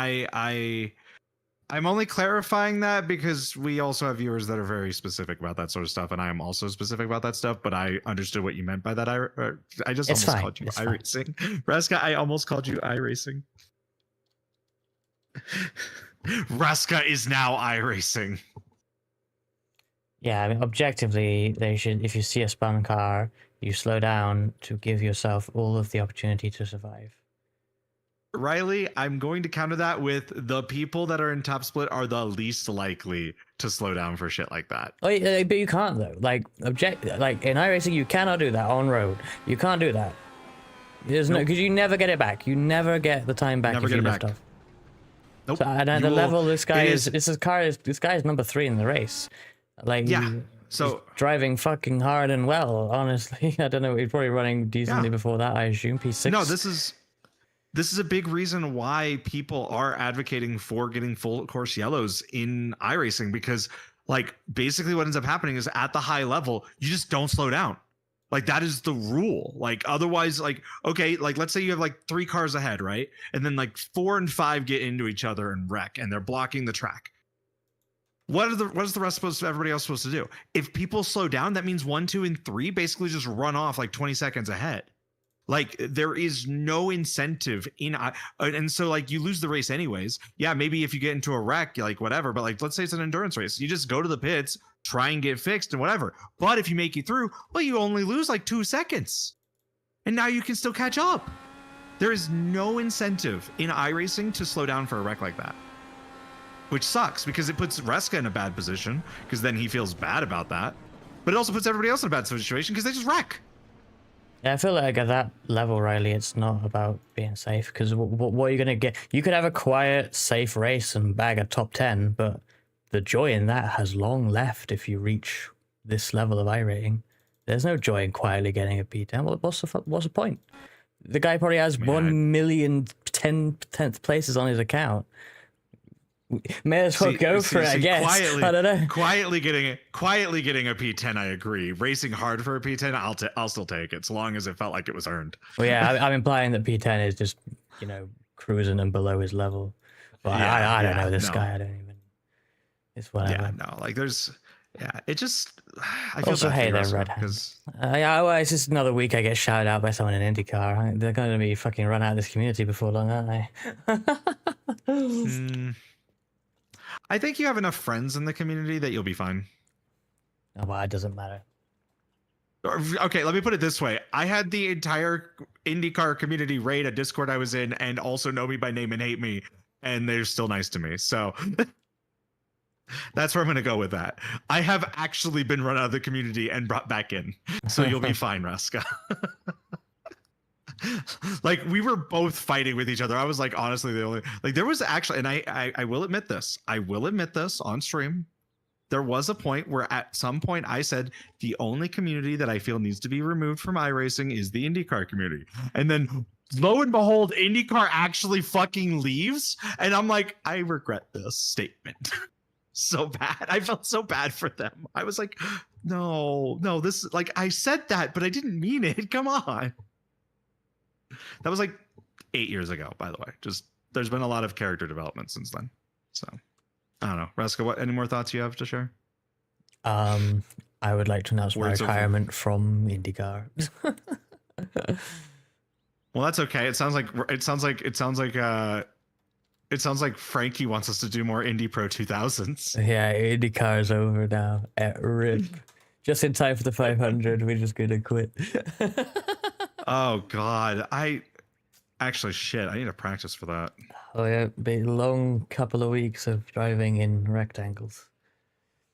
I'm only clarifying that because we also have viewers that are very specific about that sort of stuff, and I am also specific about that stuff. But I understood what you meant by that. I just almost called you iRacing, Raska. I almost called you iRacing. Raska is now iRacing. Yeah, I mean, objectively, they should. If you see a spun car, you slow down to give yourself all of the opportunity to survive. Riley, I'm going to counter that with the people that are in top split are the least likely to slow down for shit like that. Oh, yeah, but you can't though. Like in iRacing, you cannot do that on road. You can't do that. There's no, because you never get it back. You never get the time back if you lift off. Nope. So, and at the level this guy this guy is number 3 in the race. Like he's driving fucking hard and well. Honestly, I don't know. He's probably running decently before that. I assume P6. No, this is a big reason why people are advocating for getting full course yellows in iRacing, because like basically what ends up happening is at the high level, you just don't slow down. Like that is the rule. Like otherwise, like, okay, like let's say you have like 3 cars ahead, right? And then like 4 and 5 get into each other and wreck and they're blocking the track. What is the rest everybody else supposed to do? If people slow down, that means 1, 2, and 3 basically just run off like 20 seconds ahead. Like there is no incentive and so like you lose the race anyways. Yeah, maybe if you get into a wreck, like whatever, but like let's say it's an endurance race, you just go to the pits, try and get fixed and whatever. But if you make it through, well, you only lose like 2 seconds. And now you can still catch up. There is no incentive in iRacing to slow down for a wreck like that. Which sucks because it puts Reska in a bad position because then he feels bad about that. But it also puts everybody else in a bad situation because they just wreck. Yeah, I feel like at that level, Riley, it's not about being safe, because what are you going to get? You could have a quiet, safe race and bag a top 10, but the joy in that has long left if you reach this level of iRating. There's no joy in quietly getting a P10. What's the point? The guy probably has 1,010,000th places on his account. May as well go for it, I guess. Quietly, I don't know. Quietly getting a P10, I agree. Racing hard for a P10, I'll still take it, so long as it felt like it was earned. Well, yeah, I'm implying that P10 is just, cruising and below his level. But I don't know this guy. I don't even. It's whatever. Yeah, no, like there's. Yeah, it just. I feel also, hey there, Red because. Well, it's just another week I get shouted out by someone in IndyCar. They're going to be fucking run out of this community before long, aren't they? I think you have enough friends in the community that you'll be fine. Oh, well, it doesn't matter. Okay, let me put it this way. I had the entire IndyCar community raid a Discord I was in and also know me by name and hate me, and they're still nice to me. So that's where I'm going to go with that. I have actually been run out of the community and brought back in. So you'll be fine, Raska. Like we were both fighting with each other. I was like, honestly, the only there was actually, and I will admit this. I will admit this on stream. There was a point where at some point I said the only community that I feel needs to be removed from iRacing is the IndyCar community. And then lo and behold, IndyCar actually fucking leaves. And I'm like, I regret this statement so bad. I felt so bad for them. I was like, no, this is like, I said that, but I didn't mean it. Come on. That was like 8 years ago, by the way. Just there's been a lot of character development since then. So I don't know. Raska, any more thoughts you have to share? I would like to announce my Words of- retirement from IndyCar. Well, that's okay. It sounds like Frankie wants us to do more Indy Pro 2000s. Yeah, IndyCar is over now. Rip. Just in time for the 500. We're just gonna quit. Oh God, I need to practice for that. Oh yeah, be a long couple of weeks of driving in rectangles.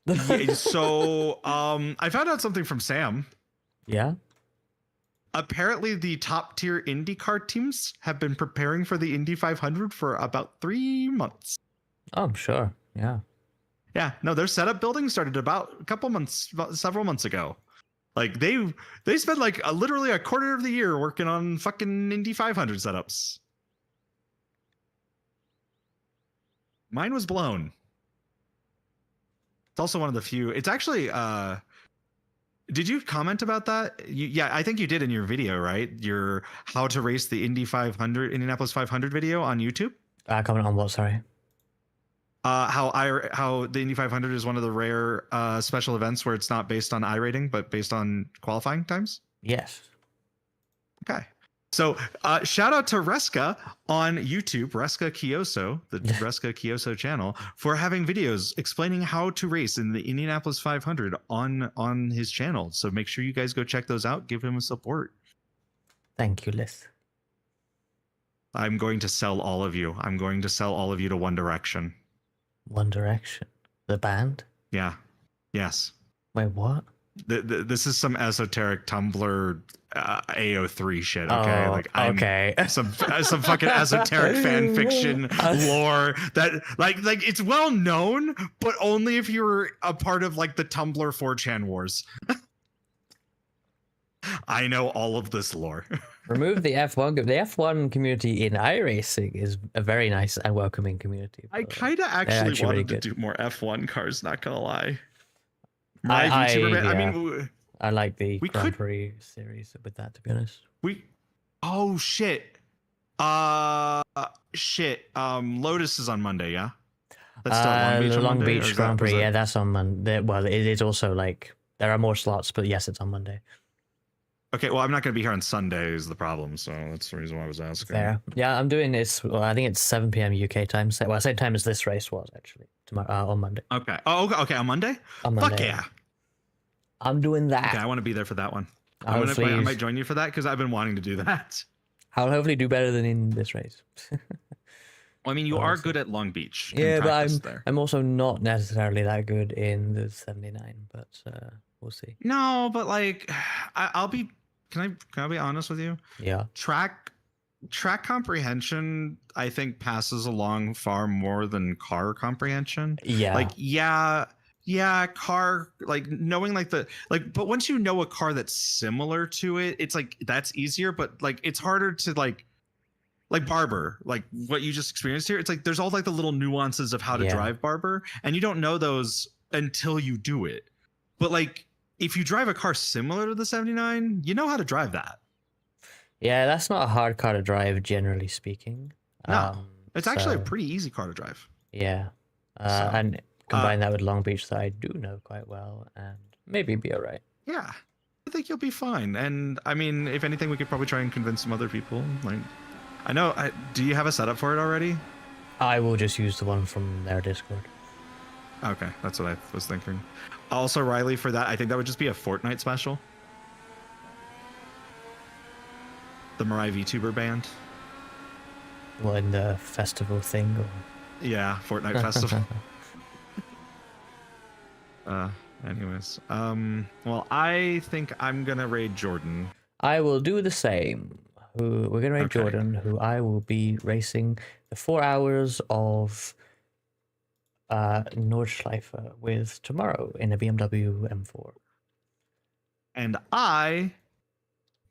Yeah, so, I found out something from Sam. Yeah. Apparently, the top tier IndyCar teams have been preparing for the Indy 500 for about 3 months. Oh, I'm sure. Yeah. Yeah, no, their setup building started about several months ago. Like they spent like literally a quarter of the year working on fucking Indy 500 setups. Mine was blown. It's also one of the few. It's actually did you comment about that? Yeah, I think you did in your video, right? Your how to race the Indianapolis 500 video on YouTube. Comment on what? Sorry. How the Indy 500 is one of the rare special events where it's not based on iRating but based on qualifying times. Yes. Okay. So shout out to Reska on YouTube, Reska Kioso, the Reska Kioso channel, for having videos explaining how to race in the Indianapolis 500 on his channel. So make sure you guys go check those out. Give him a support. Thank you, Liz. I'm going to sell all of you. I'm going to sell all of you to One Direction. One Direction, the band. Yeah. Yes. Wait, what? This is some esoteric Tumblr AO3 shit. Okay, Oh, like I'm okay. some fucking esoteric fan fiction lore that like it's well known, but only if you're a part of like the Tumblr 4chan wars. I know all of this lore. Remove the F1. The F1 community in iRacing is a very nice and welcoming community. I kind of actually actually really wanted to good. do more F1 cars. Not gonna lie. I- VTuber, I yeah. mean, I like the We Grand could- Prix series with that, to be honest. oh shit. Lotus is on Monday, yeah. That's still at Long Beach The on Long Monday, or Beach is Grand that- was Prix, that- yeah, that's on Monday. Well, it is also like there are more slots, but yes, it's on Monday. Okay, well, I'm not going to be here on Sunday is the problem, so that's the reason why I was asking. Fair. Yeah, I'm doing this. Well, I think it's 7 p.m. UK time. Well, same time as this race was actually tomorrow on Monday. Okay. Oh, okay. On Monday? On Monday. Fuck yeah. I'm doing that. Okay, I want to be there for that one. Hopefully, I might join you for that because I've been wanting to do that. I'll hopefully do better than in this race. Well, I mean, you are good at Long Beach. and Yeah, but practice there. I'm also not necessarily that good in the 79, but we'll see. No, but like, I'll be. Can I be honest with you? Yeah. Track comprehension, I think, passes along far more than car comprehension. Yeah. Like, yeah, car, like knowing like but once you know a car that's similar to it, it's like that's easier. But like, it's harder to like Barber, like what you just experienced here. It's like there's all like the little nuances of how to drive Barber, and you don't know those until you do it. But like, if you drive a car similar to the 79, you know how to drive that. Yeah, that's not a hard car to drive, generally speaking. No, it's actually a so, pretty easy car to drive. Yeah. And combine that with Long Beach that I do know quite well, and maybe be all right. Yeah, I think you'll be fine. And I mean, if anything, we could probably try and convince some other people. Like, I know. Do you have a setup for it already? I will just use the one from their Discord. Okay, that's what I was thinking. Also, Riley, for that, I think that would just be a Fortnite special. The Mirai VTuber band. What, in the festival thing? Or... Yeah, Fortnite festival. Anyways, well, I think I'm gonna raid Jordan. I will do the same. We're gonna raid Jordan, who I will be racing the 4 hours of Nordschleife with tomorrow in a BMW M4. And I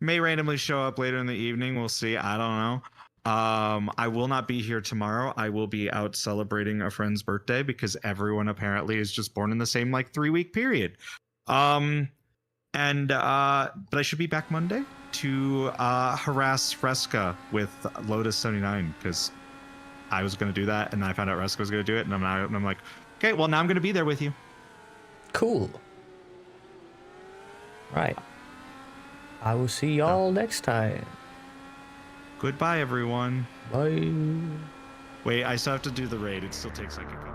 may randomly show up later in the evening. We'll see. I don't know. I will not be here tomorrow. I will be out celebrating a friend's birthday because everyone apparently is just born in the same like 3-week period. But I should be back Monday to harass Reska with Lotus 79 because I was going to do that and I found out Reska was going to do it, and I'm like, okay, well, now I'm going to be there with you. Cool. Right. I will see y'all next time. Goodbye, everyone. Bye. Wait, I still have to do the raid. It still takes like a couple.